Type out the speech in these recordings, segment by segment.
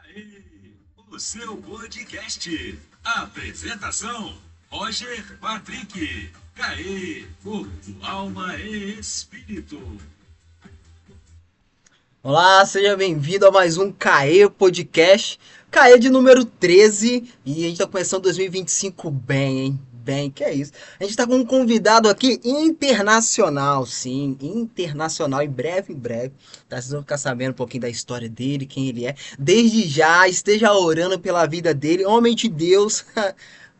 Aí, o seu podcast. Apresentação: Roger Patrick. Caê, corpo, alma e espírito. Olá, seja bem-vindo a mais um CAE Podcast. CAE de número 13 e a gente tá começando 2025 bem, hein? Bem, que é isso. A gente tá com um convidado aqui internacional, sim, internacional, em breve, tá? Vocês vão ficar sabendo um pouquinho da história dele, quem ele é. Desde já, esteja orando pela vida dele, homem de Deus,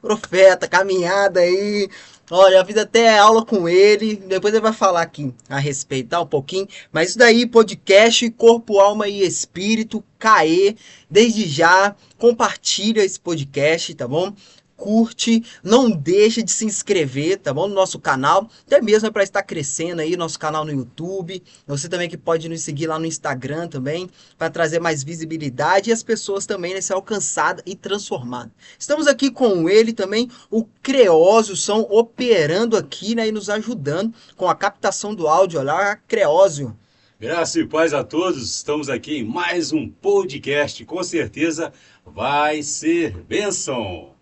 profeta, caminhada aí. Olha, eu fiz até aula com ele, depois ele vai falar aqui a respeito, tá? Um pouquinho. Mas isso daí, podcast Corpo, Alma e Espírito, CAE. Desde já, compartilha esse podcast, tá bom? Curte, não deixa de se inscrever, tá bom? No nosso canal, até mesmo é para estar crescendo aí, nosso canal no YouTube. Você também que pode nos seguir lá no Instagram também, para trazer mais visibilidade e as pessoas também né, ser alcançadas e transformadas. Estamos aqui com ele também, o Creósio, são operando aqui né, e nos ajudando com a captação do áudio. Olá, Creósio. Graça e paz a todos. Estamos aqui em mais um podcast. Com certeza vai ser bênção.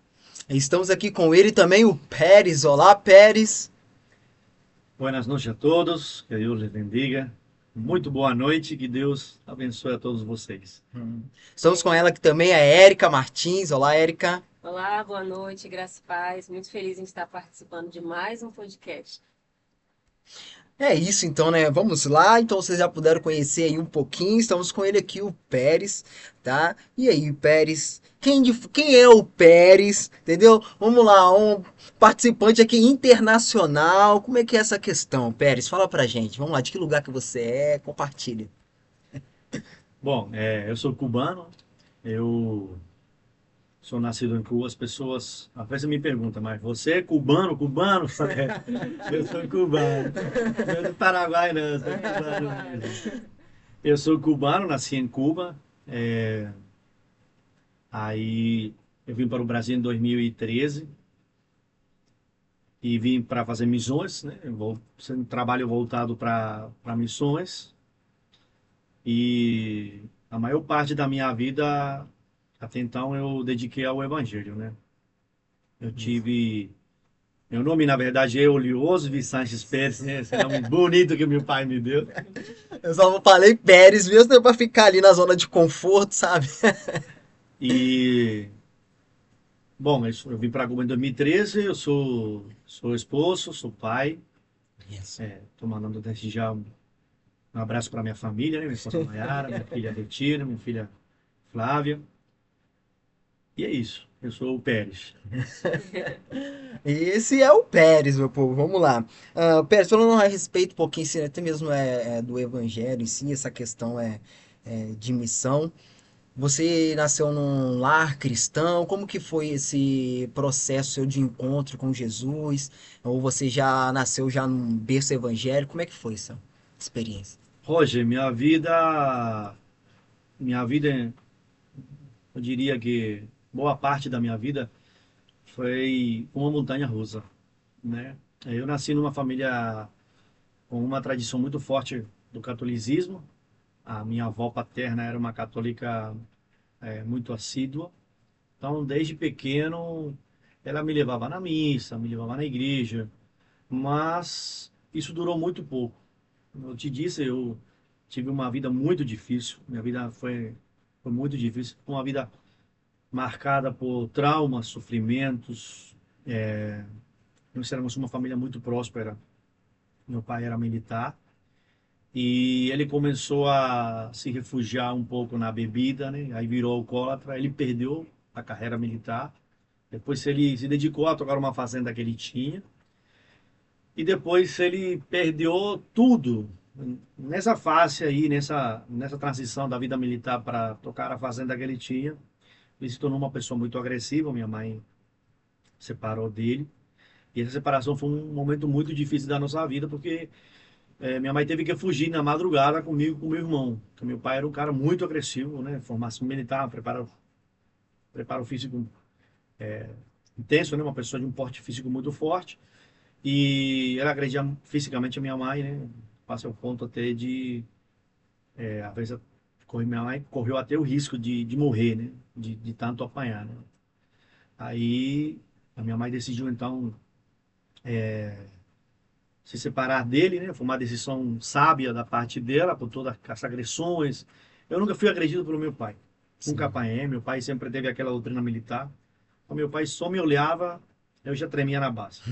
Estamos aqui com ele também, o Pérez. Olá, Pérez. Buenas noches a todos, que Deus les bendiga. Muito boa noite, que Deus abençoe a todos vocês. Estamos com ela aqui também, a Érica Martins. Olá, Érica. Olá, boa noite, graça e paz. Muito feliz em estar participando de mais um podcast. É isso então, né? Vamos lá. Então vocês já puderam conhecer aí um pouquinho. Estamos com ele aqui, o Pérez, tá? E aí, Pérez? Quem é o Pérez? Entendeu? Vamos lá, um participante aqui internacional. Como é que é essa questão, Pérez? Fala pra gente. Vamos lá, de que lugar que você é? Compartilha. Bom, eu sou cubano, eu sou nascido em Cuba. As pessoas às vezes me perguntam, mas você é cubano? Cubano? Eu sou cubano. Não é do Paraguai, não, eu sou cubano mesmo. Eu sou cubano, nasci em Cuba. Aí eu vim para o Brasil em 2013 e vim para fazer missões, né? Eu vou ser um trabalho voltado para missões. E a maior parte da minha vida, até então, eu dediquei ao Evangelho, né? Eu tive. Meu nome, na verdade, é Olioso Sanches Pérez, né? Esse nome bonito que meu pai me deu. Eu só falei Pérez mesmo pra ficar ali na zona de conforto, sabe? E, bom, eu vim para Cuba em 2013, eu sou esposo, sou pai. Isso. Estou mandando desde já um abraço para minha família, né? Minha esposa Mayara, minha filha Betina, minha filha Flávia. E é isso, eu sou o Pérez. Esse é o Pérez, meu povo. Vamos lá. Pérez, falando a respeito um pouquinho, assim, até mesmo do Evangelho em si, essa questão de missão. Você nasceu num lar cristão? Como que foi esse processo seu de encontro com Jesus? Ou você já nasceu já num berço evangélico? Como é que foi essa experiência? Roger, minha vida, eu diria que boa parte da minha vida foi uma montanha russa, né? Eu nasci numa família com uma tradição muito forte do catolicismo. A minha avó paterna era uma católica muito assídua. Então, desde pequeno, ela me levava na missa, me levava na igreja, mas isso durou muito pouco. Como eu te disse, eu tive uma vida muito difícil. Minha vida foi muito difícil. Uma vida marcada por traumas, sofrimentos. Nós éramos uma família muito próspera. Meu pai era militar e ele começou a se refugiar um pouco na bebida, né? Aí virou alcoólatra. Ele perdeu a carreira militar. Depois ele se dedicou a tocar uma fazenda que ele tinha. E depois ele perdeu tudo. Nessa fase aí, nessa transição da vida militar para tocar a fazenda que ele tinha, ele se tornou uma pessoa muito agressiva. Minha mãe separou dele. E essa separação foi um momento muito difícil da nossa vida, porque minha mãe teve que fugir na madrugada comigo e com meu irmão. Porque meu pai era um cara muito agressivo, né? Formação militar, preparo físico intenso, né? Uma pessoa de um porte físico muito forte. E ela agredia fisicamente a minha mãe, né? Passa ao ponto até de, às vezes, Minha mãe correu até o risco de morrer, né? De tanto apanhar, né? Aí a minha mãe decidiu então se separar dele, né? Foi uma decisão sábia da parte dela, por todas as agressões. Eu nunca fui agredido pelo meu pai. Nunca Sim. apanhei. Meu pai sempre teve aquela doutrina militar. Então, meu pai só me olhava, eu já tremia na base.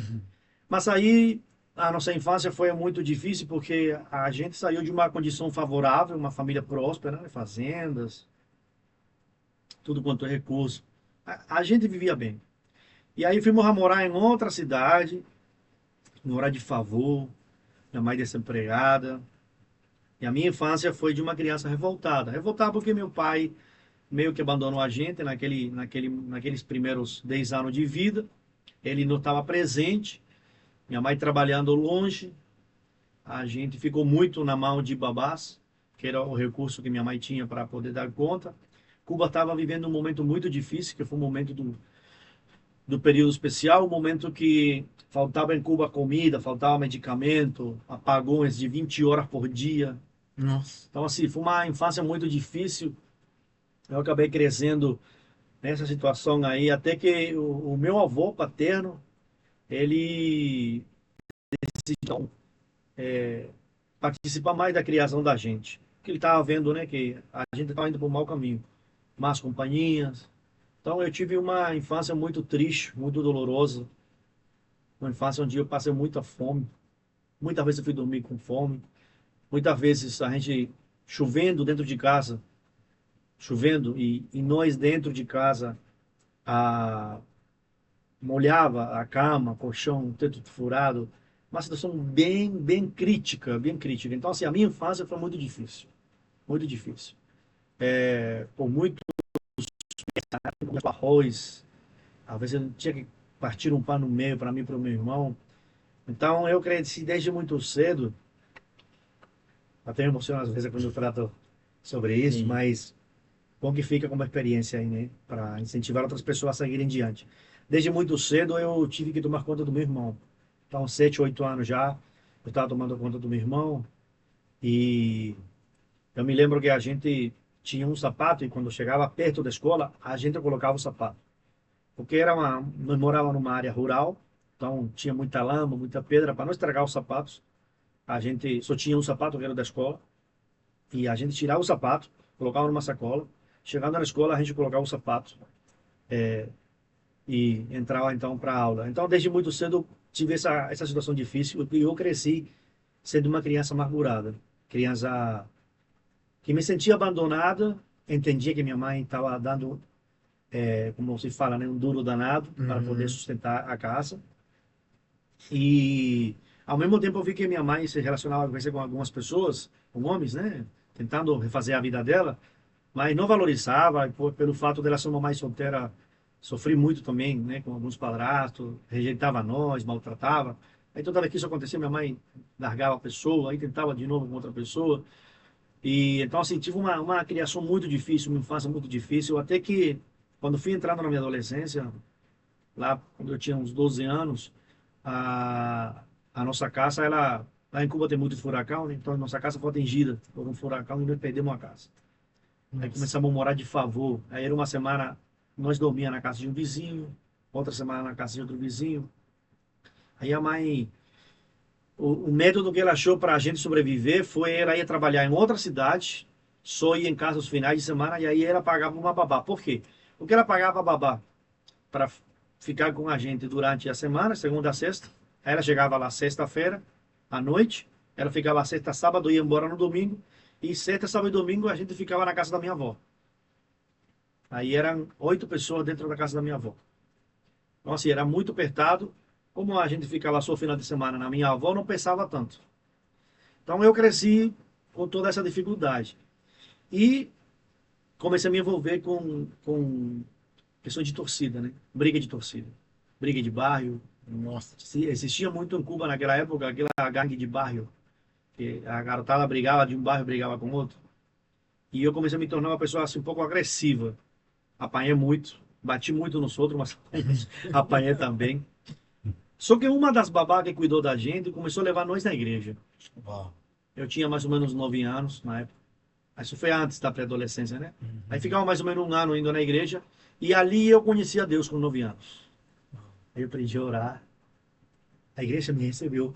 Mas aí a nossa infância foi muito difícil porque a gente saiu de uma condição favorável, uma família próspera, né? Fazendas, tudo quanto é recurso. A gente vivia bem. E aí fomos a morar em outra cidade, morar de favor, minha mãe desempregada. E a minha infância foi de uma criança revoltada. Revoltada porque meu pai meio que abandonou a gente naqueles primeiros 10 anos de vida. Ele não estava presente, minha mãe trabalhando longe. A gente ficou muito na mão de babás, que era o recurso que minha mãe tinha para poder dar conta. Cuba estava vivendo um momento muito difícil, que foi o momento do período especial, um momento que faltava em Cuba comida, faltava medicamento, apagões de 20 horas por dia. Nossa. Então, assim, foi uma infância muito difícil. Eu acabei crescendo nessa situação aí, até que o meu avô paterno, ele decidiu participar mais da criação da gente. Porque ele estava vendo, né, que a gente estava indo para o mau caminho, más companhias. Então, eu tive uma infância muito triste, muito dolorosa. Uma infância onde eu passei muita fome. Muitas vezes eu fui dormir com fome. Muitas vezes a gente chovendo dentro de casa, chovendo, e nós dentro de casa a, molhava a cama, colchão, teto furado. Uma situação bem crítica, bem crítica. Então, assim, a minha infância foi muito difícil. Muito difícil. Por muito arroz. Às vezes eu tinha que partir um pão no meio para mim e para o meu irmão. Então, eu cresci desde muito cedo. Até me emociono às vezes quando eu trato sobre isso, Sim. mas bom que fica como experiência aí, né? Para incentivar outras pessoas a seguirem diante. Desde muito cedo eu tive que tomar conta do meu irmão. Então, 7, 8 anos já, eu estava tomando conta do meu irmão. E eu me lembro que a gente tinha um sapato e quando chegava perto da escola, a gente colocava o sapato. Porque nós morávamos numa área rural, então tinha muita lama, muita pedra. Para não estragar os sapatos, a gente só tinha um sapato que era da escola. E a gente tirava o sapato, colocava numa sacola. Chegando na escola, a gente colocava o sapato e entrava então para a aula. Então, desde muito cedo, eu tive essa situação difícil e eu cresci sendo uma criança amargurada. Criança que me sentia abandonada, entendia que minha mãe estava dando, como se fala, né, um duro danado para poder Uhum. sustentar a casa. E, ao mesmo tempo, eu vi que minha mãe se relacionava com algumas pessoas, com homens, né, tentando refazer a vida dela, mas não valorizava, pelo fato dela ser uma mãe solteira, sofri muito também, né, com alguns padrastos, rejeitava nós, maltratava. Aí toda vez que isso acontecia, minha mãe largava a pessoa, aí tentava de novo com outra pessoa. E então, assim, tive uma criação muito difícil, uma infância muito difícil, até que, quando fui entrando na minha adolescência, lá quando eu tinha uns 12 anos, a nossa casa, lá em Cuba tem muito furacão, né? Então a nossa casa foi atingida por um furacão e nós perdemos a casa. Aí Nossa. começamos a morar de favor. Aí era uma semana, nós dormíamos na casa de um vizinho, outra semana na casa de outro vizinho. Aí a mãe, o método que ela achou para a gente sobreviver foi ela ia trabalhar em outra cidade, só ia em casa os finais de semana, e aí ela pagava uma babá. Por quê? Porque ela pagava a babá para ficar com a gente durante a semana, segunda a sexta. Aí ela chegava lá sexta-feira, à noite, ela ficava sexta, sábado, ia embora no domingo, e sexta, sábado e domingo a gente ficava na casa da minha avó. Aí eram 8 pessoas dentro da casa da minha avó. Então, assim, era muito apertado. Como a gente ficava só final de semana na minha avó, não pensava tanto. Então, eu cresci com toda essa dificuldade. E comecei a me envolver com questões de torcida, né? Briga de torcida. Briga de bairro. Nossa. Existia muito em Cuba naquela época, aquela gangue de bairro. Que a garotada brigava de um bairro, brigava com outro. E eu comecei a me tornar uma pessoa assim, um pouco agressiva. Apanhei muito, bati muito nos outros, mas apanhei também. Só que uma das babás que cuidou da gente começou a levar nós na igreja. Uau. Eu tinha mais ou menos 9 anos na época. Isso foi antes da pré-adolescência, né? Aí ficava mais ou menos um ano indo na igreja. E ali eu conheci a Deus com 9 anos. Aí eu aprendi a orar. A igreja me recebeu.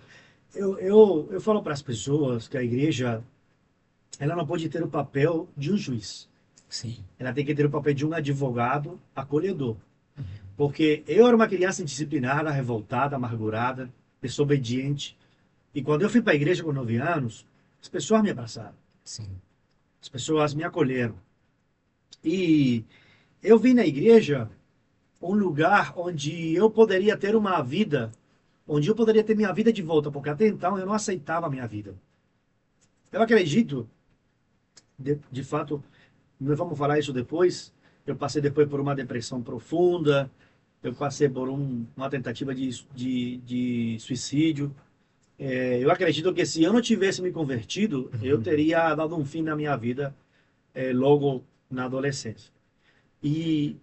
Eu falo para as pessoas que a igreja, ela não pode ter o papel de um juiz. Sim. Ela tem que ter o papel de um advogado acolhedor. Porque eu era uma criança indisciplinada, revoltada, amargurada, desobediente. E quando eu fui para a igreja com 9 anos, as pessoas me abraçaram. Sim. As pessoas me acolheram. E eu vi na igreja um lugar onde eu poderia ter uma vida, onde eu poderia ter minha vida de volta, porque até então eu não aceitava a minha vida. Eu acredito, de fato, nós vamos falar isso depois, eu passei depois por uma depressão profunda, eu passei por uma tentativa de suicídio. Eu acredito que se eu não tivesse me convertido, eu teria dado um fim na minha vida logo na adolescência. E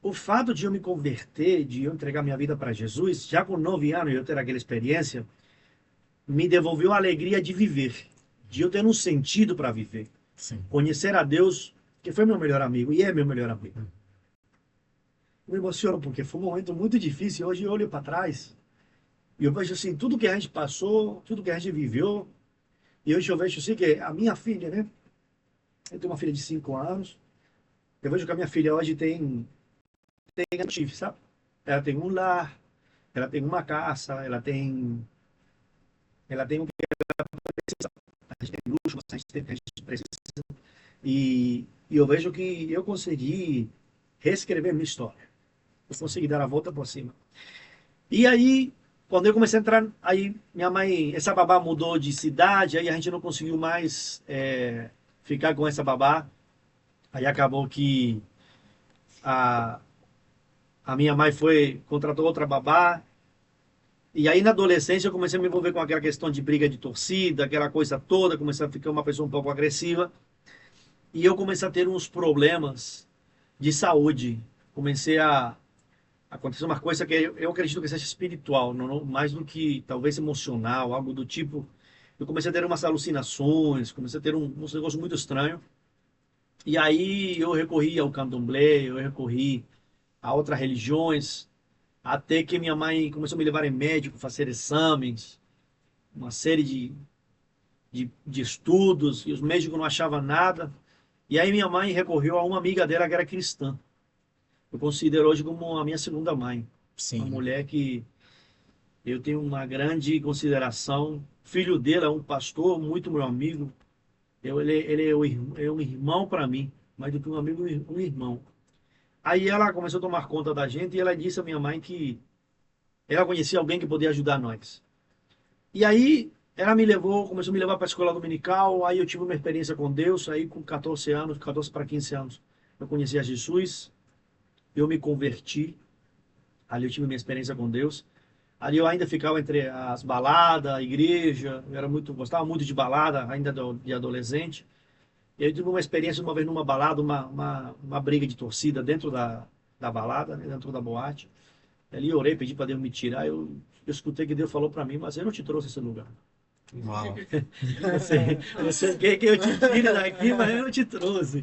o fato de eu me converter, de eu entregar minha vida para Jesus, já com 9 anos eu ter aquela experiência, me devolveu a alegria de viver, de eu ter um sentido para viver. Sim. Conhecer a Deus, que foi meu melhor amigo e é meu melhor amigo. Me emociono porque foi um momento muito difícil. Hoje eu olho para trás e eu vejo assim, tudo que a gente passou, tudo que a gente viveu. E hoje eu vejo assim que a minha filha, né? Eu tenho uma filha de 5 anos. Eu vejo que a minha filha hoje tem chifre, sabe? Ela tem um lar, ela tem uma casa, ela tem o que ela precisa. A gente tem luxo, a gente precisa. E eu vejo que eu consegui reescrever minha história. Eu consegui dar a volta por cima. E aí, quando eu comecei a entrar, aí minha mãe, essa babá mudou de cidade, aí a gente não conseguiu mais ficar com essa babá. Aí acabou que a, a minha mãe contratou outra babá. E aí na adolescência eu comecei a me envolver com aquela questão de briga de torcida, aquela coisa toda, comecei a ficar uma pessoa um pouco agressiva. E eu comecei a ter uns problemas de saúde. Comecei a acontecer uma coisa que eu acredito que seja espiritual, mais do que talvez emocional, algo do tipo. Eu comecei a ter umas alucinações, comecei a ter uns negócios muito estranhos. E aí eu recorri ao candomblé, eu recorri a outras religiões, até que minha mãe começou a me levar em médico, fazer exames, uma série de estudos, e os médicos não achavam nada. E aí minha mãe recorreu a uma amiga dela que era cristã. Eu considero hoje como a minha segunda mãe. Sim. Uma mulher que eu tenho uma grande consideração. O filho dele é um pastor, muito meu amigo. Ele é um irmão para mim, mais do que um amigo, um irmão. Aí ela começou a tomar conta da gente e ela disse à minha mãe que ela conhecia alguém que podia ajudar nós. E aí ela me levou, começou a me levar para a escola dominical, aí eu tive uma experiência com Deus, aí com 14 anos, 14 para 15 anos, eu conheci a Jesus, eu me converti, ali eu tive minha experiência com Deus. Ali eu ainda ficava entre as baladas, a igreja, gostava muito de balada, ainda de adolescente. E eu tive uma experiência uma vez numa balada, uma briga de torcida dentro da balada, né, dentro da boate. Ali eu orei, pedi para Deus me tirar. Eu escutei que Deus falou para mim, mas eu não te trouxe esse lugar. Uau. Você quer que eu te tire daqui, mas eu não te trouxe.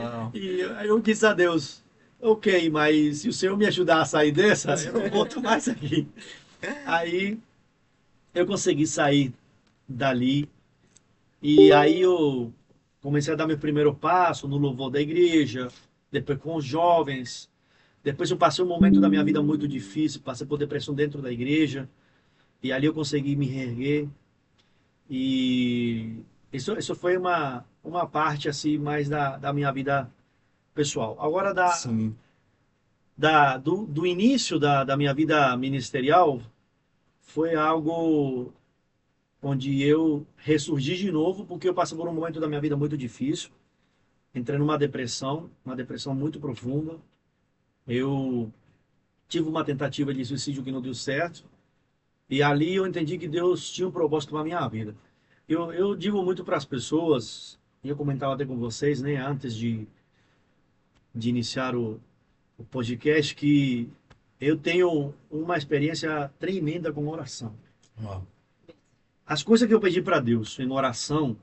Uau. E aí eu disse a Deus, ok, mas se o Senhor me ajudar a sair dessa, eu não volto mais aqui. Aí eu consegui sair dali. E aí eu comecei a dar meu primeiro passo no louvor da igreja, depois com os jovens. Depois eu passei um momento da minha vida muito difícil, passei por depressão dentro da igreja. E ali eu consegui me reerguer. E isso foi uma parte assim mais da minha vida pessoal. Agora Sim. do início da minha vida ministerial foi algo onde eu ressurgi de novo, porque eu passei por um momento da minha vida muito difícil. Entrei numa depressão, uma depressão muito profunda. Eu tive uma tentativa de suicídio que não deu certo. E ali eu entendi que Deus tinha um propósito para a minha vida. Eu digo muito para as pessoas, e eu comentava até com vocês, né, antes de iniciar o podcast, que eu tenho uma experiência tremenda com oração. Uau. As coisas que eu pedi para Deus em oração,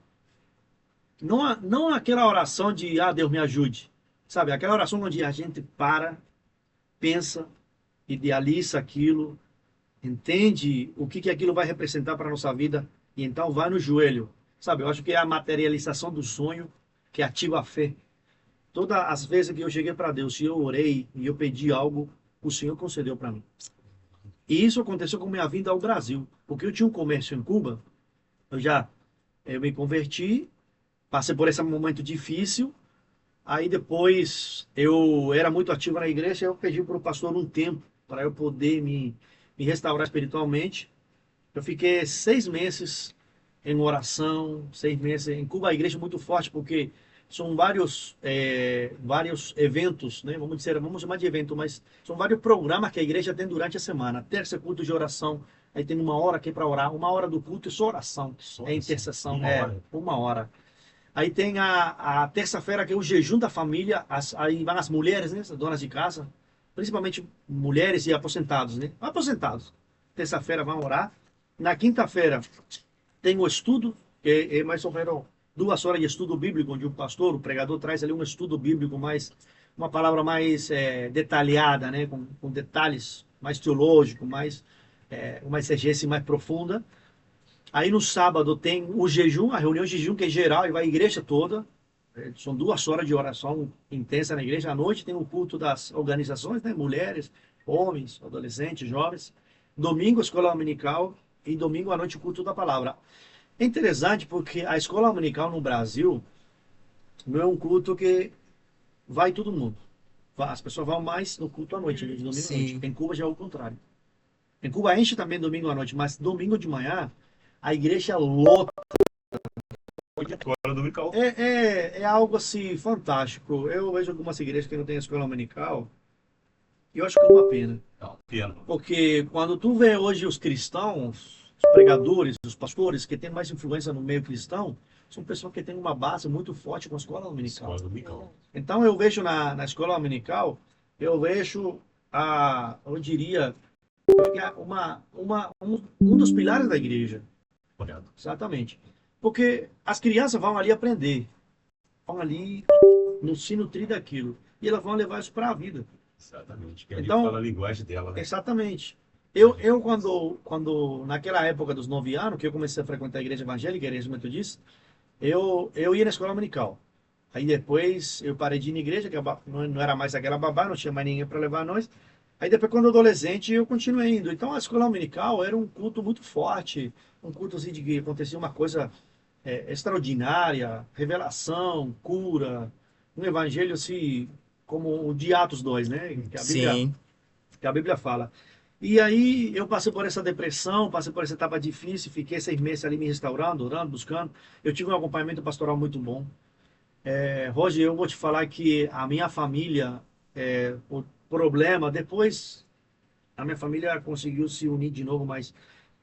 não aquela oração de, Deus me ajude, sabe? Aquela oração onde a gente para, pensa, idealiza aquilo, entende o que aquilo vai representar para a nossa vida e então vai no joelho, sabe? Eu acho que é a materialização do sonho que ativa a fé. Todas as vezes que eu cheguei para Deus e eu orei e eu pedi algo, o Senhor concedeu para mim. E isso aconteceu com minha vinda ao Brasil, porque eu tinha um comércio em Cuba, eu me converti, passei por esse momento difícil, aí depois eu era muito ativo na igreja, eu pedi para o pastor um tempo para eu poder me restaurar espiritualmente. Eu fiquei 6 meses em oração, 6 meses em Cuba, a igreja é muito forte, porque são vários eventos, né? Vamos chamar de evento, mas são vários programas que a igreja tem durante a semana. Terça é culto de oração, aí tem uma hora aqui para orar, uma hora do culto é só oração, é intercessão, uma hora. Aí tem a terça-feira que é o jejum da família, aí vão as mulheres, né, as donas de casa, principalmente mulheres e aposentados, né? Aposentados. Terça-feira vão orar. Na quinta-feira tem o estudo, que é mais ou menos 2 horas de estudo bíblico, onde o pastor, o pregador traz ali um estudo bíblico mais, uma palavra mais detalhada, né? Com detalhes mais teológicos, uma exegese mais profunda. Aí no sábado tem o jejum, a reunião de jejum que é geral, e vai a igreja toda. São 2 horas de oração intensa na igreja. À noite tem o culto das organizações, né? Mulheres, homens, adolescentes, jovens. Domingo, a escola dominical. E domingo à noite, o culto da palavra. É interessante porque a escola dominical no Brasil não é um culto que vai todo mundo. As pessoas vão mais no culto à noite, de domingo à noite. Sim. Em Cuba já é o contrário. Em Cuba enche também domingo à noite, mas domingo de manhã a igreja lota. Escola dominical. É algo assim fantástico. Eu vejo algumas igrejas que não têm escola dominical e eu acho que é uma pena. Não, pena. Porque quando tu vê hoje os cristãos, os pregadores, os pastores que têm mais influência no meio cristão, são pessoas que têm uma base muito forte com a escola dominical. Escola dominical. Então eu vejo na escola dominical, eu vejo eu diria, que é um dos pilares da igreja. Olhado. Exatamente. Porque as crianças vão ali aprender, vão ali se nutrir daquilo, e elas vão levar isso para a vida. Exatamente. Que ali Então, fala a linguagem dela, né? exatamente. Eu quando, naquela época dos 9 anos, que eu comecei a frequentar a igreja evangélica, a igreja metodista, eu ia na escola dominical. Aí depois eu parei de ir na igreja, que não era mais aquela babá, não tinha mais ninguém para levar nós. Aí depois, quando adolescente, eu continuei indo. Então a escola dominical era um culto muito forte, um culto assim, de que acontecia uma coisa extraordinária, revelação, cura, um evangelho assim, como o de Atos 2, né? Sim. Que a Bíblia fala. E aí eu passei por essa depressão, passei por essa etapa difícil, fiquei 6 meses ali me restaurando, orando, buscando. Eu tive um acompanhamento pastoral muito bom. Roger, eu vou te falar que a minha família, o problema, depois a minha família conseguiu se unir de novo, mas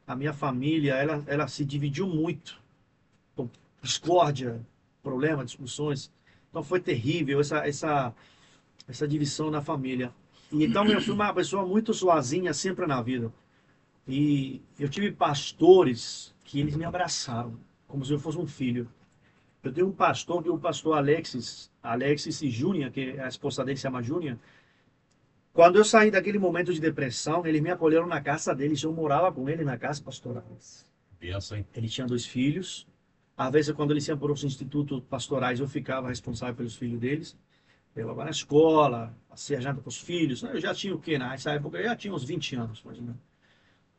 a minha família, ela se dividiu muito. Com discórdia, problema, discussões. Então foi terrível essa divisão na família. E então eu fui uma pessoa muito sozinha sempre na vida. E eu tive pastores que eles me abraçaram, como se eu fosse um filho. Eu tenho um pastor, que é o pastor Alexis e Júnior, que a esposa dele se chama Júnior. Quando eu saí daquele momento de depressão, eles me acolheram na casa deles, eu morava com ele na casa pastoral. Pensa, hein? Ele tinha 2 filhos. Às vezes, quando eles iam para os institutos pastorais, eu ficava responsável pelos filhos deles. Eu levava na escola, fazia janta com os filhos. Eu já tinha o quê? Nessa época eu já tinha uns 20 anos, mais ou menos.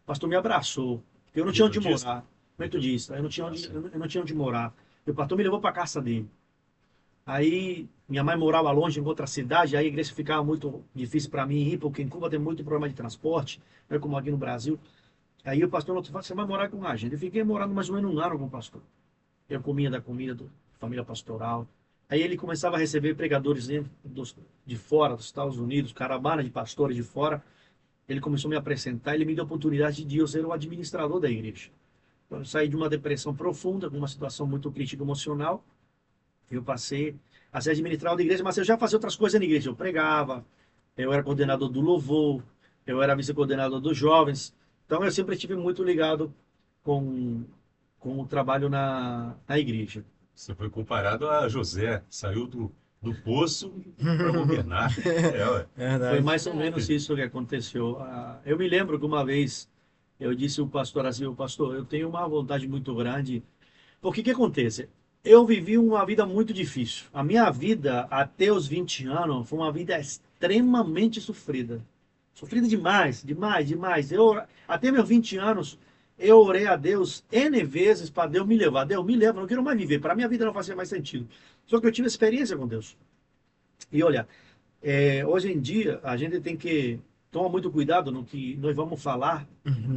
O pastor me abraçou. Eu não tinha onde Metodista? morar. Metodista. Eu não tinha onde morar. E o pastor me levou para a casa dele. Aí minha mãe morava longe em outra cidade, aí a igreja ficava muito difícil para mim ir, porque em Cuba tem muito problema de transporte, não é como aqui no Brasil. Aí o pastor falou, você vai morar com a gente. Eu fiquei morando mais ou menos 1 ano com o pastor. Eu comia da comida da família pastoral. Aí ele começava a receber pregadores de fora, dos Estados Unidos, caravana de pastores de fora. Ele começou a me apresentar, ele me deu a oportunidade de eu ser o administrador da igreja. Então, eu saí de uma depressão profunda, com uma situação muito crítica emocional. Eu passei a ser administrador da igreja, mas eu já fazia outras coisas na igreja. Eu pregava, eu era coordenador do louvor, eu era vice-coordenador dos jovens. Então, eu sempre estive muito ligado com o trabalho na igreja. Você foi comparado a José, saiu do poço para governar. Ué. Foi Verdade. mais ou menos isso que aconteceu. Eu me lembro que uma vez eu disse ao pastor assim, o pastor, eu tenho uma vontade muito grande. Porque que acontece? Eu vivi uma vida muito difícil. A minha vida, até os 20 anos, foi uma vida extremamente sofrida. Sofrida demais, demais, demais. Até meus 20 anos, eu orei a Deus N vezes para Deus me levar. Deus, me leva, eu não quero mais viver. Para minha vida não fazia mais sentido. Só que eu tive experiência com Deus. E olha, hoje em dia, a gente tem que tomar muito cuidado no que nós vamos falar,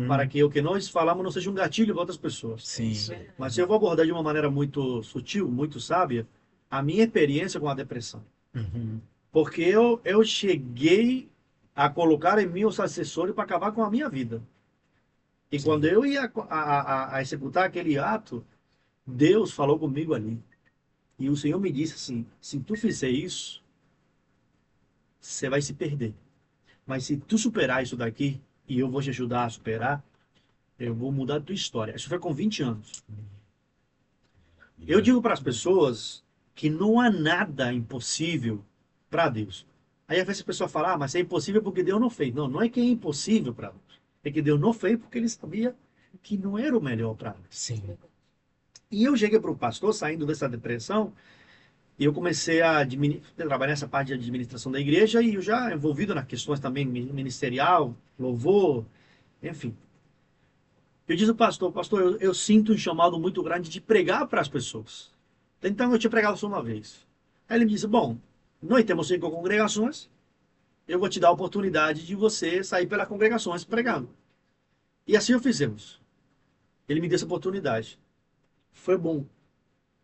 para que o que nós falamos não seja um gatilho para outras pessoas. Sim. Mas eu vou abordar de uma maneira muito sutil, muito sábia, a minha experiência com a depressão. Porque eu cheguei a colocar em mim os assessores para acabar com a minha vida. E quando eu ia a executar aquele ato, Deus falou comigo ali. E o Senhor me disse assim, se tu fizer isso, você vai se perder. Mas se tu superar isso daqui, e eu vou te ajudar a superar, eu vou mudar a tua história. Isso foi com 20 anos. Eu digo para as pessoas que não há nada impossível para Deus. Aí às vezes a pessoa fala, mas é impossível porque Deus não fez. Não, não é que é impossível para Deus. É que Deus não fez porque ele sabia que não era o melhor para nós. Sim. E eu cheguei para o pastor, saindo dessa depressão, e eu comecei a trabalhar nessa parte de administração da igreja, e eu já envolvido nas questões também ministerial, louvor, enfim. Eu disse ao pastor, eu sinto um chamado muito grande de pregar para as pessoas. Então eu tinha pregado só uma vez. Aí ele me disse, bom, nós temos 5 congregações, eu vou te dar a oportunidade de você sair pelas congregações pregando. E assim o fizemos. Ele me deu essa oportunidade. Foi bom.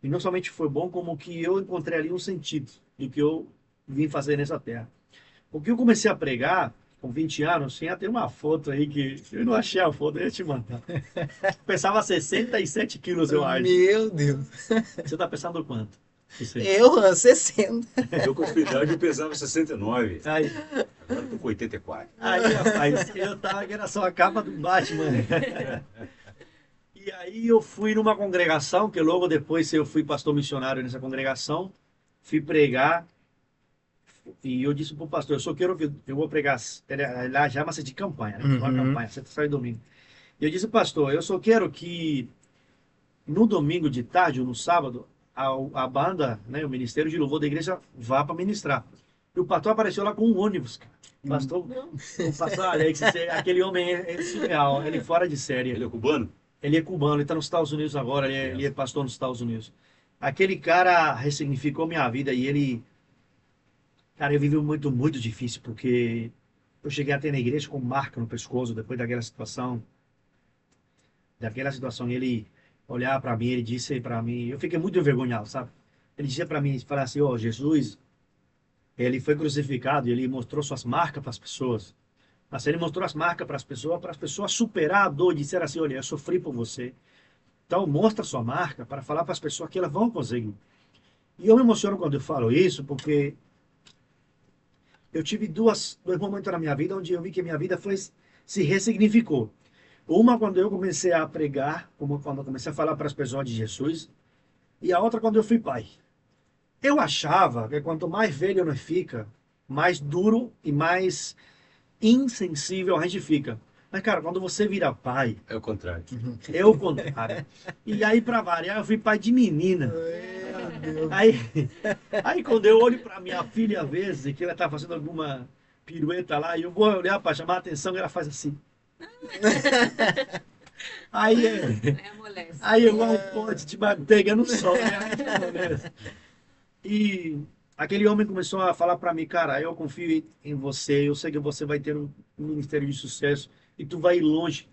E não somente foi bom, como que eu encontrei ali um sentido do que eu vim fazer nessa terra. Porque eu comecei a pregar com 20 anos, tinha até uma foto aí que eu não achei a foto, eu ia te mandar. Pesava 67 quilos, eu acho. Meu Deus. Você tá pensando quanto? Você. Eu, 60. Eu com a sua idade eu pesava 69, Aí, agora eu tô com 84. rapaz, eu tava que era só a capa do Batman. E aí eu fui numa congregação, que logo depois eu fui pastor missionário nessa congregação, fui pregar, e eu disse pro pastor, eu só quero ouvir, eu vou pregar, lá chama-se de campanha, né? Uma campanha, você sai domingo. E eu disse, pastor, eu só quero que no domingo de tarde ou no sábado, a banda, né, o ministério de louvor da igreja vá para ministrar. E o pastor apareceu lá com um ônibus, cara. O pastor Alex, aquele homem é surreal, ele é fora de série. Ele é cubano? Ele é cubano, ele está nos Estados Unidos agora, ele é pastor nos Estados Unidos. Aquele cara ressignificou minha vida e ele... Cara, eu vivi um muito, muito difícil, porque eu cheguei até na igreja com marca no pescoço, depois daquela situação. Ele olhar para mim, ele disse para mim... Eu fiquei muito envergonhado, sabe? Ele dizia para mim, falava assim, ó, Jesus, ele foi crucificado e ele mostrou suas marcas para as pessoas. Mas ele mostrou as marcas para as pessoas superar a dor e dizer assim, olha, eu sofri por você. Então, mostra a sua marca para falar para as pessoas que elas vão conseguir. E eu me emociono quando eu falo isso, porque eu tive dois momentos na minha vida onde eu vi que a minha vida se ressignificou. Uma quando eu comecei a pregar, quando eu comecei a falar para as pessoas de Jesus, e a outra quando eu fui pai. Eu achava que quanto mais velho nós fica, mais duro e mais insensível a gente fica. Mas, cara, quando você vira pai, É o contrário. é o contrário. E aí, pra variar, eu fui pai de menina. Aí quando eu olho pra minha filha, às vezes, que ela tá fazendo alguma pirueta lá, e eu vou olhar pra chamar a atenção, ela faz assim. Aí, Amolece. aí eu igual um pote de manteiga no sol, né? E aquele homem começou a falar para mim, cara, eu confio em você, eu sei que você vai ter um ministério de sucesso e tu vai ir longe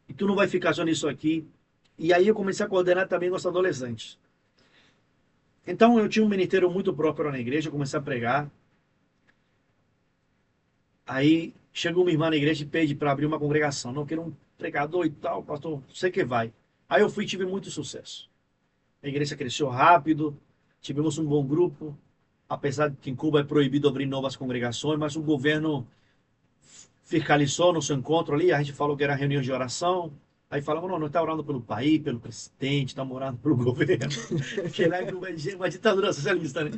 e tu não vai ficar só nisso aqui. E aí eu comecei a coordenar também com os adolescentes. Então eu tinha um ministério muito próprio na igreja, eu comecei a pregar. Aí chegou uma irmã na igreja e pede para abrir uma congregação. Não, quero um pregador e tal, pastor, você que vai. Aí eu fui e tive muito sucesso. A igreja cresceu rápido, tivemos um bom grupo. Apesar de que em Cuba é proibido abrir novas congregações, mas o governo fiscalizou nosso encontro ali, a gente falou que era reunião de oração, Aí falamos, não, nós estamos orando pelo país, pelo presidente, estamos orando pelo governo. Que lá é uma ditadura socialista, né?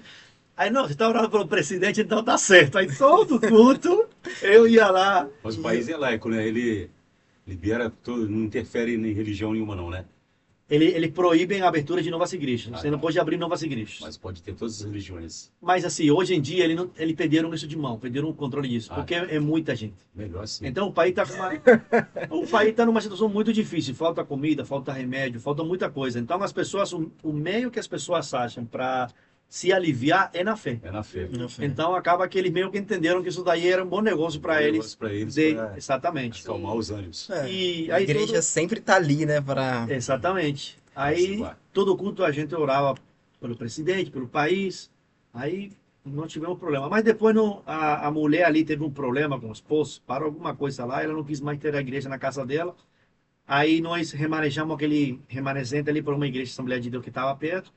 Aí, não, você está orando pelo presidente, então tá certo. Aí todo culto, eu ia lá. Mas o país é laico, né? Ele libera todo, não interfere em religião nenhuma, não, né? Ele proíbe a abertura de novas igrejas. Você não tá. pode abrir novas igrejas. Mas pode ter todas as religiões. Mas assim, hoje em dia, ele perderam isso de mão, perderam o controle disso, porque é muita gente. Melhor assim. Então o país está o país está numa situação muito difícil. Falta comida, falta remédio, falta muita coisa. Então as pessoas, o meio que as pessoas acham para se aliviar é na fé. É na fé. Então acaba que eles meio que entenderam que isso daí era um bom negócio para eles. Para eles, pra Exatamente. acalmar os ânimos. E A aí igreja sempre tá ali, né? Pra... Exatamente. Aí vai. todo culto a gente orava pelo presidente, pelo país. Aí não tivemos problema. Mas depois a mulher ali teve um problema com o esposo, parou alguma coisa lá, ela não quis mais ter a igreja na casa dela. Aí nós remanejamos aquele remanescente ali para uma igreja de Assembleia de Deus que estava perto.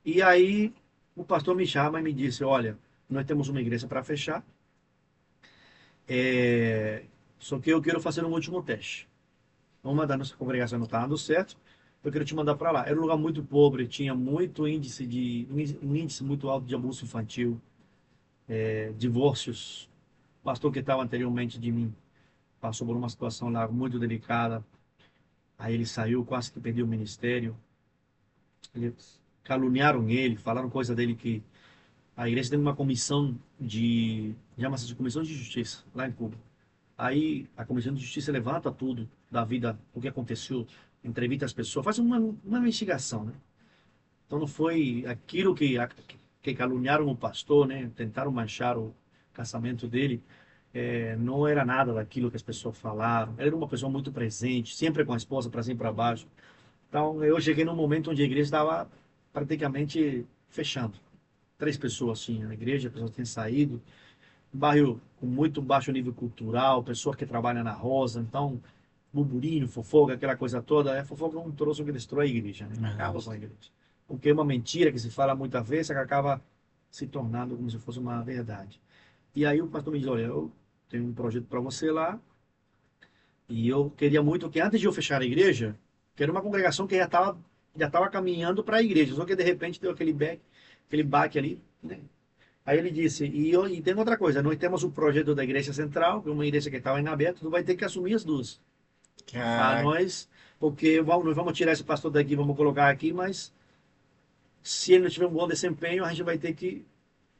E aí o pastor me chama e me disse, olha, nós temos uma igreja para fechar. Só que eu quero fazer um último teste. Uma da nossa congregação não está dando certo, eu quero te mandar para lá. Era um lugar muito pobre, tinha muito um índice muito alto de abuso infantil, divórcios. O pastor que estava anteriormente de mim passou por uma situação lá muito delicada. Aí ele saiu, quase que perdeu o ministério. Caluniaram ele, falaram coisa dele que a igreja tem uma comissão chama-se de Comissão de Justiça, lá em Cuba. Aí a Comissão de Justiça levanta tudo da vida, o que aconteceu, entrevista as pessoas, faz uma investigação, né? Então não foi aquilo que caluniaram o pastor, né? Tentaram manchar o casamento dele, não era nada daquilo que as pessoas falaram. Ele era uma pessoa muito presente, sempre com a esposa para cima e para baixo. Então eu cheguei num momento onde a igreja estava praticamente fechando. 3 pessoas assim na igreja, as pessoas tinham saído. Um bairro com muito baixo nível cultural, pessoas que trabalham na roça, então burburinho, fofoca, aquela coisa toda. Fofoca é um troço que destrói a igreja, né? Acaba com a igreja. Porque é uma mentira que se fala muitas vezes, que acaba se tornando como se fosse uma verdade. E aí o pastor me diz, olha, eu tenho um projeto para você lá, e eu queria muito que antes de eu fechar a igreja, que era uma congregação que já estava caminhando para a igreja, só que de repente deu aquele baque ali, né? Aí ele disse, e tem outra coisa, nós temos o projeto da igreja central, que é uma igreja que estava em aberto, tu vai ter que assumir as duas. Para nós, porque nós vamos tirar esse pastor daqui, vamos colocar aqui, mas se ele não tiver um bom desempenho, a gente vai ter que...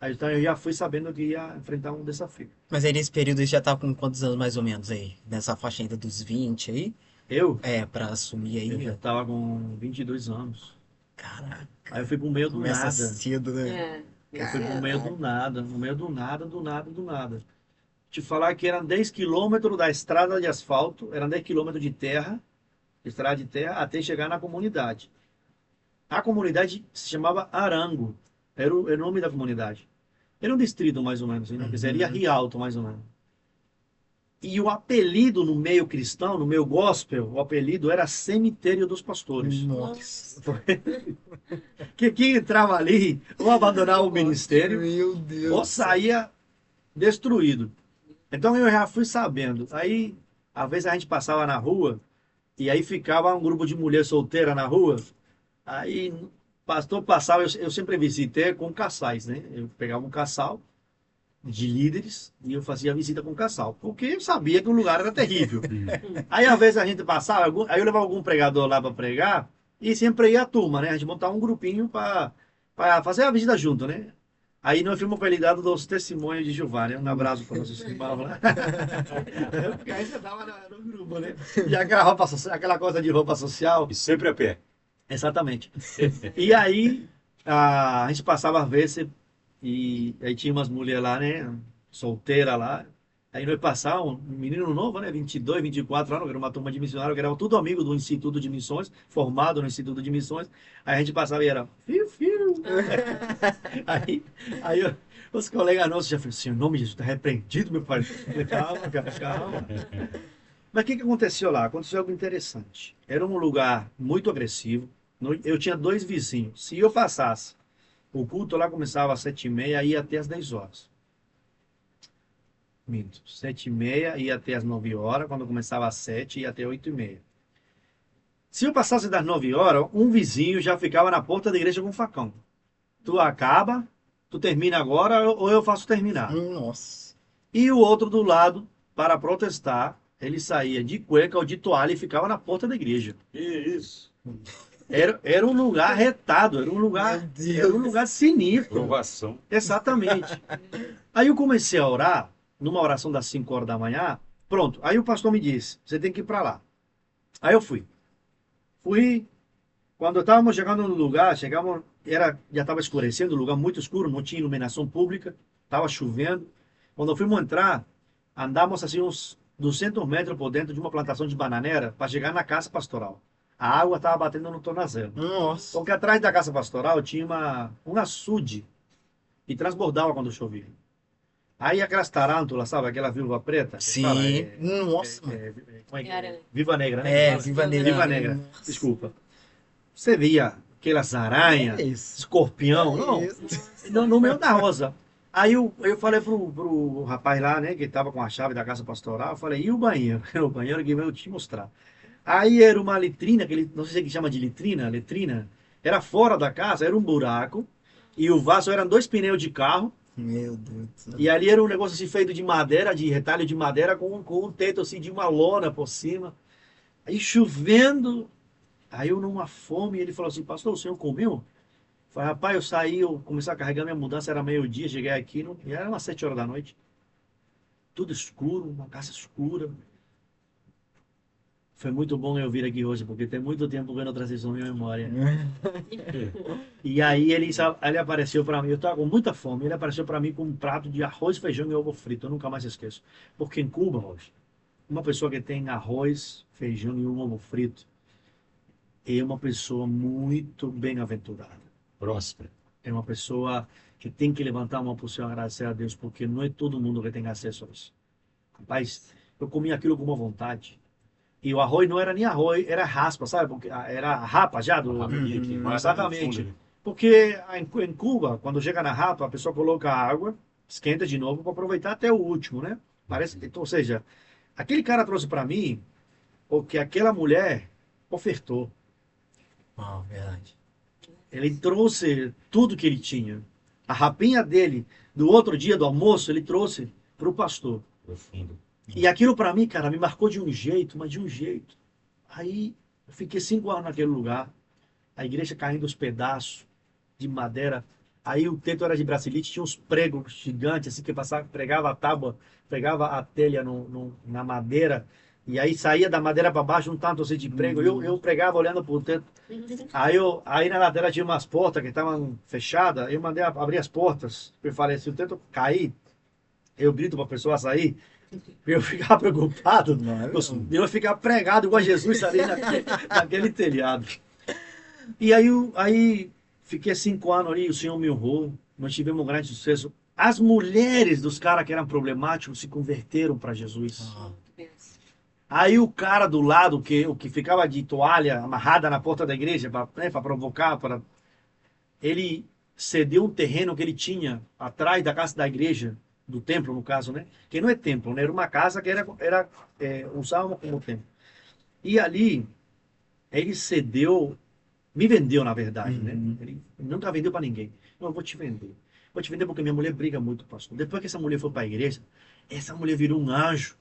Então eu já fui sabendo que ia enfrentar um desafio. Mas aí nesse período você já tava com quantos anos mais ou menos aí? Nessa faixa ainda dos 20 aí? Eu Pra assumir aí. já Já. estava com 22 anos. Caraca. Aí eu fui pro meio do Começa nada. cedo, né? Eu fui pro meio do nada, no meio do nada, do nada, do nada. Te falar que eram 10 quilômetros da estrada de asfalto, eram 10 quilômetros de terra, estrada de terra, até chegar na comunidade. A comunidade se chamava Arango, era o nome da comunidade. Era um distrito, mais ou menos, né? Seria Rialto, mais ou menos. E o apelido no meio cristão, no meio gospel, o apelido era Cemitério dos Pastores. Nossa. Que quem entrava ali, ou abandonava o ministério, Meu Deus. ou saía destruído. Então eu já fui sabendo. Aí, às vezes a gente passava na rua, e aí ficava um grupo de mulher solteira na rua. Aí o pastor passava, eu sempre visitei com casais, né? Eu pegava um casal de líderes e eu fazia visita com o casal, porque eu sabia que o lugar era terrível. Aí às vezes a gente passava, aí eu levava algum pregador lá para pregar, e sempre ia a turma, né? A gente montava um grupinho para fazer a visita junto, né? Aí nós fomos apelidados dos Testemunhos de Jeová, né? Um abraço para nossos irmãos lá. Porque aí você tava no grupo, né? E aquela roupa social, aquela coisa de roupa social. E sempre a pé. Exatamente. E aí a gente passava às vezes e aí tinha umas mulheres lá, né? Solteira lá. Aí nós passávamos, um menino novo, né? 22, 24 anos, que era uma turma de missionários, que era tudo amigo do Instituto de Missões, formado no Instituto de Missões. Aí a gente passava e era fio. Aí os colegas nossos já falaram assim, em nome de Jesus, está repreendido, meu pai. Calma. Mas o que aconteceu lá? Aconteceu algo interessante. Era um lugar muito agressivo. Eu tinha 2 vizinhos. Se eu passasse, o culto lá começava às 7h30 e ia até às 10 horas. Minto. 7h30 ia até às 9 horas. Quando começava às 7 ia até 8h30. Se eu passasse das 9 horas, um vizinho já ficava na porta da igreja com um facão. Tu acaba, tu termina agora ou eu faço terminar. Nossa. E o outro do lado, para protestar, ele saía de cueca ou de toalha e ficava na porta da igreja. Que isso? Era um lugar retado, era um Meu lugar, Deus. era um lugar sinistro. Provação. Exatamente. Aí eu comecei a orar, numa oração das 5 horas da manhã, pronto. Aí o pastor me disse, você tem que ir para lá. Aí eu fui. Fui, quando estávamos chegando no lugar, já estava escurecendo, o lugar muito escuro, não tinha iluminação pública, estava chovendo. Quando fomos entrar, andamos assim uns 200 metros por dentro de uma plantação de bananeira para chegar na casa pastoral. A água estava batendo no tornozelo. Nossa. Porque atrás da casa pastoral tinha um açude e transbordava quando chovia. Aí aquelas tarântulas, sabe? Aquela viúva preta. que Sim. fala, Nossa, mano. como é que Aranha. Viva Negra, né? É, Fala. Viva Negra. Viva Negra. Nossa. Desculpa. Você via aquelas aranhas, É isso. escorpião, não? É isso. No meio da rosa. Aí eu falei pro rapaz lá, né, que estava com a chave da casa pastoral, eu falei, e o banheiro? O banheiro que veio te mostrar. Aí era uma letrina, não sei se chama de letrina, era fora da casa, era um buraco, e o vaso eram 2 pneus de carro, Meu Deus do céu. e ali era um negócio assim feito de madeira, de retalho de madeira, com um teto assim de uma lona por cima. Aí chovendo, aí eu numa fome, ele falou assim, pastor, o senhor comeu? Eu falei, rapaz, eu saí, eu comecei a carregar minha mudança, era meio-dia, cheguei aqui, e era umas 7 horas da noite. Tudo escuro, uma casa escura. Foi muito bom eu vir aqui hoje, porque tem muito tempo que eu não trouxe isso na minha memória. E aí ele apareceu para mim, eu estava com muita fome, ele apareceu para mim com um prato de arroz, feijão e ovo frito, eu nunca mais esqueço. Porque em Cuba, hoje, uma pessoa que tem arroz, feijão e um ovo frito é uma pessoa muito bem-aventurada. Próspera. É uma pessoa que tem que levantar uma posição e agradecer a Deus, porque não é todo mundo que tem acesso a isso. Rapaz, eu comi aquilo com uma vontade. E o arroz não era nem arroz, era raspa, sabe? Porque era a rapa já do... Exatamente. Porque em Cuba, quando chega na rapa, a pessoa coloca a água, esquenta de novo para aproveitar até o último, né? Parece, então, ou seja, aquele cara trouxe para mim o que aquela mulher ofertou. Ah, verdade. Ele trouxe tudo que ele tinha. A rapinha dele, do outro dia do almoço, ele trouxe para o pastor. Profundo. E aquilo para mim, cara, me marcou de um jeito, mas de um jeito. Aí eu fiquei 5 anos naquele lugar. A igreja caindo aos pedaços de madeira. Aí o teto era de brasilite, tinha uns pregos gigantes, assim, que passava, pregava a tábua, pregava a telha na madeira. E aí saía da madeira para baixo um tanto assim de prego. Eu pregava olhando para o teto. Aí na lateral tinha umas portas que estavam fechadas. Eu mandei abrir as portas. Eu falei, se o teto cair, eu grito para a pessoa sair. Eu ficava preocupado. Não é Eu mesmo? ia ficar pregado igual Jesus ali naquele telhado. E aí fiquei 5 anos ali, o Senhor me honrou. Nós tivemos um grande sucesso. As mulheres dos caras que eram problemáticos se converteram para Jesus. Ah, Aí o cara do lado, o que ficava de toalha amarrada na porta da igreja para provocar, ele cedeu um terreno que ele tinha atrás da casa da igreja, do templo no caso, né? Que não é templo, né? Era uma casa que usava como templo. E ali, ele cedeu, me vendeu na verdade, né? Ele nunca vendeu para ninguém. Não, eu vou te vender. Vou te vender porque minha mulher briga muito, pastor. Depois que essa mulher foi para a igreja, essa mulher virou um anjo.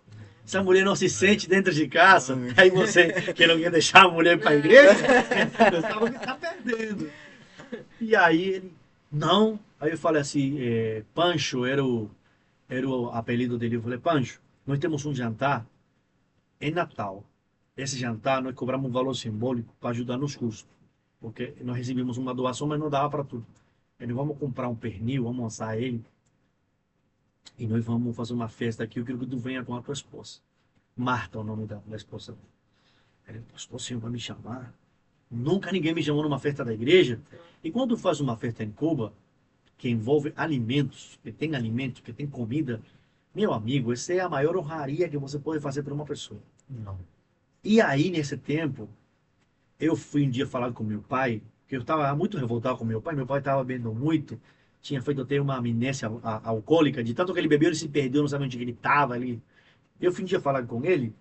Essa mulher não se sente dentro de casa. Aí você, que não ia deixar a mulher para a igreja, pensava que está perdendo. E aí ele, não. Aí eu falei assim, Pancho era o apelido dele. Eu falei, Pancho, nós temos um jantar em Natal. Esse jantar nós cobramos um valor simbólico para ajudar nos custos. Porque nós recebemos uma doação, mas não dava para tudo. Ele, vamos comprar um pernil, vamos assar ele. E nós vamos fazer uma festa aqui, eu quero que tu venha com a tua esposa. Marta é o nome da esposa. Ele, pastor, o senhor vai me chamar? Nunca ninguém me chamou numa festa da igreja. E quando faz uma festa em Cuba, que envolve alimentos, que tem comida, meu amigo, essa é a maior honraria que você pode fazer para uma pessoa. não. E aí, nesse tempo, eu fui um dia falar com meu pai, que eu estava muito revoltado com meu pai estava bebendo muito, tinha feito ter uma amnésia alcoólica, de tanto que ele bebeu, ele se perdeu, não sabia onde ele estava ali. Eu fui um dia falar com ele,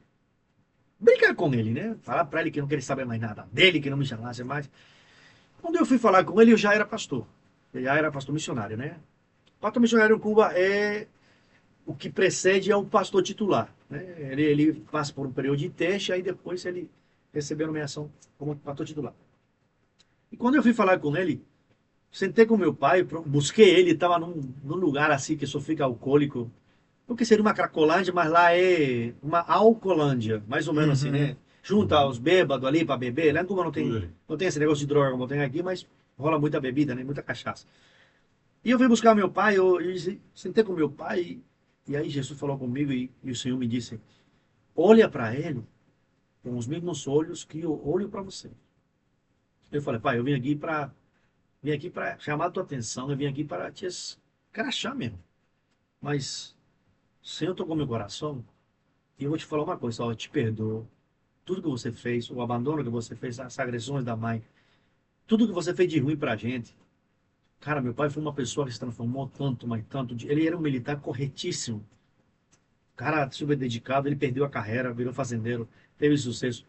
brincar com ele, né? Falar para ele que não queria saber mais nada dele, que não me chamasse mais. Quando eu fui falar com ele, eu já era pastor. Eu já era pastor missionário, né? Pastor missionário em Cuba é o que precede é o pastor titular, né? Ele passa por um período de teste, aí depois ele recebe a nomeação como pastor titular. E quando eu fui falar com ele, sentei com meu pai, busquei ele, estava num lugar assim que só fica alcoólico. O que seria uma Cracolândia, mas lá é uma Alcolândia, mais ou menos assim, né? Junta os bêbados ali para beber. Lá em Cuba não tem esse negócio de droga como tem aqui, mas rola muita bebida, né? Muita cachaça. E eu fui buscar meu pai, eu sentei com meu pai, e aí Jesus falou comigo e o Senhor me disse: olha para ele com os mesmos olhos que eu olho para você. Eu falei: pai, eu vim aqui para chamar a tua atenção, eu vim aqui para te escrachar mesmo. Mas o Senhor tocou meu coração e eu vou te falar uma coisa: ó, eu te perdoo. Tudo que você fez, o abandono que você fez, as agressões da mãe, tudo que você fez de ruim pra gente. Cara, meu pai foi uma pessoa que se transformou tanto, mas tanto. Ele era um militar corretíssimo. Cara super dedicado, ele perdeu a carreira, virou fazendeiro, teve sucesso,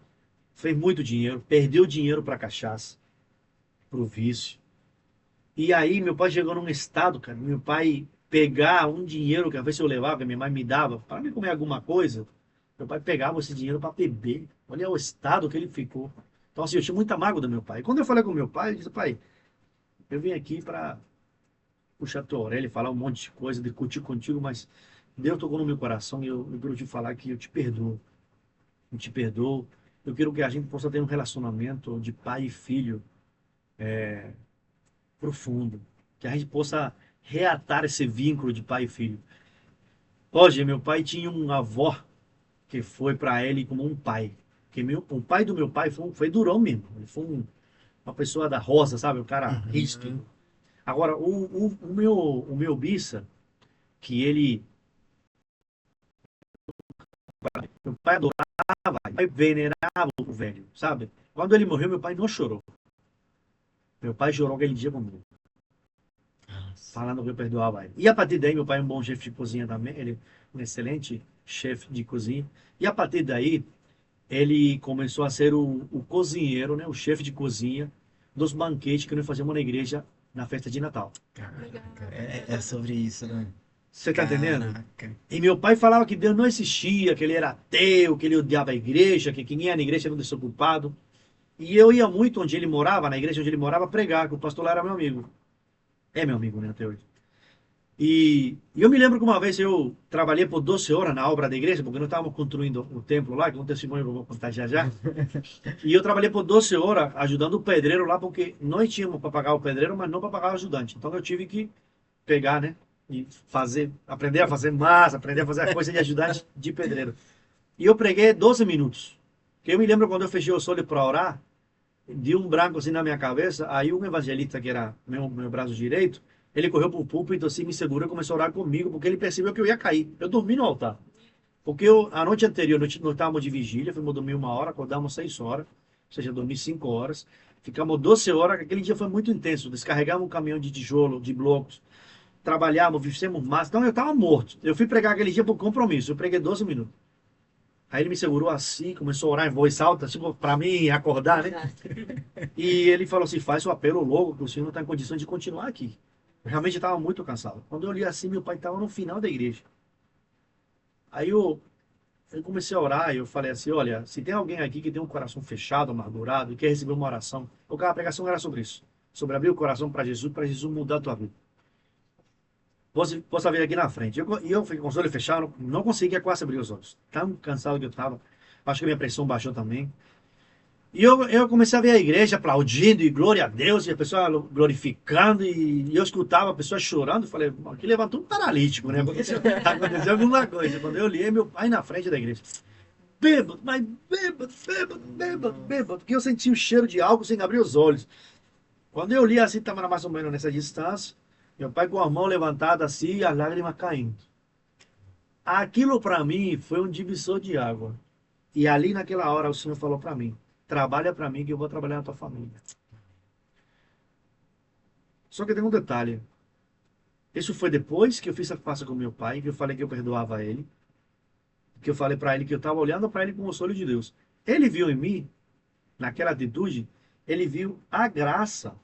fez muito dinheiro, perdeu dinheiro para cachaça, pro vício. E aí meu pai chegou num estado, cara, meu pai pegar um dinheiro que às vezes eu levava, que minha mãe me dava, para me comer alguma coisa, meu pai pegava esse dinheiro para beber. Olha o estado que ele ficou. Então assim, eu tinha muita mágoa do meu pai. E quando eu falei com meu pai, ele disse: pai, eu vim aqui para puxar tua orelha, e falar um monte de coisa, discutir contigo, mas Deus tocou no meu coração e eu quero te falar que eu te perdoo. Eu te perdoo. Eu quero que a gente possa ter um relacionamento de pai e filho profundo. Que a gente possa reatar esse vínculo de pai e filho. Hoje, meu pai tinha um avó que foi para ele como um pai. Que o pai do meu pai foi durão mesmo. Ele foi uma pessoa da roça, sabe? Um cara ríspido. Agora, o meu Bissa, que ele, meu pai adorava, meu pai venerava o velho, sabe? Quando ele morreu, meu pai não chorou. Meu pai chorou aquele dia comigo, falando que eu perdoava ele. E a partir daí, meu pai é um bom chefe de cozinha também, ele é um excelente chefe de cozinha. E a partir daí, ele começou a ser o cozinheiro, né? O chefe de cozinha dos banquetes que nós fazíamos na igreja na festa de Natal. Caraca, é sobre isso, né? Você tá entendendo? Caraca. E meu pai falava que Deus não existia, que ele era ateu, que ele odiava a igreja, que quem ia na igreja era um desocupado. E eu ia muito onde ele morava, na igreja onde ele morava, pregar, que o pastor lá era meu amigo. É meu amigo, né, até hoje. E eu me lembro que uma vez eu trabalhei por 12 horas na obra da igreja, porque nós estávamos construindo o templo lá, que é um testemunho que eu vou contar já já. E eu trabalhei por 12 horas ajudando o pedreiro lá, porque nós tínhamos para pagar o pedreiro, mas não para pagar o ajudante. Então eu tive que pegar, né? E fazer, aprender a fazer massa, aprender a fazer a coisa de ajudante de pedreiro. E eu preguei 12 minutos. Que eu me lembro quando eu fechei os olhos para orar, de um branco assim na minha cabeça, aí um evangelista que era meu braço direito, ele correu pro púlpito assim, me segurou e começou a orar comigo, porque ele percebeu que eu ia cair. Eu dormi no altar. Porque a noite anterior, nós estávamos de vigília, fomos dormir 1 hora, acordamos 6 horas, ou seja, dormi 5 horas. Ficamos 12 horas, aquele dia foi muito intenso. Descarregamos um caminhão de tijolo, de blocos, trabalhamos, fizemos massa. Então eu estava morto. Eu fui pregar aquele dia por compromisso, eu preguei 12 minutos. Aí ele me segurou assim, começou a orar em voz alta, tipo, para mim acordar, né? E ele falou assim: faz o apelo logo, que o senhor não está em condições de continuar aqui. Eu realmente estava muito cansado. Quando eu olhei assim, meu pai estava no final da igreja. Aí eu comecei a orar e eu falei assim: olha, se tem alguém aqui que tem um coração fechado, amargurado e quer receber uma oração, a pregação era sobre isso. Sobre abrir o coração para Jesus mudar a tua vida. Possa vir aqui na frente. Eu fiquei com os olhos fechados, não conseguia quase abrir os olhos. Tão cansado que eu estava. Acho que a minha pressão baixou também. E eu comecei a ver a igreja aplaudindo e glória a Deus, e a pessoa glorificando, e eu escutava a pessoa chorando. Falei: aqui levantou um paralítico, né? Porque aconteceu alguma coisa. Quando eu olhei, meu pai na frente da igreja. Bêbado, mas bêbado, bêbado, bêbado, bêbado. Porque eu senti o cheiro de álcool sem abrir os olhos. Quando eu li assim, estava mais ou menos nessa distância. Meu pai com a mão levantada assim e as lágrimas caindo. Aquilo para mim foi um divisor de água. E ali naquela hora o Senhor falou para mim: trabalha para mim que eu vou trabalhar na tua família. Só que tem um detalhe. Isso foi depois que eu fiz a farsa com meu pai, que eu falei que eu perdoava ele. que eu falei para ele que eu estava olhando para ele com os olhos de Deus. Ele viu em mim, naquela atitude, ele viu a graça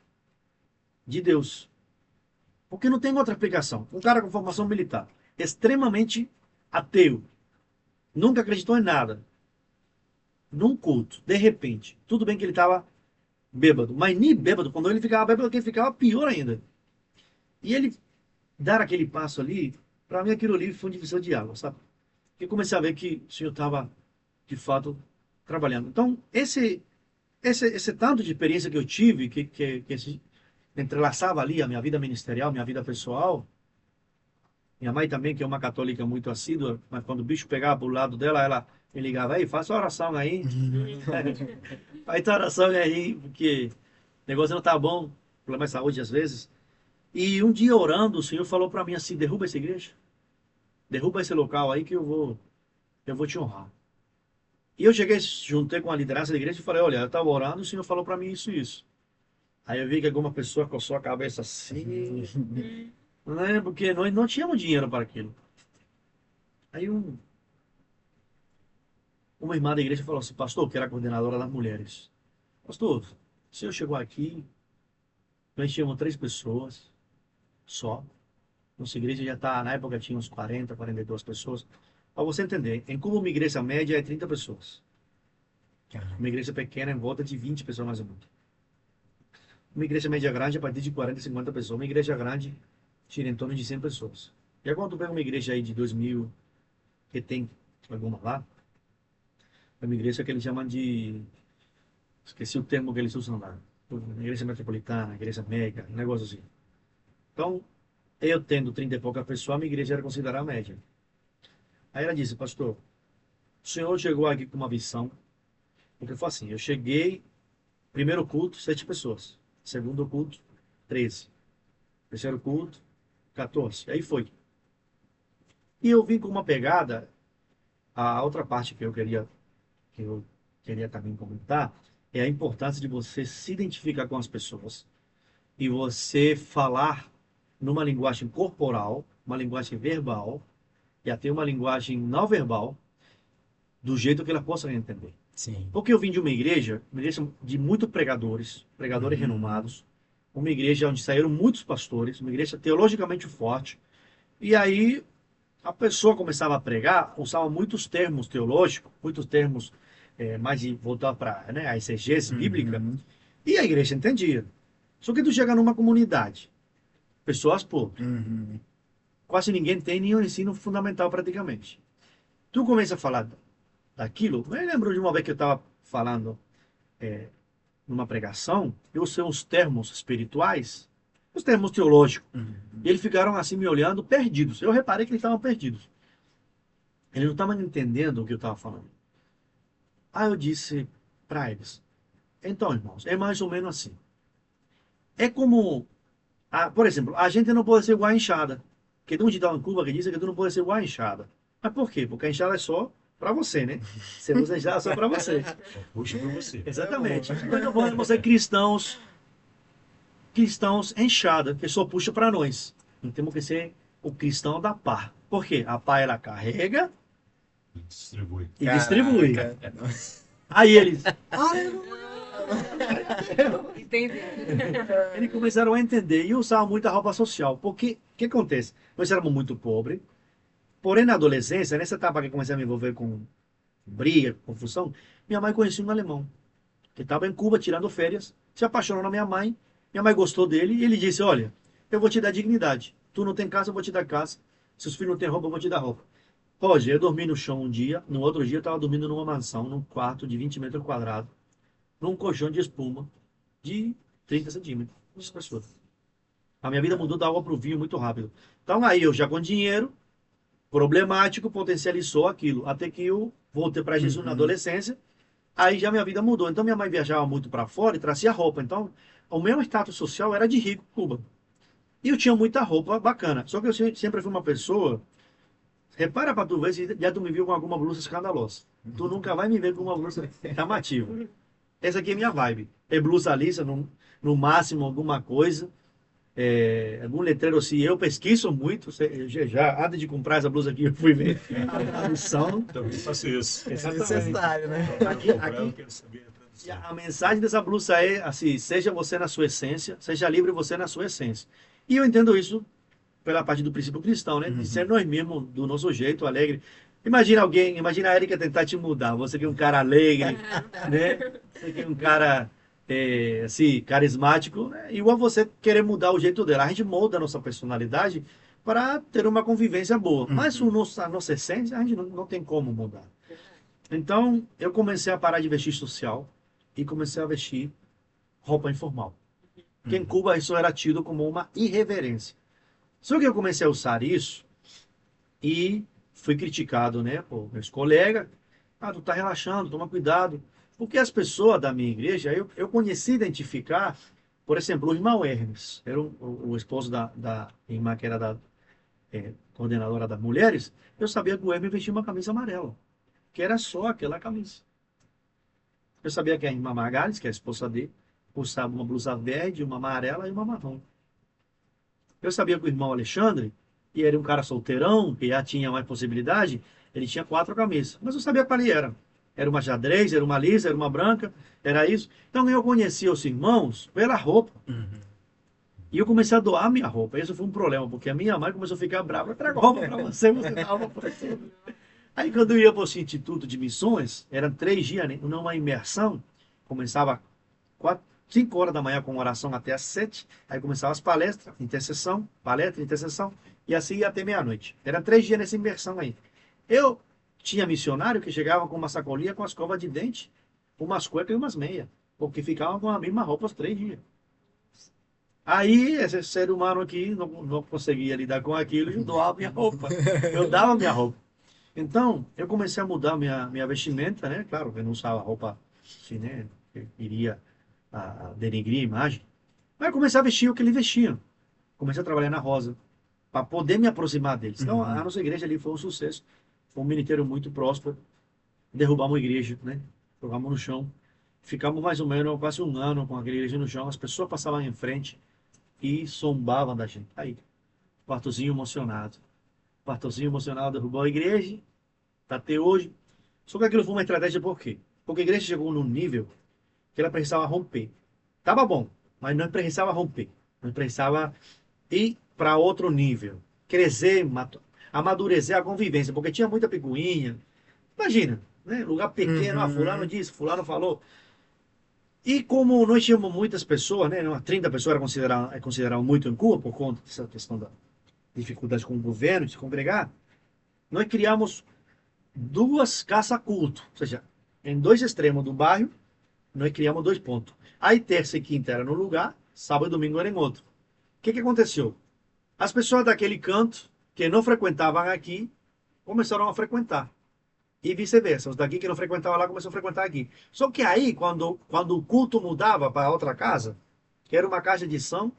de Deus. Porque não tem outra explicação. Um cara com formação militar, extremamente ateu, nunca acreditou em nada. Num culto, de repente, tudo bem que ele estava bêbado, mas nem bêbado, quando ele ficava bêbado, ele ficava pior ainda. E ele dar aquele passo ali, para mim aquilo ali foi um divisor de água, sabe? E comecei a ver que o Senhor estava, de fato, trabalhando. Então, esse tanto de experiência que eu tive, que se entrelaçava ali a minha vida ministerial, minha vida pessoal, minha mãe também, que é uma católica muito assídua, mas quando o bicho pegava pro lado dela, ela me ligava, aí, faça uma oração aí. Faz tua oração aí, porque o negócio não tá bom, problema de saúde às vezes. E um dia orando, o Senhor falou para mim assim, derruba essa igreja, derruba esse local aí que eu vou te honrar. E eu cheguei, juntei com a liderança da igreja e falei, olha, eu estava orando, o Senhor falou para mim isso e isso. Aí eu vi que alguma pessoa coçou a cabeça assim, né, porque nós não tínhamos dinheiro para aquilo. Aí uma irmã da igreja falou assim, pastor, que era a coordenadora das mulheres. Pastor, o senhor chegou aqui, nós tínhamos 3 pessoas só. Nossa igreja já está, na época tinha uns 40, 42 pessoas. Para você entender, em Cuba uma igreja média é 30 pessoas. Uma igreja pequena em volta de 20 pessoas mais ou menos. Uma igreja média grande é a partir de 40, 50 pessoas. Uma igreja grande tira em torno de 100 pessoas. E aí quando tu pega uma igreja aí de 2000, que tem alguma lá, é uma igreja que eles chamam de... Esqueci o termo que eles usam lá. Igreja metropolitana, igreja mega, um negócio assim. Então, eu tendo 30 e pouca pessoas, a minha igreja era considerada média. Aí ela disse, pastor, o senhor chegou aqui com uma visão, porque foi assim, eu cheguei, primeiro culto, 7 pessoas. Segundo culto, 13. Terceiro culto, 14. Aí foi. E eu vim com uma pegada, a outra parte que eu queria também comentar, é a importância de você se identificar com as pessoas e você falar numa linguagem corporal, uma linguagem verbal, e até uma linguagem não verbal, do jeito que ela possa entender. Sim. Porque eu vim de uma igreja de muitos pregadores renomados, uma igreja onde saíram muitos pastores, uma igreja teologicamente forte, e aí a pessoa começava a pregar, usava muitos termos teológicos, muitos termos mais de voltar para a exegese bíblica, e a igreja entendia. Só que tu chega numa comunidade, pessoas pobres, quase ninguém tem nenhum ensino fundamental praticamente. Tu começa a falar daquilo, eu lembro de uma vez que eu estava falando numa pregação, eu usei os termos espirituais, os termos teológicos, e eles ficaram assim me olhando, perdidos. Eu reparei que eles estavam perdidos. Eles não estavam entendendo o que eu estava falando. Aí eu disse para eles, então, irmãos, é mais ou menos assim. É como, por exemplo, a gente não pode ser igual a enxada. Porque tem um ditado em Cuba que diz que tu não pode ser igual a enxada. Mas por quê? Porque a enxada é só para você, né? Você usa a enxada só para você. Puxa para você. Exatamente. Então não podemos ser cristãos enxada, que só puxa para nós. Não temos que ser o cristão da pá. Por quê? A pá ela carrega Distribui. e distribui. Caraca. Aí eles... Entendeu? Eles começaram a entender e usavam muita roupa social. Porque, o que acontece? Nós éramos muito pobres, porém na adolescência, nessa etapa que eu comecei a me envolver com briga, confusão, minha mãe conhecia um alemão, que estava em Cuba tirando férias, se apaixonou na minha mãe gostou dele e ele disse, olha, eu vou te dar dignidade. Tu não tem casa, eu vou te dar casa. Seus filhos não têm roupa, eu vou te dar roupa. Pode, eu dormi no chão um dia, no outro dia eu estava dormindo numa mansão, num quarto de 20 metros quadrados, num colchão de espuma de 30 centímetros. A minha vida mudou da água para o vinho muito rápido. Então aí eu já com dinheiro, problemático, potencializou aquilo. Até que eu voltei para Jesus na adolescência, aí já minha vida mudou. Então minha mãe viajava muito para fora e trazia roupa. Então o meu status social era de rico Cuba. E eu tinha muita roupa bacana. Só que eu sempre fui uma pessoa... Repara para tu ver se já tu me viu com alguma blusa escandalosa. Tu nunca vai me ver com uma blusa chamativa. Essa aqui é minha vibe. É blusa lisa, no máximo alguma coisa. algum letreiro assim, eu pesquiso muito, já antes de comprar essa blusa aqui, eu fui ver a tradução. Também faço isso. É Exatamente. necessário, né? Eu quero saber a E tradução. a mensagem dessa blusa é assim, seja você na sua essência, seja livre você na sua essência. E eu entendo isso pela parte do princípio cristão, né? De ser nós mesmos, do nosso jeito, alegre. Imagina a Erika tentar te mudar. Você que é um cara alegre, né? Você que é um cara, assim, carismático, né? Igual você querer mudar o jeito dela. A gente molda a nossa personalidade para ter uma convivência boa. Mas a nossa essência, a gente não tem como mudar. Então, eu comecei a parar de vestir social e comecei a vestir roupa informal. Porque em Cuba isso era tido como uma irreverência. Só que eu comecei a usar isso e fui criticado, né, por meus colegas. Ah, tu tá relaxando, toma cuidado. Porque as pessoas da minha igreja, eu conheci identificar, por exemplo, o irmão Hermes, era o esposo da irmã que era coordenadora das mulheres. Eu sabia que o Hermes vestia uma camisa amarela, que era só aquela camisa. Eu sabia que a irmã Margares, que é a esposa dele, usava uma blusa verde, uma amarela e uma marrom. Eu sabia que o irmão Alexandre, que era um cara solteirão, que já tinha mais possibilidade, ele tinha 4 camisas. Mas eu sabia qual ele era. Era uma xadrez, era uma lisa, era uma branca, era isso. Então eu conhecia os irmãos pela roupa. E eu comecei a doar minha roupa. Isso foi um problema, porque a minha mãe começou a ficar brava. Eu trago roupa para você, você dá roupa para você. Aí quando eu ia para esse Instituto de Missões, eram 3 dias, né, numa imersão, começava 5 horas da manhã com oração até às 7, aí começava as palestras, intercessão, palestra, intercessão, e assim ia até meia-noite. Eram 3 dias nessa imersão aí. Eu tinha missionário que chegava com uma sacolinha com as escova de dente, umas cuecas e umas meias, porque ficavam com a mesma roupa os 3 dias. Aí esse ser humano aqui não conseguia lidar com aquilo e eu doava minha roupa. Eu dava minha roupa. Então, eu comecei a mudar minha vestimenta, né? Claro, eu não usava roupa assim, né? Que iria a denegrir a imagem. Mas eu comecei a vestir o que ele vestia. Comecei a trabalhar na Rosa, para poder me aproximar deles. Então, a nossa igreja ali foi um sucesso. Foi um ministério muito próspero. Derrubamos a igreja, né? Jogamos no chão. Ficamos mais ou menos quase um ano com aquela igreja no chão. As pessoas passavam em frente e zombavam da gente. Aí, pastorzinho emocionado. Pastorzinho emocionado derrubou a igreja. Tá até hoje. Só que aquilo foi uma estratégia por quê? Porque a igreja chegou num nível que ela precisava romper. Tava bom, mas não precisava romper. Não precisava ir para outro nível. Crescer, amadurecer a convivência, porque tinha muita picuinha. Imagina, né? Lugar pequeno, fulano disse, fulano falou. E como nós tínhamos muitas pessoas, né? Umas 30 pessoas é considerado muito em Cuba, por conta dessa questão da dificuldade com o governo, de se congregar, nós criamos 2 casas culto, ou seja, em 2 extremos do bairro, nós criamos 2 pontos. Aí terça e quinta era no lugar, sábado e domingo era em outro. O que aconteceu? As pessoas daquele canto, que não frequentavam aqui, começaram a frequentar. E vice-versa. Os daqui que não frequentavam lá, começaram a frequentar aqui. Só que aí, quando o culto mudava para outra casa, que era uma casa de som,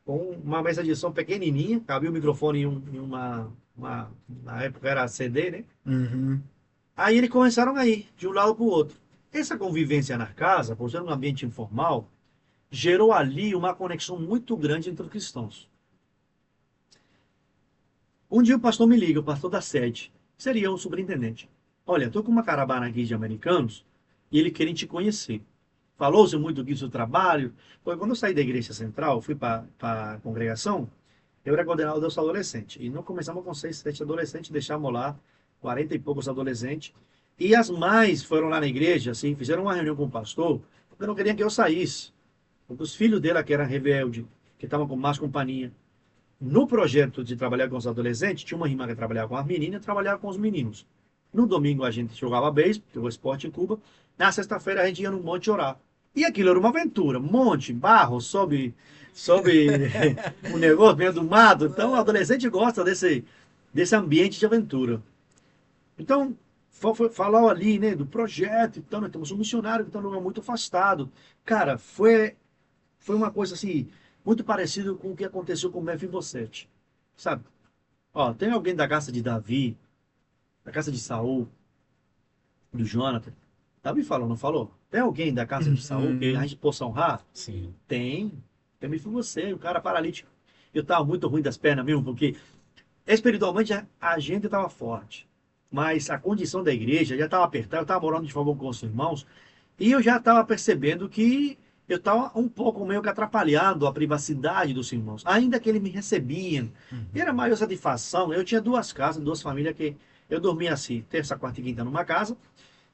com uma mesa de som pequenininha, cabia o microfone em na época era CD, né? Aí eles começaram a ir de um lado para o outro. Essa convivência na casa, por ser um ambiente informal, gerou ali uma conexão muito grande entre os cristãos. Um dia o pastor me liga, o pastor da sede, seria o superintendente. Olha, estou com uma caravana aqui de americanos e eles querem te conhecer. Falou-se muito aqui do seu trabalho. Porque quando eu saí da igreja central, fui para a congregação, eu era coordenador dos adolescentes. E nós começamos com 6, 7 adolescentes, deixamos lá 40 e poucos adolescentes. E as mães foram lá na igreja, assim, fizeram uma reunião com o pastor, porque não queriam que eu saísse. Porque os filhos dela, que eram rebeldes, que estavam com más companhia. No projeto de trabalhar com os adolescentes, tinha uma irmã que trabalhava com as meninas e trabalhava com os meninos. No domingo a gente jogava beisebol, que é o esporte em Cuba. Na sexta-feira a gente ia no monte orar. E aquilo era uma aventura. Monte, barro, sobe um negócio meio do mato. Então o adolescente gosta desse ambiente de aventura. Então, falou ali, né, do projeto. Então, nós temos um missionário que está num lugar muito afastado. Cara, foi uma coisa assim, muito parecida com o que aconteceu com Mefibosete. Sabe? Ó, tem alguém da casa de Davi, da casa de Saul, do Jonathan. Davi falou, não falou? Tem alguém da casa de Saul que a gente possa honrar? Sim. Tem. Também foi você, o cara paralítico. eu estava muito ruim das pernas mesmo, porque espiritualmente a gente estava forte, mas a condição da igreja já estava apertada, eu estava morando de favor com os irmãos, e eu já estava percebendo que eu estava um pouco meio que atrapalhando a privacidade dos irmãos, ainda que eles me recebiam. E era maior satisfação. Eu tinha duas casas, duas famílias que eu dormia assim, terça, quarta e quinta numa casa,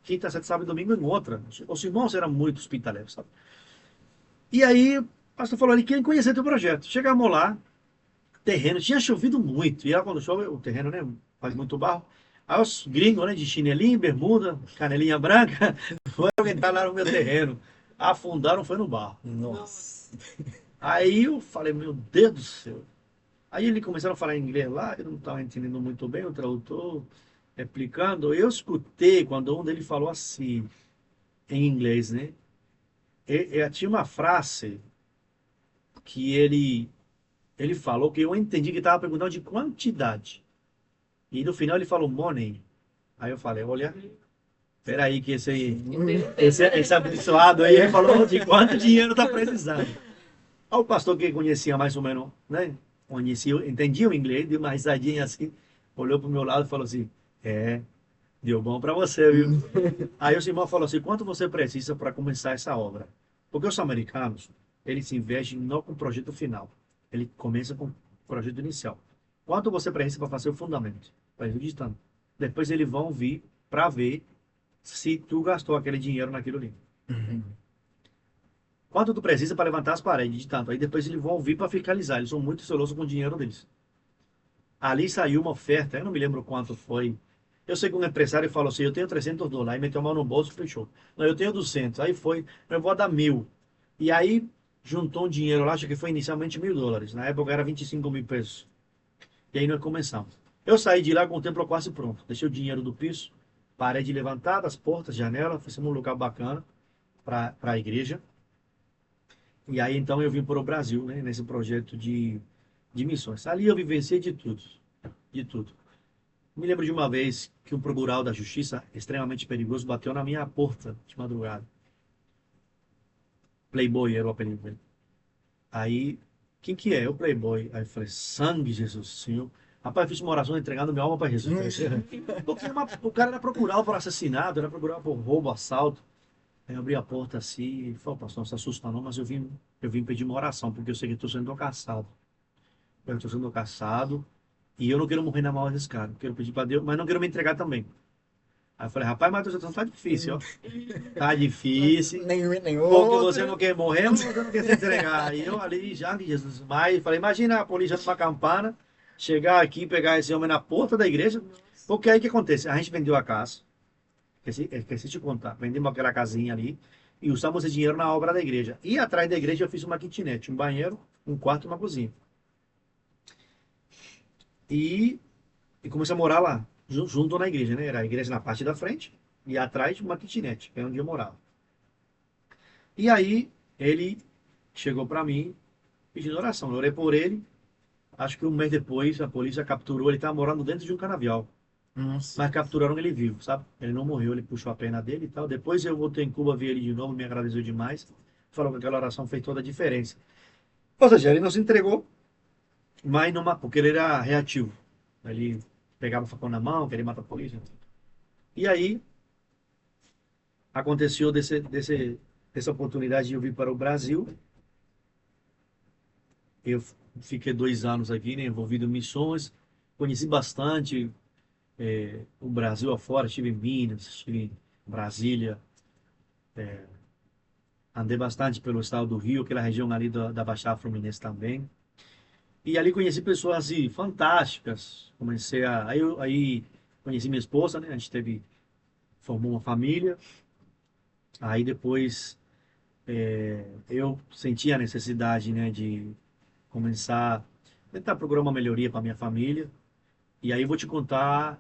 quinta, sexta, sábado e domingo em outra. Os irmãos eram muito hospitaleiros, sabe? E aí, o pastor falou, ele queria conhecer teu projeto. Chegamos lá, terreno, tinha chovido muito. E lá quando chove, o terreno, né, faz muito barro. Aí os gringos, né, de chinelinho, bermuda, canelinha branca, foram entrar lá no meu terreno. Afundaram, foi no barro. Nossa. Aí eu falei, meu Deus do céu. Aí eles começaram a falar inglês lá, eu não estava entendendo muito bem, o tradutor explicando. Eu escutei quando um deles falou assim, em inglês, né? Tinha uma frase que ele falou que eu entendi que estava perguntando de quantidade. E no final ele falou money. Aí eu falei, olha, peraí que esse abençoado aí ele falou de quanto dinheiro está precisando. Aí o pastor que conhecia mais ou menos, né? Conhecia, entendia o inglês, deu uma risadinha assim, olhou para o meu lado e falou assim, deu bom para você, viu? Aí o irmão falou assim, quanto você precisa para começar essa obra? Porque os americanos, eles se investem não com o projeto final, ele começa com o projeto inicial. Quanto você precisa para fazer o fundamento? Para ir digitando. Depois eles vão vir para ver se tu gastou aquele dinheiro naquilo ali. Quanto tu precisa para levantar as paredes de tanto? Aí depois eles vão vir para fiscalizar. Eles são muito zelosos com o dinheiro deles. Ali saiu uma oferta, eu não me lembro quanto foi. Eu sei que um empresário falou assim, eu tenho $300. Aí meteu a mão no bolso e fechou. Não, eu tenho 200. Aí foi, eu vou dar 1.000. E aí juntou um dinheiro lá, acho que foi inicialmente $1.000. Na época era 25 mil pesos. E aí nós começamos. Eu saí de lá com o templo quase pronto. Deixei o dinheiro do piso, parede levantada, as portas, janela, fizemos um lugar bacana para a igreja. E aí então eu vim para o Brasil, né, nesse projeto de missões. Ali eu vivenciei de tudo, de tudo. Me lembro de uma vez que um procurador da justiça, extremamente perigoso, bateu na minha porta de madrugada. Playboy era o apelido dele. Aí, quem que é? O Playboy. Aí eu falei, sangue, Jesus, Senhor. Rapaz, eu fiz uma oração entregando minha alma para Jesus. Porque o cara era procurado por assassinato, era procurado por roubo, assalto. Aí eu abri a porta assim e falei, pastor, não se assusta não, mas eu vim pedir uma oração, porque eu sei que estou sendo caçado. Eu estou sendo caçado e eu não quero morrer na mão desse cara. Quero pedir para Deus, mas não quero me entregar também. Aí eu falei, rapaz, mas a situação tá difícil, ó. Tá difícil. Nem Porque outro. você não quer morrer, mas você não quer se entregar. E eu ali já, Jesus, mas falei, imagina a polícia numa campana, chegar aqui, pegar esse homem na porta da igreja. Porque aí o que acontece? A gente vendeu a casa. Esqueci de te contar. Vendemos aquela casinha ali e usamos esse dinheiro na obra da igreja. E atrás da igreja eu fiz uma kitnet, um banheiro, um quarto e uma cozinha. E comecei a morar lá, junto na igreja, né? Era a igreja na parte da frente e atrás uma kitnet, que é onde eu morava. E aí ele chegou para mim pedindo oração. Eu orei por ele. Acho que um mês depois a polícia capturou. Ele estava morando dentro de um canavial. Nossa. Mas capturaram ele vivo, sabe? Ele não morreu, ele puxou a pena dele e tal. Depois eu voltei em Cuba, vi ele de novo, me agradeceu demais. Falou que aquela oração fez toda a diferença. Ou seja, ele não se entregou, mas não, porque ele era reativo. Ele pegava o facão na mão, queria matar a polícia. E aí aconteceu dessa oportunidade de eu vir para o Brasil. Eu fiquei 2 anos aqui, né, envolvido em missões. Conheci bastante o Brasil afora. Estive em Minas, estive em Brasília. Andei bastante pelo estado do Rio, aquela região ali da Baixada Fluminense também. E ali conheci pessoas assim, fantásticas. Aí conheci minha esposa, né? A gente formou uma família. Aí depois eu senti a necessidade, né, de começar a tentar procurar uma melhoria para minha família. E aí eu vou te contar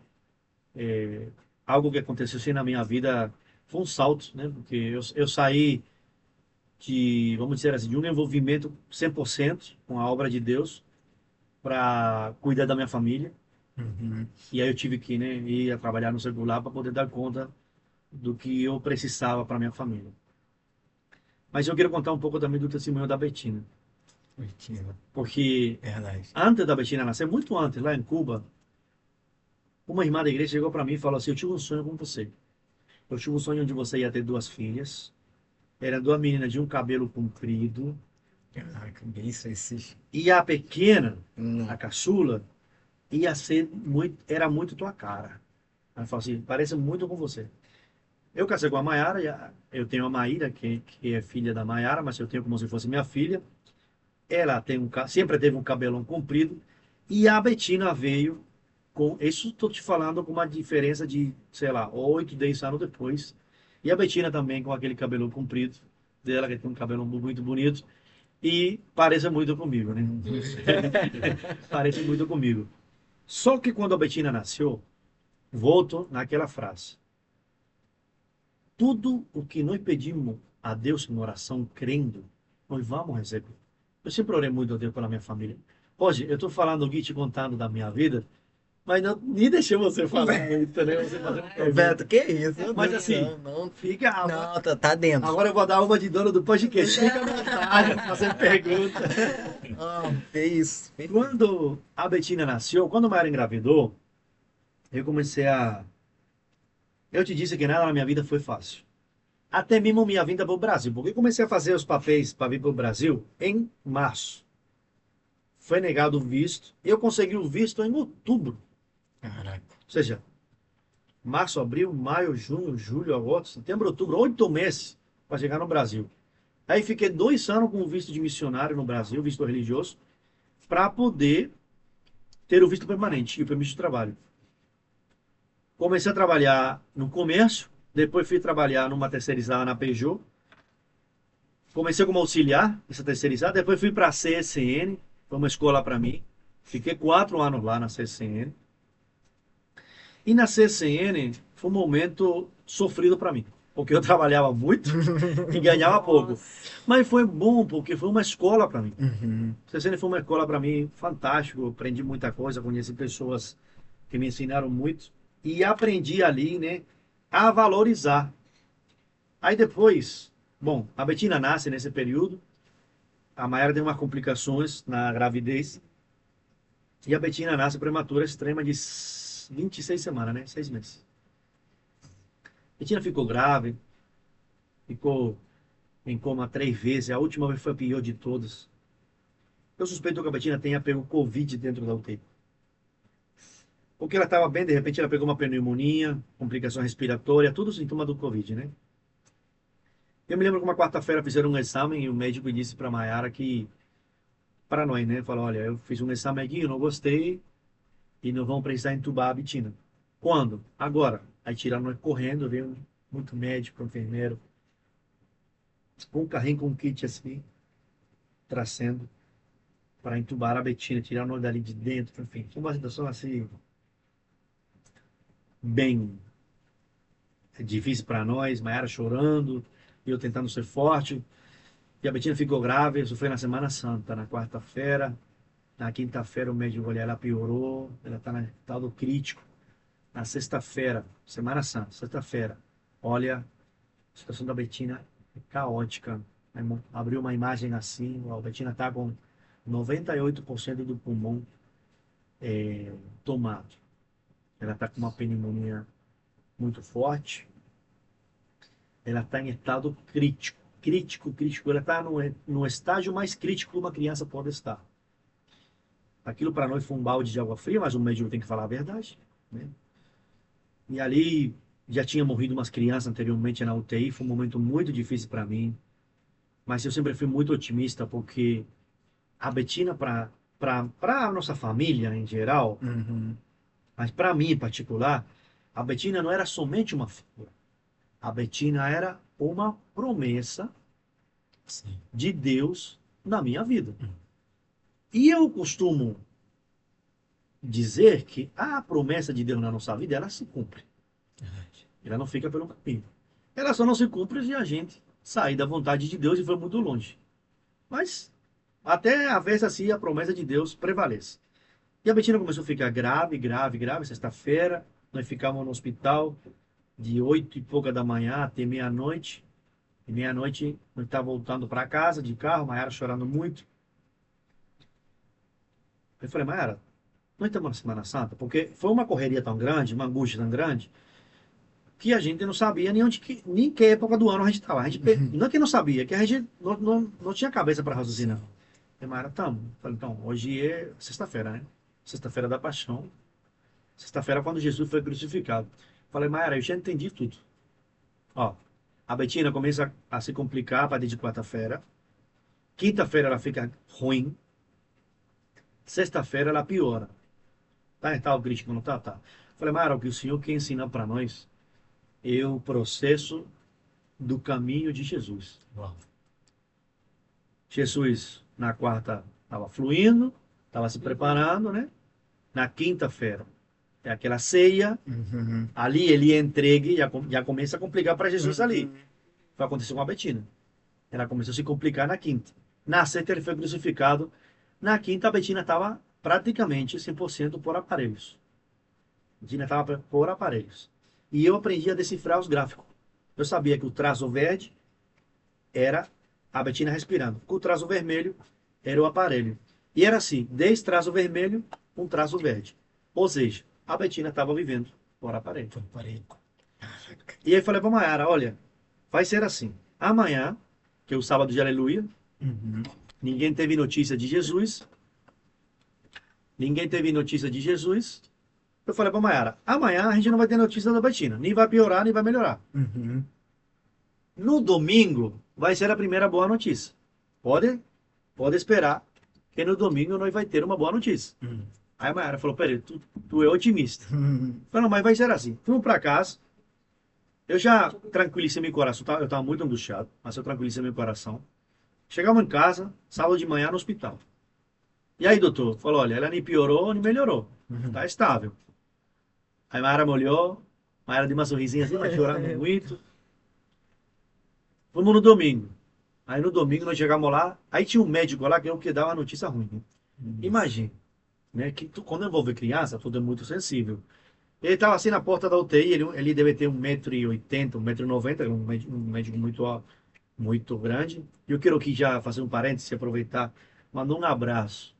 algo que aconteceu assim na minha vida. Foi um salto, né? Porque eu saí vamos dizer assim, de um envolvimento 100% com a obra de Deus para cuidar da minha família. Uhum. E aí eu tive que, né, ir a trabalhar no celular para poder dar conta do que eu precisava para minha família. Mas eu quero contar um pouco também do testemunho da Betina. Mentira. Porque Verdade. antes da Betina nascer, muito antes, lá em Cuba, uma irmã da igreja chegou para mim e falou assim: eu tive um sonho com você. Eu tive um sonho onde você ia ter duas filhas. Eram duas meninas de um cabelo comprido. Caraca, bem isso, esse. E a pequena, a Não. caçula, ia ser muito, era muito tua cara. Ela falou assim: parece muito com você. Eu casei com a Maiara, eu tenho a Maíra, que é filha da Maiara, mas eu tenho como se fosse minha filha. Ela tem sempre teve um cabelão comprido. E a Betina veio com. Isso estou te falando com uma diferença de, sei lá, 8, 10 anos depois. E a Betina também com aquele cabelo comprido dela, que tem um cabelo muito bonito. E parece muito comigo, né? Parece muito comigo. Só que quando a Betina nasceu, volto naquela frase. Tudo o que nós pedimos a Deus em oração, crendo, nós vamos receber. Eu sempre orei muito a Deus pela minha família. Hoje, eu estou falando aqui, te contando da minha vida, mas não, nem deixei você falar muito, né? Você fazer uma pergunta. Beto, que isso? Meu Mas Deus, assim, não, fica. não, tá dentro. Agora eu vou dar uma de dono do podcast. Fica à vontade para fazer pergunta. Ah, que isso. Quando a Betina nasceu, quando a Mayara engravidou, eu comecei a. Eu te disse que nada na minha vida foi fácil. Até mesmo minha vinda para o Brasil, porque eu comecei a fazer os papéis para vir para o Brasil em março. Foi negado o visto. Eu consegui o visto em outubro. Caraca. Ou seja, março, abril, maio, junho, julho, agosto, setembro, outubro, 8 meses para chegar no Brasil. Aí fiquei 2 anos com o visto de missionário no Brasil, visto religioso, para poder ter o visto permanente e o permisso de trabalho. Comecei a trabalhar no comércio, depois fui trabalhar numa terceirizada na Peugeot. Comecei como auxiliar, essa terceirizada, depois fui para a CSN, foi uma escola para mim. Fiquei 4 anos lá na CSN. E na CSN foi um momento sofrido para mim, porque eu trabalhava muito e ganhava pouco. Mas foi bom, porque foi uma escola para mim. Uhum. A CSN foi uma escola para mim fantástico, aprendi muita coisa, conheci pessoas que me ensinaram muito e aprendi ali, né, a valorizar. Aí depois, bom, a Betina nasce nesse período, a Mayara tem umas complicações na gravidez e a Betina nasce prematura extrema de 26 semanas, né, 6 meses. A Betina ficou grave, ficou em coma 3 vezes, a última vez foi a pior de todas. Eu suspeito que a Betina tenha pego Covid dentro da UTI. Porque ela estava bem, de repente ela pegou uma pneumonia, complicação respiratória, tudo sintoma do Covid, né? Eu me lembro que uma quarta-feira fizeram um exame e o médico disse para a Mayara que, para nós, né? Falou, olha, eu fiz um exame aqui, eu não gostei e não vão precisar entubar a Betina. Quando? Agora. Aí tiraram nós correndo, veio muito médico, enfermeiro, com um carrinho com um kit assim, trazendo para entubar a Betina, tirar nós dali de dentro, enfim. Foi uma situação assim, bem difícil para nós, Mayara chorando, e eu tentando ser forte. E a Betina ficou grave, isso foi na Semana Santa, na quarta-feira. Na quinta-feira o médico olhou, ela piorou, ela está no estado crítico. Na sexta-feira, Semana Santa, sexta-feira, olha, a situação da Betina é caótica. Abriu uma imagem assim, a Betina está com 98% do pulmão tomado. Ela está com uma pneumonia muito forte. Ela está em estado crítico. Crítico, crítico. Ela está no estágio mais crítico que uma criança pode estar. Aquilo para nós foi um balde de água fria, mas o médico tem que falar a verdade, né? E ali já tinha morrido umas crianças anteriormente na UTI, foi um momento muito difícil para mim. Mas eu sempre fui muito otimista, porque a Betina, para a nossa família em geral, Uhum. mas para mim em particular, a Betina não era somente uma figura. A Betina era uma promessa Sim. de Deus na minha vida. E eu costumo dizer que a promessa de Deus na nossa vida, ela se cumpre. Ela não fica pelo caminho. Ela só não se cumpre se a gente sair da vontade de Deus e for muito longe. Mas até a vez assim a promessa de Deus prevalece. E a Betina começou a ficar grave, grave, grave. Sexta-feira, nós ficamos no hospital de 8 e pouca da manhã até meia-noite. E meia-noite nós estávamos voltando para casa de carro, Mayara chorando muito. Eu falei, Mayara, nós estamos na Semana Santa, porque foi uma correria tão grande, uma angústia tão grande, que a gente não sabia nem onde nem que época do ano a gente estava. Não é que não sabia, que a gente não tinha cabeça para raciocinar. E Mayara, estamos. Falei, então, hoje é sexta-feira, né? Sexta-feira da Paixão. Sexta-feira, quando Jesus foi crucificado. Falei, Mayara, eu já entendi tudo. Ó, a Betina começa a se complicar a partir de quarta-feira. Quinta-feira ela fica ruim. Sexta-feira ela piora. Tá o crítico, não tá? Tá. Falei, Mayara, o que o Senhor quer ensinar para nós é o processo do caminho de Jesus. Uau. Jesus, na quarta, estava fluindo, estava se preparando, né? Na quinta-feira, é aquela ceia. Uhum. Ali ele é entregue, já começa a complicar para Jesus ali. Foi o que aconteceu com a Betina. Ela começou a se complicar na quinta. Na sexta ele foi crucificado. Na quinta a Betina estava praticamente 100% por aparelhos. A Betina estava por aparelhos. E eu aprendi a decifrar os gráficos. Eu sabia que o traço verde era a Betina respirando. O traço vermelho era o aparelho. E era assim, 10 traços vermelho, um traço verde. Ou seja, a Betina estava vivendo por aparelho. Foi aparelho. Caraca. E aí falei para Mayara, olha, vai ser assim. Amanhã, que é o sábado de aleluia, Uhum. ninguém teve notícia de Jesus. Ninguém teve notícia de Jesus. Eu falei para Mayara, amanhã a gente não vai ter notícia da Betina. Nem vai piorar, nem vai melhorar. Uhum. No domingo vai ser a primeira boa notícia. Pode esperar que no domingo nós vai ter uma boa notícia. Uhum. Aí a Mayara falou, peraí, tu é otimista. Uhum. Eu falei, não, mas vai ser assim. Fomos para casa. Eu já tranquilicei meu coração. Eu estava muito angustiado, mas eu tranquilicei meu coração. Chegamos em casa, sábado de manhã no hospital. E aí, doutor? Falou, olha, ela nem piorou, nem melhorou. Uhum. Tá estável. Aí Mayara me olhou, Mayara deu uma sorrisinha assim, mas chorando muito. Fomos no domingo. Aí no domingo nós chegamos lá, aí tinha um médico lá que é o que dava uma notícia ruim. Né? Imagina, né? Que quando envolve criança, tudo é muito sensível. Ele estava assim na porta da UTI, ele deve ter 1,80 m, 1,90 m, um médico muito grande. E eu quero aqui já fazer um parênteses, aproveitar, mandar um abraço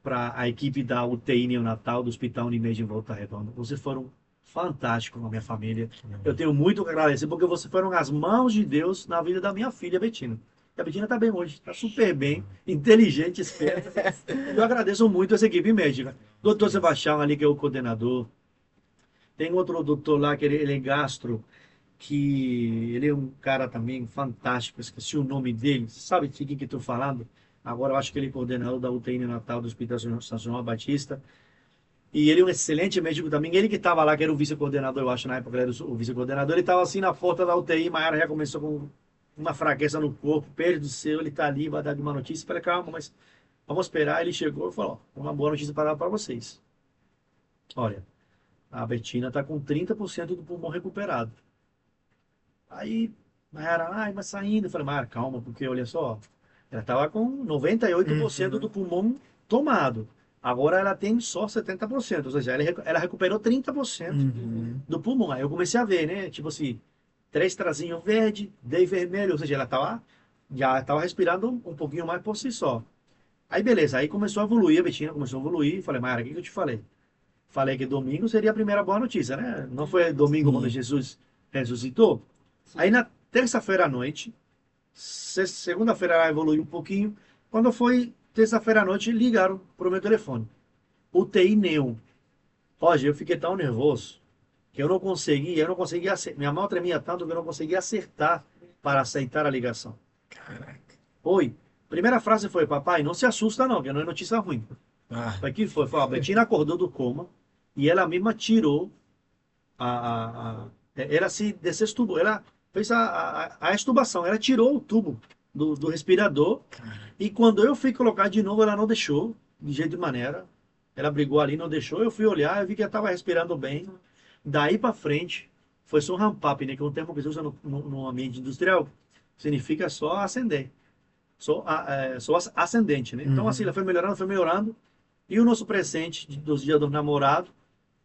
para a equipe da UTI neonatal do Hospital Unimed em Volta Redonda. Vocês foram fantásticos com a minha família. Eu tenho muito que agradecer, porque vocês foram as mãos de Deus na vida da minha filha, Betina. E a Betina está bem hoje, está super bem, inteligente, esperta. Eu agradeço muito essa equipe médica. Doutor Sebastião ali, que é o coordenador. Tem outro doutor lá, que ele é gastro, que ele é um cara também fantástico, esqueci o nome dele. Você sabe de quem que estou falando? Agora eu acho que ele é coordenador da UTI neonatal do Hospital São João Batista. E ele é um excelente médico também. Ele que estava lá, que era o vice-coordenador, eu acho, na época ele era o vice-coordenador. Ele estava assim na porta da UTI, Maiara já começou com uma fraqueza no corpo, perde do seu, ele está ali, vai dar uma notícia. Eu falei, calma, mas vamos esperar. Ele chegou e falou, ó, uma boa notícia para dar para vocês. Olha, a Betina está com 30% do pulmão recuperado. Aí, Maiara, ai, mas saindo. Eu falei, Maiara, calma, porque olha só, ela estava com 98% do pulmão tomado. Agora ela tem só 70%, ou seja, ela recuperou 30% Uhum. do pulmão. Aí eu comecei a ver, né? Tipo assim, 3 trazinhos verde, 10 vermelho, ou seja, já estava respirando um pouquinho mais por si só. Aí beleza, aí começou a evoluir, a Betina começou a evoluir. Falei, Maiara, o que eu te falei? Falei que domingo seria a primeira boa notícia, né? Não foi domingo Sim. quando Jesus ressuscitou? Aí na terça-feira à noite, segunda-feira ela evoluiu um pouquinho. Quando foi terça-feira à noite, ligaram para o meu telefone. UTI Neo. Roger, eu fiquei tão nervoso que eu não conseguia acertar. Minha mão tremia tanto que eu não conseguia acertar para aceitar a ligação. Caraca. Oi. Primeira frase foi, papai, não se assusta não, que não é notícia ruim. Ah. Foi que foi, a Betina acordou do coma e ela mesma tirou ela se desestubou, ela fez a extubação, ela tirou o tubo do respirador. Caraca. E quando eu fui colocar de novo, ela não deixou, de jeito de maneira. Ela brigou ali, não deixou. Eu fui olhar, eu vi que ela estava respirando bem. Daí para frente, foi só um ramp-up, né? Que é um termo que se usa no ambiente industrial. Significa só ascender. Só ascendente, né? Então, assim, ela foi melhorando. E o nosso presente dos dias do namorado,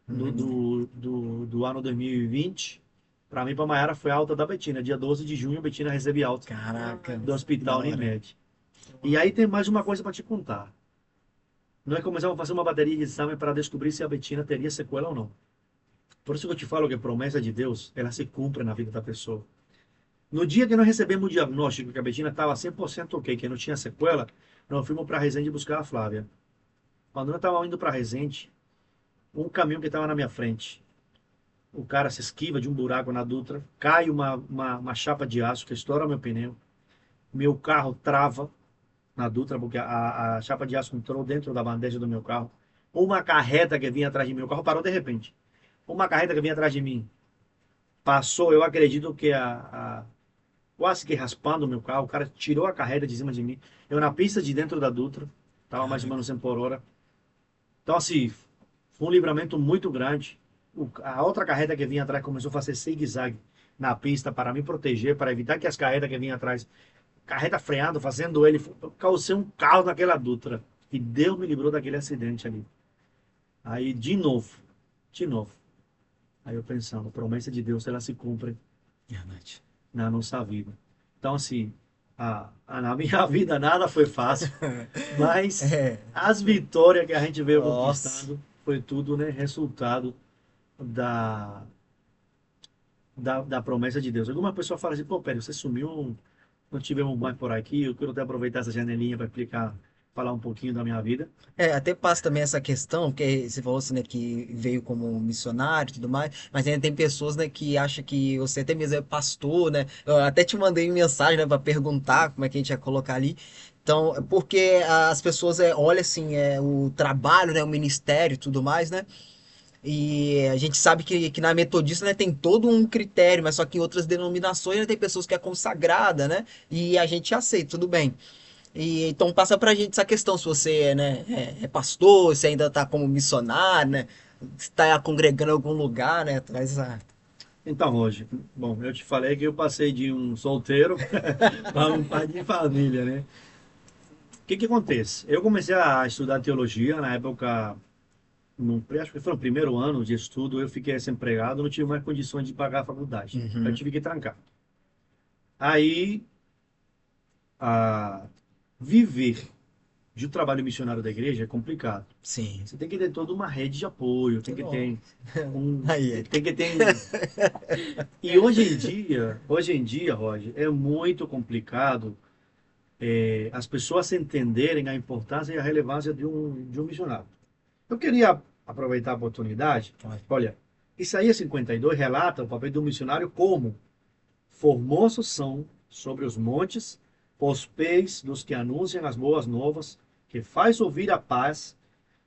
do ano 2020, para mim, para Maiara, foi a alta da Betina. Dia 12 de junho, a Betina recebe alta Caraca. do Hospital Da hora. Unimed. E aí tem mais uma coisa para te contar. nós começamos a fazer uma bateria de exame para descobrir se a Betina teria sequela ou não. Por isso que eu te falo que a promessa de Deus, ela se cumpre na vida da pessoa. No dia que nós recebemos o diagnóstico que a Betina estava 100% ok, que não tinha sequela, nós fomos para Resende buscar a Flávia. Quando nós estávamos indo para Resende, um caminhão que estava na minha frente, o cara se esquiva de um buraco na Dutra, cai uma chapa de aço que estoura meu pneu, meu carro trava na Dutra, porque a chapa de aço entrou dentro da bandeja do meu carro. Uma carreta que vinha atrás de mim, o carro parou de repente. Uma carreta que vinha atrás de mim passou, eu acredito que quase que raspando o meu carro, o cara tirou a carreta de cima de mim. Eu na pista de dentro da Dutra, estava mais ou menos 100 por hora. Então, assim, foi um livramento muito grande. A outra carreta que vinha atrás começou a fazer zigue-zague na pista para me proteger, para evitar que as carretas que vinham atrás, carreta freando, fazendo ele, causei um caos naquela Dutra. E Deus me livrou daquele acidente ali. Aí, de novo. Aí eu pensando, a promessa de Deus, ela se cumpre na nossa vida. Então, assim, na minha vida nada foi fácil, mas as vitórias que a gente veio conquistando foi tudo, né, resultado da promessa de Deus. Alguma pessoa fala assim, pô, Pérez, você sumiu, não tivemos mais por aqui, eu quero até aproveitar essa janelinha para explicar, falar um pouquinho da minha vida. Até passa também essa questão, porque você falou assim, né, que veio como missionário e tudo mais, mas ainda tem pessoas, né, que acham que você até mesmo é pastor, né? Eu até te mandei mensagem, né, para perguntar como é que a gente ia colocar ali. Então, porque as pessoas olham assim, o trabalho, né, o ministério e tudo mais, né? E a gente sabe que na metodista, né, tem todo um critério, mas só que em outras denominações, né, tem pessoas que é consagrada, né? E a gente aceita, tudo bem. E então passa pra gente essa questão, se você é pastor, se ainda tá como missionário, né? Se tá congregando em algum lugar, né? Traz essa. Então, hoje, bom, eu te falei que eu passei de um solteiro para um pai de família, né? O que que acontece? Eu comecei a estudar teologia, na época, acho que foi no primeiro ano de estudo, eu fiquei desempregado, não tive mais condições de pagar a faculdade. Uhum. Eu tive que trancar. Aí, viver de um trabalho missionário da igreja é complicado. Sim. Você tem que ter toda uma rede de apoio, tem que ter Aí. tem que ter. E hoje em dia, Roger, é muito complicado as pessoas entenderem a importância e a relevância de um missionário. Eu queria aproveitar a oportunidade. Olha, Isaías 52 relata o papel do missionário como formosos são sobre os montes os pés dos que anunciam as boas novas, que faz ouvir a paz,